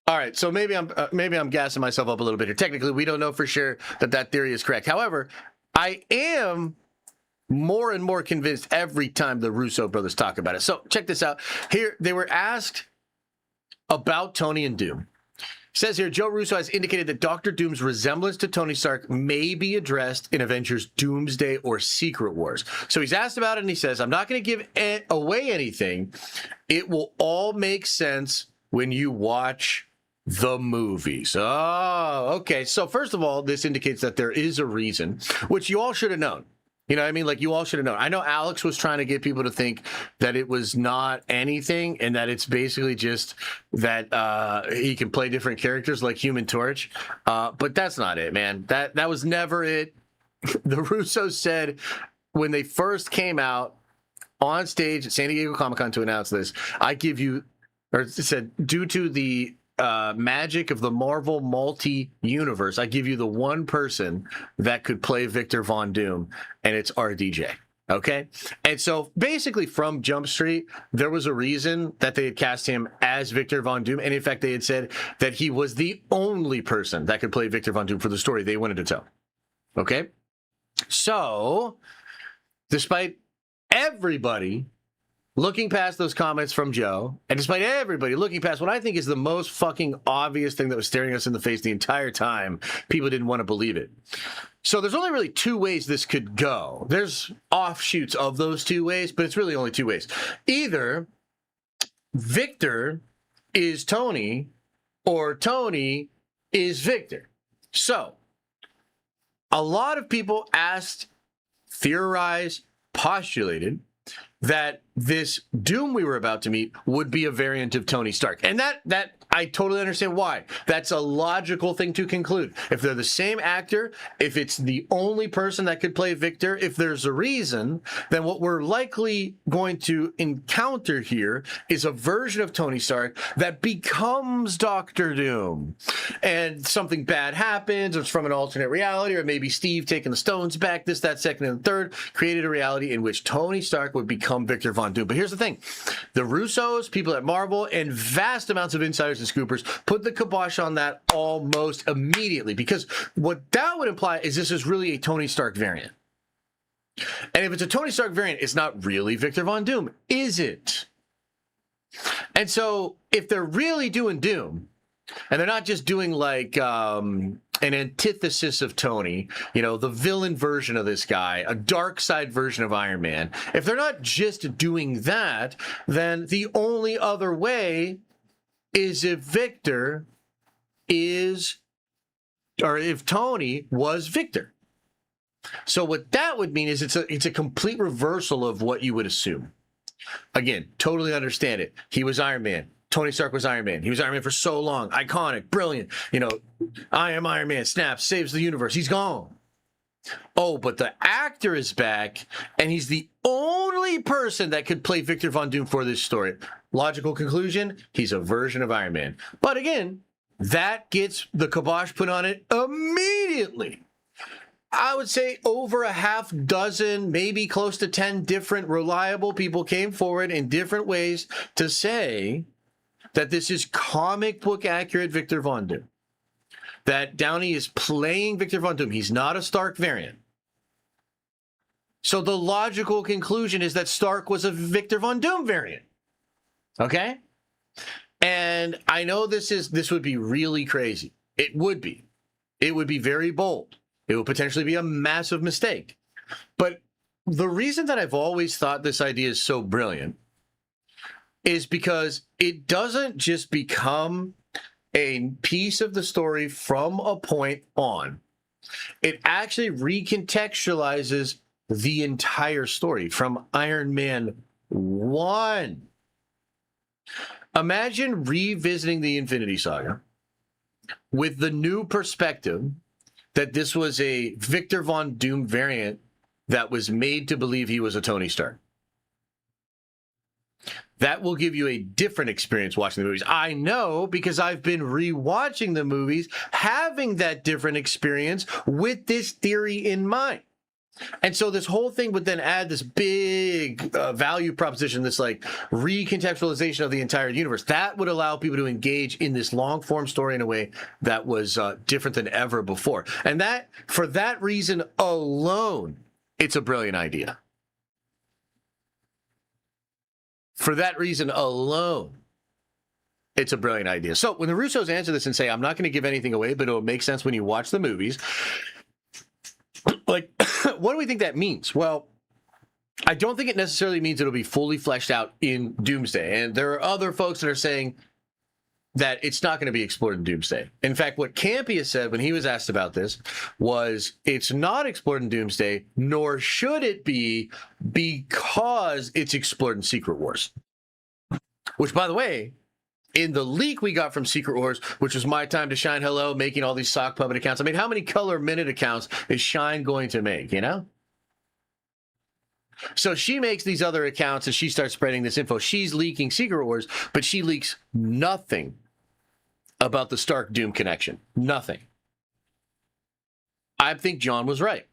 All right, so maybe I'm gassing myself up a little bit here. Technically, we don't know for sure that theory is correct. However, I am more and more convinced every time the Russo brothers talk about it. So check this out. Here, they were asked about Tony and Doom. It says here, Joe Russo has indicated that Dr. Doom's resemblance to Tony Stark may be addressed in Avengers Doomsday or Secret Wars. So he's asked about it, and he says, I'm not going to give away anything. It will all make sense when you watch the movies. Oh, okay. So first of all, this indicates that there is a reason, which you all should have known. You know what I mean? Like, you all should have known. I know Alex was trying to get people to think that it was not anything and that it's basically just that he can play different characters like Human Torch. But that's not it, man. That was never it. The Russos said when they first came out on stage at San Diego Comic-Con to announce this, it said, due to the magic of the Marvel multi-universe, I give you the one person that could play Victor Von Doom, and it's RDJ. Okay? And so basically from Jump Street, there was a reason that they had cast him as Victor Von Doom, and in fact they had said that he was the only person that could play Victor Von Doom for the story they wanted to tell. Okay? So, despite everybody looking past those comments from Joe, and despite everybody looking past what I think is the most fucking obvious thing that was staring us in the face the entire time, people didn't want to believe it. So there's only really two ways this could go. There's offshoots of those two ways, but it's really only two ways. Either Victor is Tony, or Tony is Victor. So a lot of people asked, theorized, postulated that this Doom we were about to meet would be a variant of Tony Stark. And that I totally understand why. That's a logical thing to conclude. If they're the same actor, if it's the only person that could play Victor, if there's a reason, then what we're likely going to encounter here is a version of Tony Stark that becomes Doctor Doom. And something bad happens, it's from an alternate reality, or maybe Steve taking the stones back, this, that, second, and third, created a reality in which Tony Stark would become Victor Von Doom. But here's the thing. The Russos, people at Marvel, and vast amounts of insiders and scoopers put the kibosh on that almost immediately, because what that would imply is this is really a Tony Stark variant. And if it's a Tony Stark variant, it's not really Victor Von Doom, is it? And so if they're really doing Doom, and they're not just doing like an antithesis of Tony, you know, the villain version of this guy, a dark side version of Iron Man, if they're not just doing that, then the only other way is if Victor is, or if Tony was Victor. So what that would mean is it's a complete reversal of what you would assume. Again, totally understand it. He was Iron Man. Tony Stark was Iron Man. He was Iron Man for so long. Iconic, brilliant. You know, I am Iron Man, snaps, saves the universe. He's gone. Oh, but the actor is back, and he's the only person that could play Victor Von Doom for this story. Logical conclusion, he's a version of Iron Man. But again, that gets the kibosh put on it immediately. I would say over a half dozen, maybe close to 10 different reliable people came forward in different ways to say that this is comic book accurate Victor Von Doom. That Downey is playing Victor Von Doom. He's not a Stark variant. So the logical conclusion is that Stark was a Victor Von Doom variant. Okay? And I know this would be really crazy. It would be. It would be very bold. It would potentially be a massive mistake. But the reason that I've always thought this idea is so brilliant is because it doesn't just become a piece of the story from a point on. It actually recontextualizes the entire story from Iron Man 1. Imagine revisiting the Infinity Saga with the new perspective that this was a Victor Von Doom variant that was made to believe he was a Tony Stark. That will give you a different experience watching the movies. I know because I've been rewatching the movies, having that different experience with this theory in mind. And so this whole thing would then add this big value proposition, this like recontextualization of the entire universe. That would allow people to engage in this long form story in a way that was different than ever before. And that, for that reason alone, it's a brilliant idea. For that reason alone, it's a brilliant idea. So when the Russos answer this and say, I'm not going to give anything away, but it'll make sense when you watch the movies, like, what do we think that means? Well, I don't think it necessarily means it'll be fully fleshed out in Doomsday. And there are other folks that are saying that it's not going to be explored in Doomsday. In fact, what Campia said when he was asked about this was it's not explored in Doomsday, nor should it be, because it's explored in Secret Wars. Which, by the way, in the leak we got from Secret Wars, which was my time to shine, hello, making all these sock puppet accounts. I mean, how many color minute accounts is Shine going to make, you know? So she makes these other accounts and she starts spreading this info. She's leaking Secret Wars, but she leaks nothing about the Stark Doom connection. Nothing. I think John was right.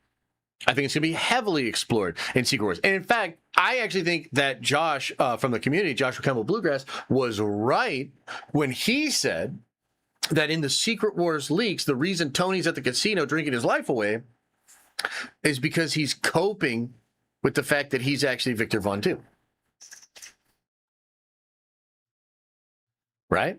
I think it's going to be heavily explored in Secret Wars. And in fact, I actually think that Josh from the community, Joshua Campbell Bluegrass, was right when he said that in the Secret Wars leaks, the reason Tony's at the casino drinking his life away is because he's coping with the fact that he's actually Victor Von Doom. Right?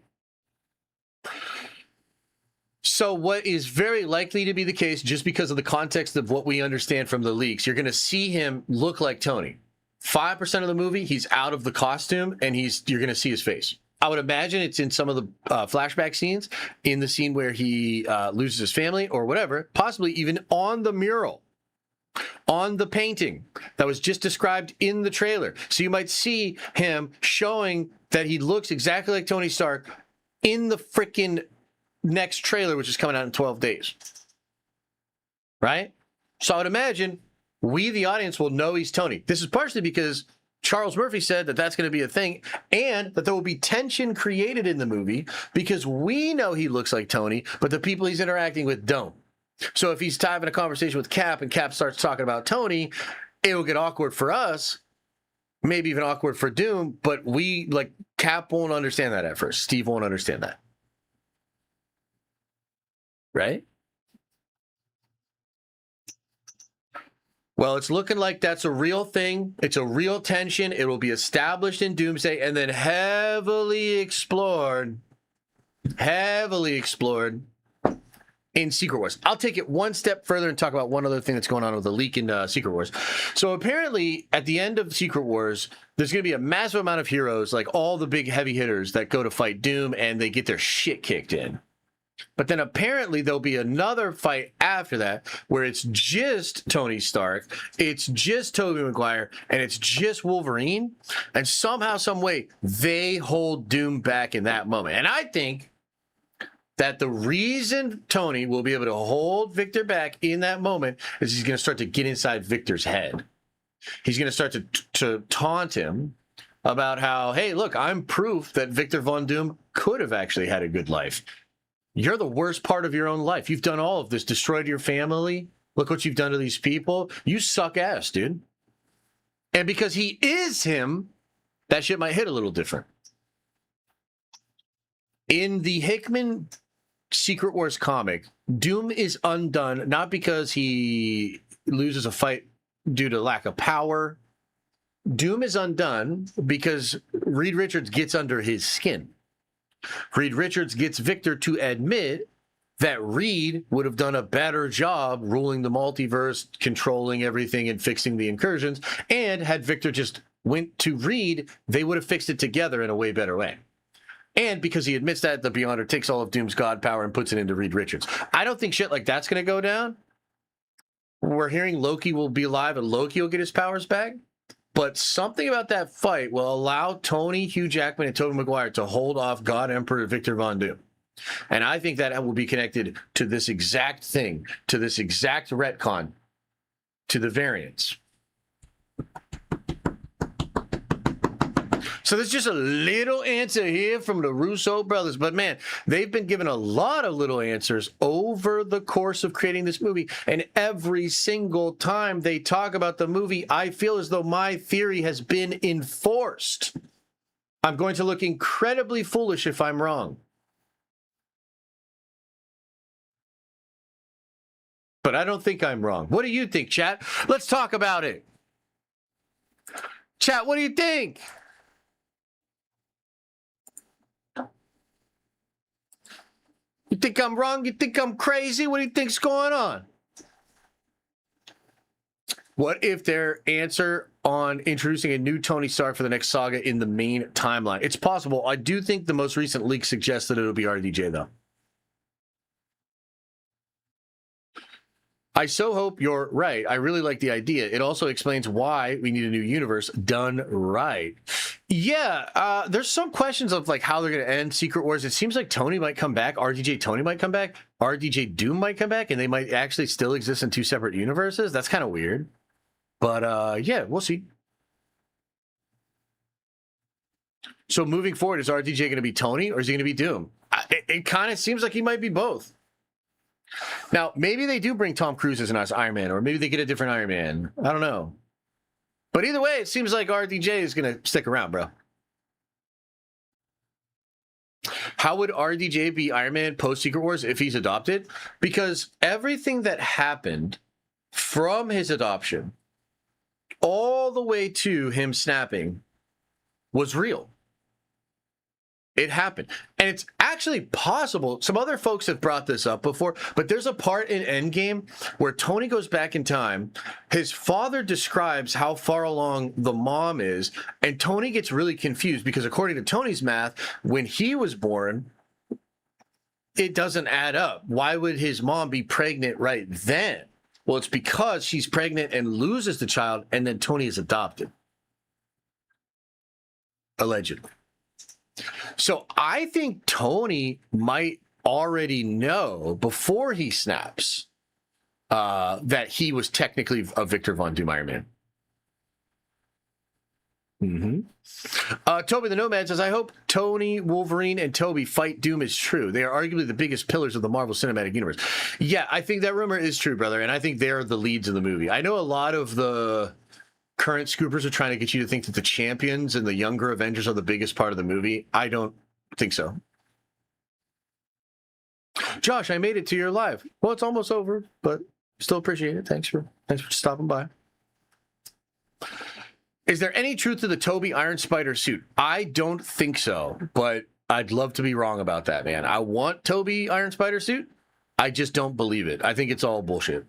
So what is very likely to be the case, just because of the context of what we understand from the leaks, you're going to see him look like Tony. 5% of the movie, he's out of the costume, and you're going to see his face. I would imagine it's in some of the flashback scenes, in the scene where he loses his family or whatever, possibly even on the mural, on the painting that was just described in the trailer. So you might see him showing that he looks exactly like Tony Stark in the freaking next trailer, which is coming out in 12 days. Right? So I would imagine we, the audience, will know he's Tony. This is partially because Charles Murphy said that that's going to be a thing, and that there will be tension created in the movie because we know he looks like Tony, but the people he's interacting with don't. So if he's having a conversation with Cap and Cap starts talking about Tony, it will get awkward for us, maybe even awkward for Doom, but Cap won't understand that at first. Steve won't understand that. Right? Well, it's looking like that's a real thing. It's a real tension. It will be established in Doomsday and then heavily explored in Secret Wars. I'll take it one step further and talk about one other thing that's going on with the leak in Secret Wars. So apparently, at the end of Secret Wars, there's going to be a massive amount of heroes, like all the big heavy hitters that go to fight Doom, and they get their shit kicked in. But then apparently there'll be another fight after that where it's just Tony Stark, it's just Tobey Maguire, and it's just Wolverine. And somehow, some way, they hold Doom back in that moment. And I think that the reason Tony will be able to hold Victor back in that moment is he's going to start to get inside Victor's head. He's going to start to taunt him about how, hey, look, I'm proof that Victor Von Doom could have actually had a good life. You're the worst part of your own life. You've done all of this, destroyed your family. Look what you've done to these people. You suck ass, dude. And because he is him, that shit might hit a little different. In the Hickman Secret Wars comic, Doom is undone, not because he loses a fight due to lack of power. Doom is undone because Reed Richards gets under his skin. Reed Richards gets Victor to admit that Reed would have done a better job ruling the multiverse, controlling everything and fixing the incursions. And had Victor just went to Reed, they would have fixed it together in a way better way. And because he admits that, the Beyonder takes all of Doom's god power and puts it into Reed Richards. I don't think shit like that's going to go down. We're hearing Loki will be alive and Loki will get his powers back. But something about that fight will allow Tony, Hugh Jackman, and Tobey Maguire to hold off God Emperor Victor Von Doom. And I think that will be connected to this exact thing, to this exact retcon, to the variants. So there's just a little answer here from the Russo brothers. But man, they've been given a lot of little answers over the course of creating this movie. And every single time they talk about the movie, I feel as though my theory has been enforced. I'm going to look incredibly foolish if I'm wrong. But I don't think I'm wrong. What do you think, chat? Let's talk about it. Chat, what do you think? You think I'm wrong? You think I'm crazy? What do you think's going on? What if their answer on introducing a new Tony Stark for the next saga in the main timeline? It's possible. I do think the most recent leak suggests that it'll be RDJ, though. I so hope you're right. I really like the idea. It also explains why we need a new universe done right. Yeah, there's some questions of like how they're going to end Secret Wars. It seems like Tony might come back. RDJ Tony might come back. RDJ Doom might come back, and they might actually still exist in two separate universes. That's kind of weird. But yeah, we'll see. So moving forward, is RDJ going to be Tony or is he going to be Doom? It kind of seems like he might be both. Now, maybe they do bring Tom Cruise as an Iron Man, or maybe they get a different Iron Man. I don't know. But either way, it seems like RDJ is going to stick around, bro. How would RDJ be Iron Man post-Secret Wars if he's adopted? Because everything that happened from his adoption all the way to him snapping was real. It happened. And it's actually possible. Some other folks have brought this up before, but there's a part in Endgame where Tony goes back in time. His father describes how far along the mom is, and Tony gets really confused because according to Tony's math, when he was born, it doesn't add up. Why would his mom be pregnant right then? Well, it's because she's pregnant and loses the child, and then Tony is adopted. Allegedly. So I think Tony might already know before he snaps that he was technically a Victor Von Doom Iron Man. Toby the Nomad says, I hope Tony, Wolverine, and Toby fight Doom is true. They are arguably the biggest pillars of the Marvel Cinematic Universe. Yeah, I think that rumor is true, brother, and I think they're the leads in the movie. I know a lot of the current scoopers are trying to get you to think that the Champions and the younger Avengers are the biggest part of the movie. I don't think so. Josh, I made it to your live. Well, it's almost over, but still appreciate it. Thanks for stopping by. Is there any truth to the Toby Iron Spider suit? I don't think so, but I'd love to be wrong about that, man. I want Toby Iron Spider suit. I just don't believe it. I think it's all bullshit.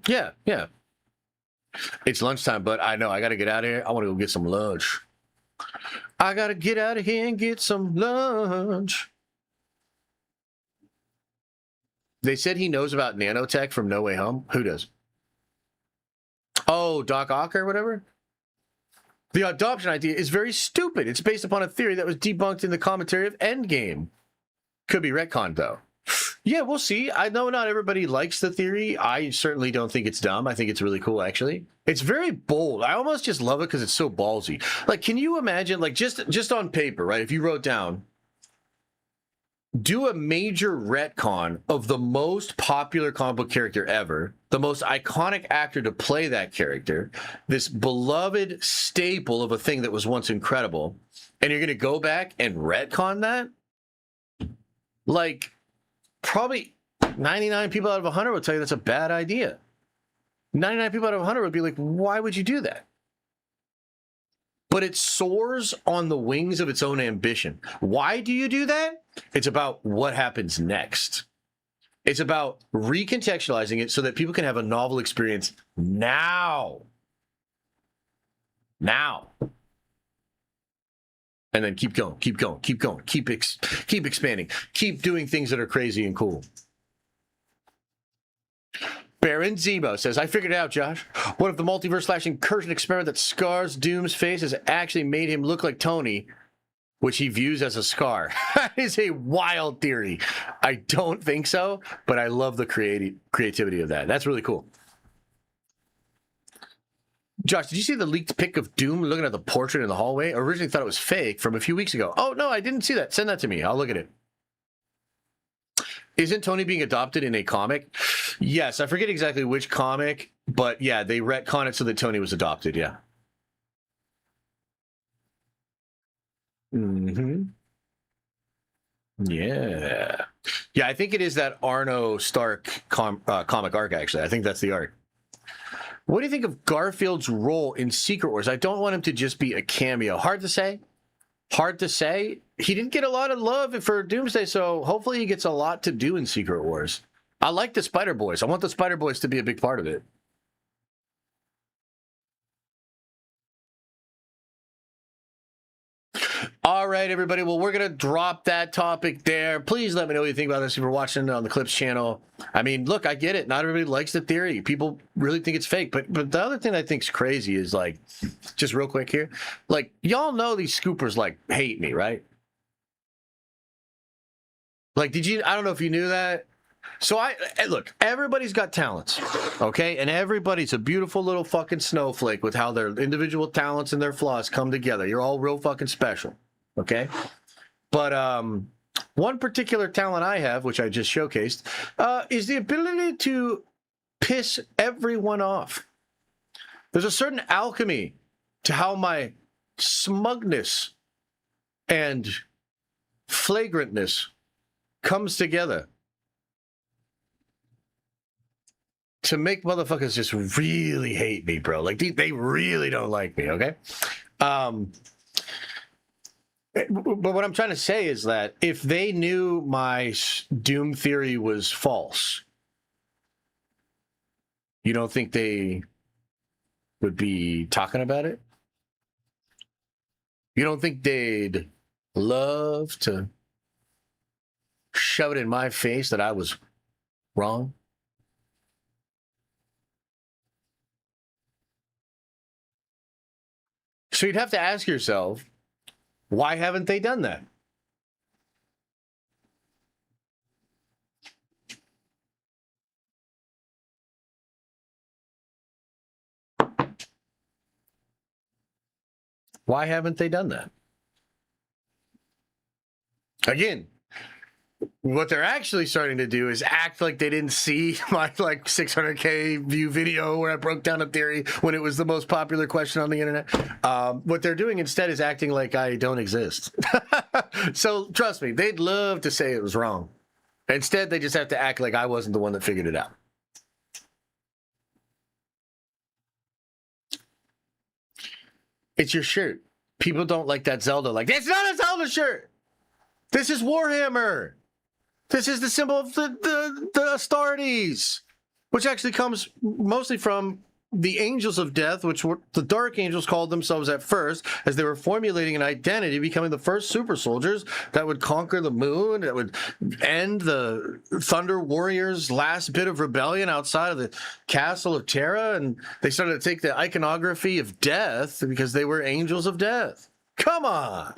Yeah. It's lunchtime, but I know I got to get out of here. I want to go get some lunch. I got to get out of here and get some lunch. They said he knows about nanotech from No Way Home. Who does? Oh, Doc Ock or whatever? The adoption idea is very stupid. It's based upon a theory that was debunked in the commentary of Endgame. Could be retconned, though. Yeah, we'll see. I know not everybody likes the theory. I certainly don't think it's dumb. I think it's really cool, actually. It's very bold. I almost just love it because it's so ballsy. Like, can you imagine, like, just on paper, right? If you wrote down, do a major retcon of the most popular comic book character ever, the most iconic actor to play that character, this beloved staple of a thing that was once incredible, and you're going to go back and retcon that? Like, probably 99 people out of 100 would tell you that's a bad idea. 99 people out of 100 would be like, why would you do that? But it soars on the wings of its own ambition. Why do you do that? It's about what happens next. It's about recontextualizing it so that people can have a novel experience now. Now. And then keep going, keep going, keep going, keep expanding, keep doing things that are crazy and cool. Baron Zemo says, I figured it out, Josh. What if the multiverse / incursion experiment that scars Doom's face has actually made him look like Tony, which he views as a scar? That is a wild theory. I don't think so, but I love the creativity of that. That's really cool. Josh, did you see the leaked pic of Doom looking at the portrait in the hallway? I originally thought it was fake from a few weeks ago. Oh, no, I didn't see that. Send that to me. I'll look at it. Isn't Tony being adopted in a comic? Yes, I forget exactly which comic, but yeah, they retcon it so that Tony was adopted, yeah. Mm-hmm. Yeah. Yeah, I think it is that Arno Stark comic arc, actually. I think that's the arc. What do you think of Garfield's role in Secret Wars? I don't want him to just be a cameo. Hard to say. Hard to say. He didn't get a lot of love for Doomsday, so hopefully he gets a lot to do in Secret Wars. I like the Spider Boys. I want the Spider Boys to be a big part of it. All right, everybody. Well, we're going to drop that topic there. Please let me know what you think about this if you're watching on the Clips channel. I mean, look, I get it. Not everybody likes the theory. People really think it's fake. But the other thing I think's crazy is, like, just real quick here, like, y'all know these scoopers, like, hate me, right? Like, I don't know if you knew that. So look, everybody's got talents, okay? And everybody's a beautiful little fucking snowflake with how their individual talents and their flaws come together. You're all real fucking special, okay? But one particular talent I have, which I just showcased, is the ability to piss everyone off. There's a certain alchemy to how my smugness and flagrantness comes together to make motherfuckers just really hate me, bro. Like, they really don't like me, okay? But what I'm trying to say is that if they knew my Doom theory was false, you don't think they would be talking about it? You don't think they'd love to shove it in my face that I was wrong? So you'd have to ask yourself, why haven't they done that? Why haven't they done that? Again, what they're actually starting to do is act like they didn't see my like 600K view video where I broke down a theory when it was the most popular question on the internet. What they're doing instead is acting like I don't exist. So trust me, they'd love to say it was wrong. Instead, they just have to act like I wasn't the one that figured it out. It's your shirt. People don't like that Zelda. Like, it's not a Zelda shirt. This is Warhammer. This is the symbol of the Astartes, which actually comes mostly from the Angels of Death, which were the Dark Angels called themselves at first, as they were formulating an identity, becoming the first super soldiers that would conquer the moon, that would end the Thunder Warriors' last bit of rebellion outside of the Castle of Terra, and they started to take the iconography of death because they were Angels of Death. Come on.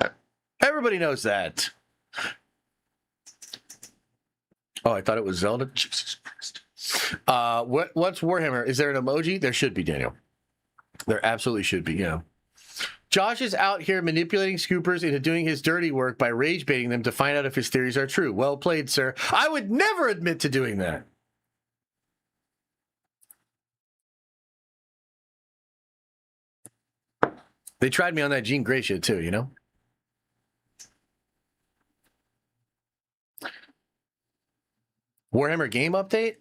Everybody knows that. Oh, I thought it was Zelda. Jesus Christ. What's Warhammer? Is there an emoji? There should be, Daniel. There absolutely should be, yeah. Josh is out here manipulating scoopers into doing his dirty work by rage baiting them to find out if his theories are true. Well played, sir. I would never admit to doing that. They tried me on that Jean Grey shit too, you know? Warhammer game update?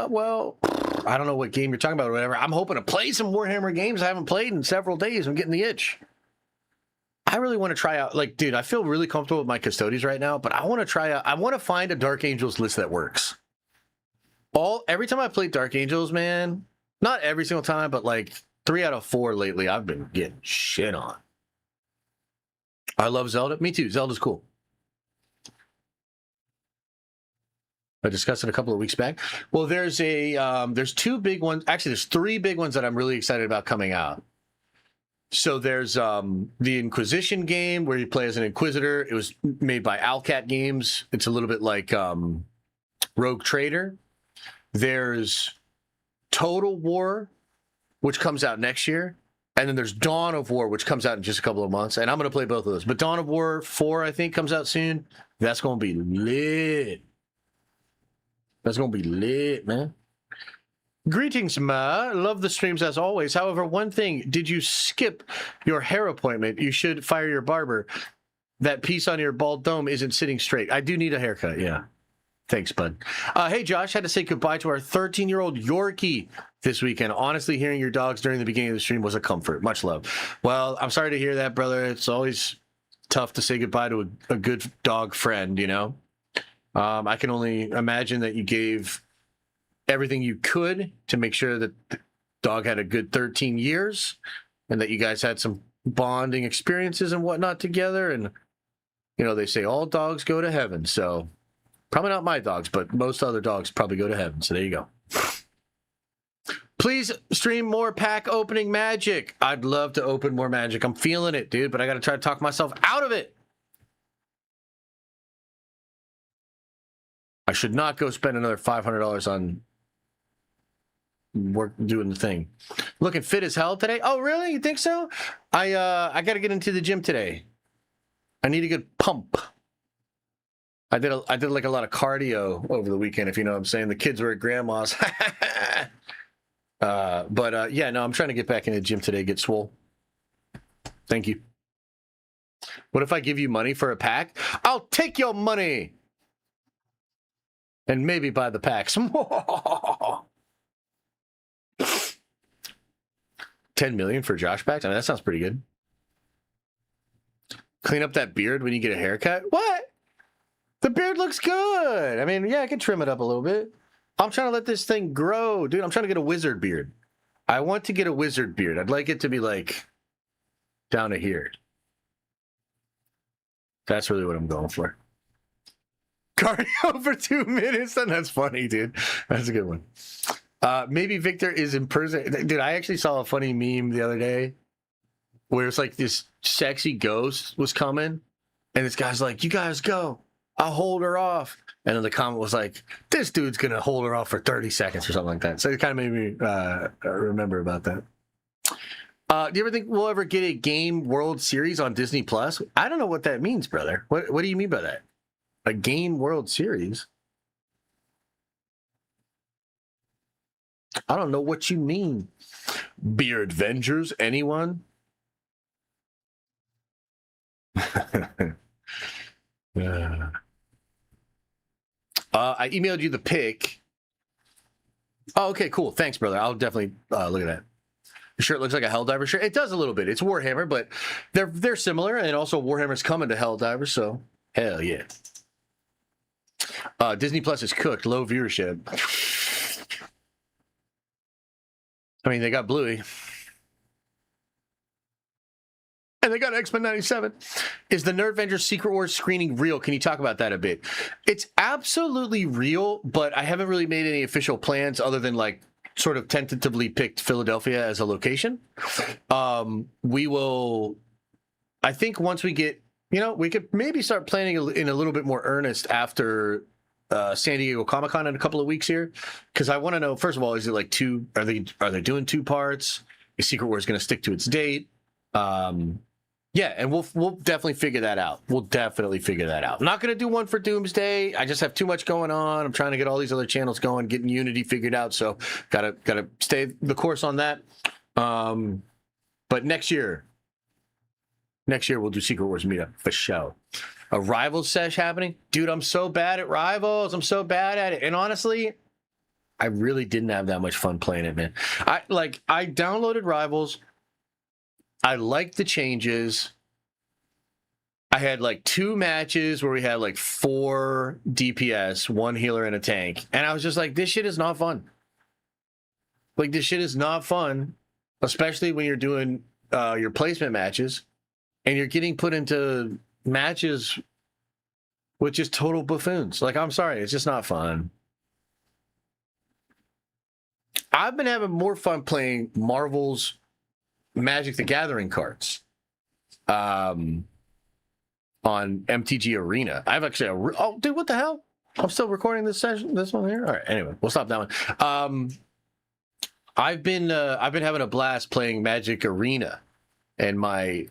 Well, I don't know what game you're talking about or whatever. I'm hoping to play some Warhammer games I haven't played in several days. I'm getting the itch. I really want to try out, like, dude, I feel really comfortable with my Custodies right now, but I want to try out, I want to find a Dark Angels list that works. Every time I play Dark Angels, man, not every single time, but like 3 out of 4 lately, I've been getting shit on. I love Zelda. Me too. Zelda's cool. I discussed it a couple of weeks back. Well, there's 2 big ones. Actually, there's 3 big ones that I'm really excited about coming out. So there's the Inquisition game where you play as an Inquisitor. It was made by Owlcat Games. It's a little bit like Rogue Trader. There's Total War, which comes out next year. And then there's Dawn of War, which comes out in just a couple of months. And I'm going to play both of those. But Dawn of War 4, I think, comes out soon. That's going to be lit. That's going to be lit, man. Greetings, Ma. Love the streams as always. However, one thing, did you skip your hair appointment? You should fire your barber. That piece on your bald dome isn't sitting straight. I do need a haircut, yeah. Thanks, bud. Hey, Josh, had to say goodbye to our 13-year-old Yorkie this weekend. Honestly, hearing your dogs during the beginning of the stream was a comfort. Much love. Well, I'm sorry to hear that, brother. It's always tough to say goodbye to a good dog friend, you know? I can only imagine that you gave everything you could to make sure that the dog had a good 13 years and that you guys had some bonding experiences and whatnot together. And, you know, they say all dogs go to heaven. So probably not my dogs, but most other dogs probably go to heaven. So there you go. Please stream more pack opening magic. I'd love to open more magic. I'm feeling it, dude, but I got to try to talk myself out of it. I should not go spend another $500 on work doing the thing. Looking fit as hell today. Oh, really? You think so? I got to get into the gym today. I need a good pump. I did like a lot of cardio over the weekend, if you know what I'm saying. The kids were at grandma's. Yeah, no, I'm trying to get back in the gym today, get swole. Thank you. What if I give you money for a pack? I'll take your money and maybe buy the packs. 10 million for Josh packs? I mean, that sounds pretty good. Clean up that beard when you get a haircut? What? The beard looks good. I mean, yeah, I can trim it up a little bit. I'm trying to let this thing grow, dude. I'm trying to get a wizard beard. I want to get a wizard beard. I'd like it to be like down to here. That's really what I'm going for. Cardio for 2 minutes? And that's funny, dude. That's a good one. Maybe Victor is in person. Dude, I actually saw a funny meme the other day where it's like this sexy ghost was coming. And this guy's like, you guys go. I'll hold her off. And then the comment was like, this dude's going to hold her off for 30 seconds or something like that. So it kind of made me remember about that. Do you ever think we'll ever get a Game World Series on Disney Plus? I don't know what that means, brother. What do you mean by that? A Game World Series? I don't know what you mean. Beard Avengers, anyone? I emailed you the pic. Oh, okay, cool. Thanks, brother. I'll definitely look at that. The shirt looks like a Helldiver shirt. It does a little bit. It's Warhammer, but they're similar, and also Warhammer's coming to Helldiver, so hell yeah. Disney Plus is cooked. Low viewership. I mean, they got Bluey. And they got X-Men 97. Is the Nerdvengers Secret Wars screening real? Can you talk about that a bit? It's absolutely real, but I haven't really made any official plans other than like sort of tentatively picked Philadelphia as a location. We will, I think once we get, you know, we could maybe start planning in a little bit more earnest after San Diego Comic-Con in a couple of weeks here. Because I want to know, first of all, is it like are they doing 2 parts? Is Secret Wars going to stick to its date? Yeah, and we'll definitely figure that out. We'll definitely figure that out. I'm not going to do one for Doomsday. I just have too much going on. I'm trying to get all these other channels going, getting Unity figured out. So gotta stay the course on that. But next year we'll do Secret Wars meetup for show. a Rivals sesh happening. Dude, I'm so bad at Rivals. I'm so bad at it. And honestly, I really didn't have that much fun playing it, man. I downloaded Rivals. I liked the changes. I had like 2 matches where we had like 4 DPS, 1 healer, and a tank. And I was just like, this shit is not fun. Like, this shit is not fun, especially when you're doing your placement matches and you're getting put into matches with just total buffoons. Like, I'm sorry, it's just not fun. I've been having more fun playing Marvel's Magic the Gathering cards. On MTG Arena. I've actually oh dude, what the hell? I'm still recording this session, this one here. All right, anyway, we'll stop that one. I've been having a blast playing Magic Arena and my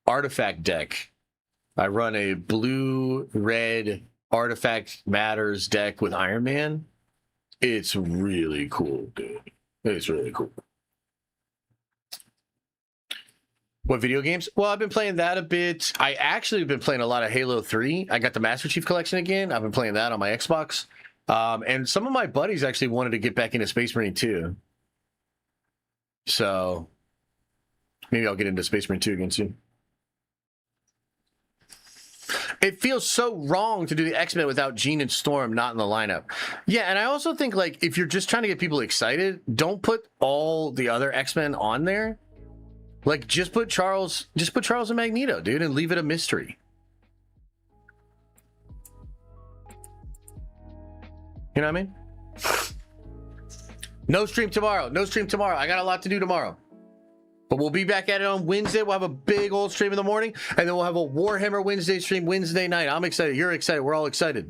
artifact deck. I run a blue-red artifact matters deck with Iron Man. It's really cool, dude. It's really cool. What video games? Well, I've been playing that a bit. I actually have been playing a lot of Halo 3. I got the Master Chief Collection again. I've been playing that on my Xbox. And some of my buddies actually wanted to get back into Space Marine 2. So maybe I'll get into Space Marine 2 again soon. It feels so wrong to do the X-Men without Jean and Storm not in the lineup. Yeah, and I also think, like, if you're just trying to get people excited, don't put all the other X-Men on there. Like, just put Charles and Magneto, dude, and leave it a mystery. You know what I mean? No stream tomorrow. I got a lot to do tomorrow. But we'll be back at it on Wednesday. We'll have a big old stream in the morning, and then we'll have a Warhammer Wednesday stream Wednesday night. I'm excited. You're excited. We're all excited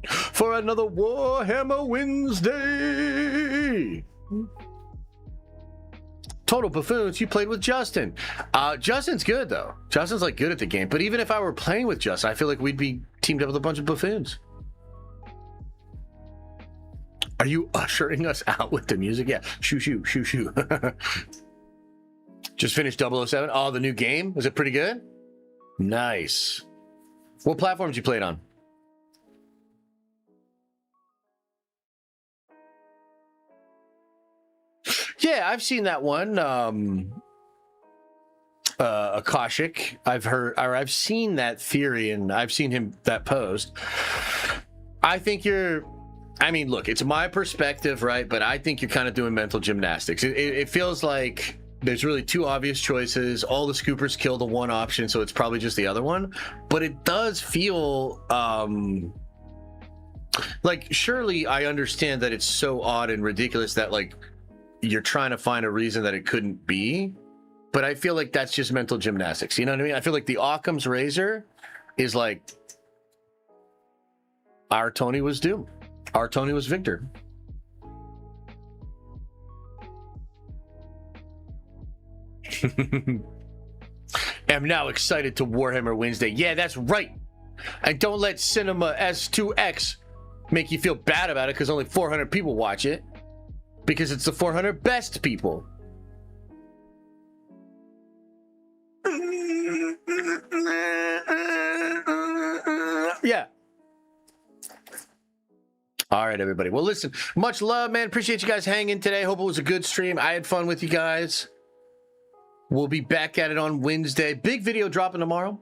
for another Warhammer Wednesday. Total buffoons. You played with Justin. Justin's good, though. Justin's, like, good at the game. But even if I were playing with Justin, I feel like we'd be teamed up with a bunch of buffoons. Are you ushering us out with the music? Yeah. Shoo, shoo, shoo, shoo. Just finished 007. Oh, the new game? Was it pretty good? Nice. What platforms you played on? Yeah, I've seen that one. Akashic. I've seen that theory, and I've seen that post. I think I mean, look, it's my perspective, right? But I think you're kind of doing mental gymnastics. It feels like there's really 2 obvious choices. All the scoopers kill the one option, so it's probably just the other one. But it does feel like, surely I understand that it's so odd and ridiculous that, like, you're trying to find a reason that it couldn't be, but I feel like that's just mental gymnastics. You know what I mean? I feel like the Occam's razor is like, our Tony was Doom. Our Tony was Victor. Am now excited to Warhammer Wednesday. Yeah, that's right. And don't let Cinema S2X make you feel bad about it because only 400 people watch it. Because it's the 400 best people. Yeah. All right, everybody. Well, listen, much love, man. Appreciate you guys hanging today. Hope it was a good stream. I had fun with you guys. We'll be back at it on Wednesday. Big video dropping tomorrow.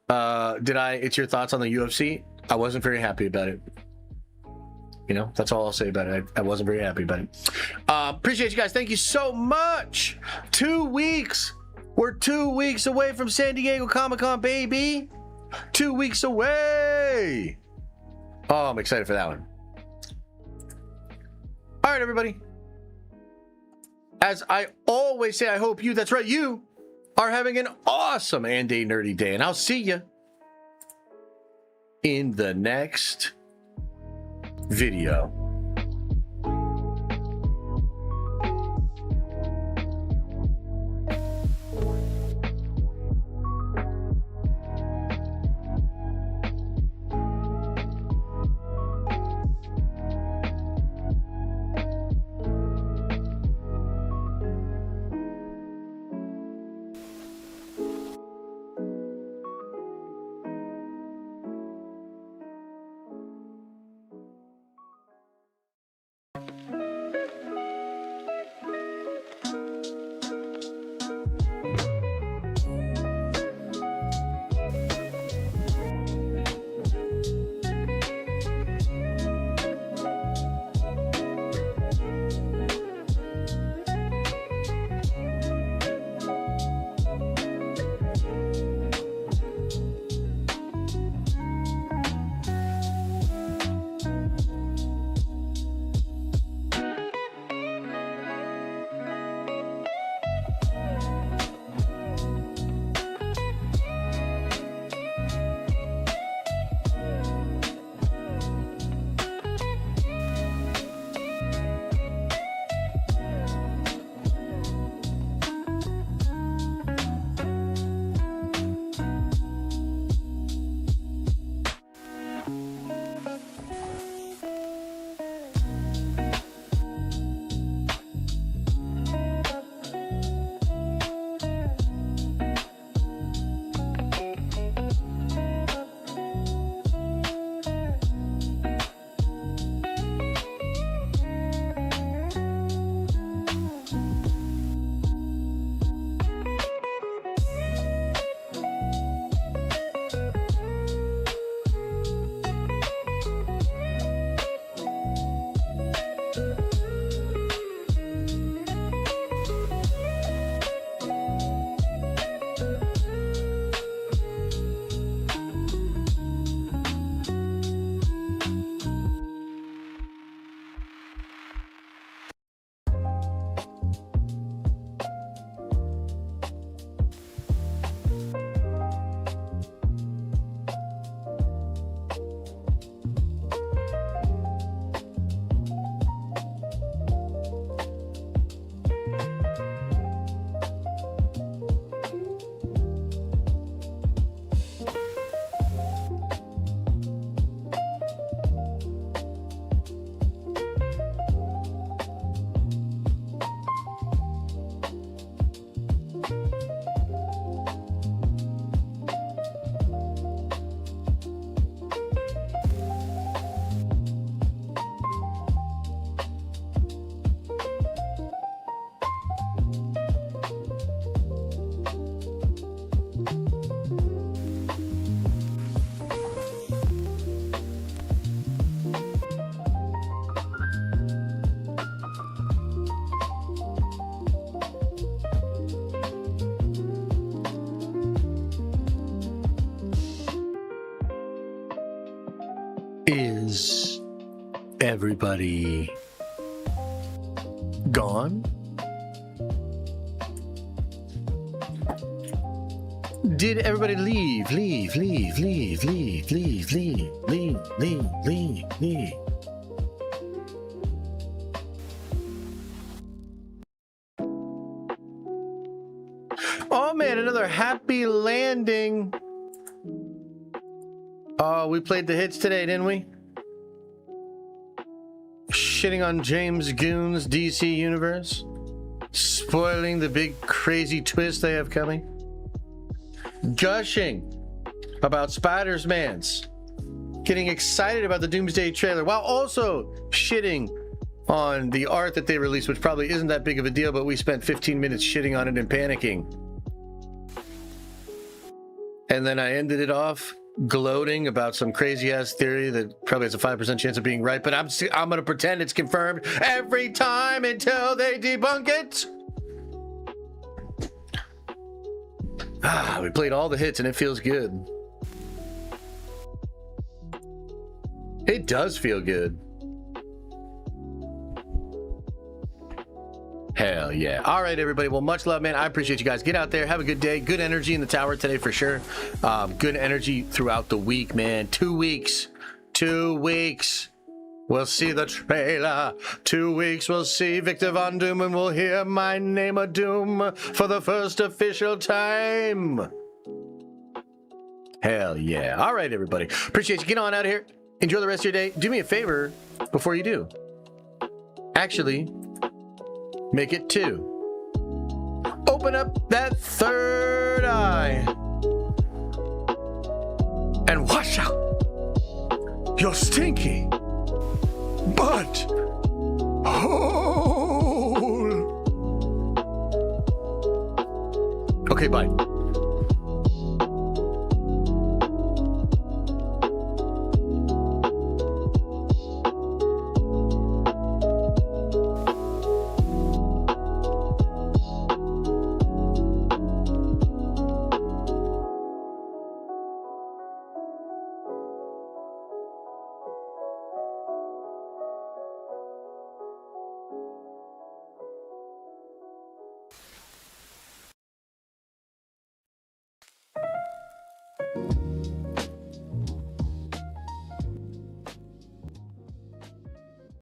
It's your thoughts on the UFC? I wasn't very happy about it. You know, that's all I'll say about it. I wasn't very happy about it. Appreciate you guys. Thank you so much. 2 weeks. We're 2 weeks away from San Diego Comic-Con, baby. 2 weeks away. Oh, I'm excited for that one. All right, everybody. As I always say, I hope that's right, you are having an awesome and a nerdy day. And I'll see you in the next video. Is everybody gone? Did everybody leave? Oh man, another happy landing. Oh, we played the hits today, didn't we? Shitting on James Gunn's DC universe. Spoiling the big crazy twist they have coming. Gushing about Spider-Man's. Getting excited about the Doomsday trailer while also shitting on the art that they released, which probably isn't that big of a deal, but we spent 15 minutes shitting on it and panicking. And then I ended it off gloating about some crazy ass theory that probably has a 5% chance of being right, but I'm gonna pretend it's confirmed every time until they debunk it. We played all the hits and it feels good. It does feel good. Hell yeah. All right, everybody. Well, much love, man. I appreciate you guys. Get out there. Have a good day. Good energy in the tower today for sure. Good energy throughout the week, man. 2 weeks. 2 weeks. We'll see the trailer. 2 weeks. We'll see Victor Von Doom and we'll hear my name of Doom for the first official time. Hell yeah. All right, everybody. Appreciate you. Get on out of here. Enjoy the rest of your day. Do me a favor before you do. Actually, make it 2. Open up that third eye and wash out your stinky butt. Okay, bye.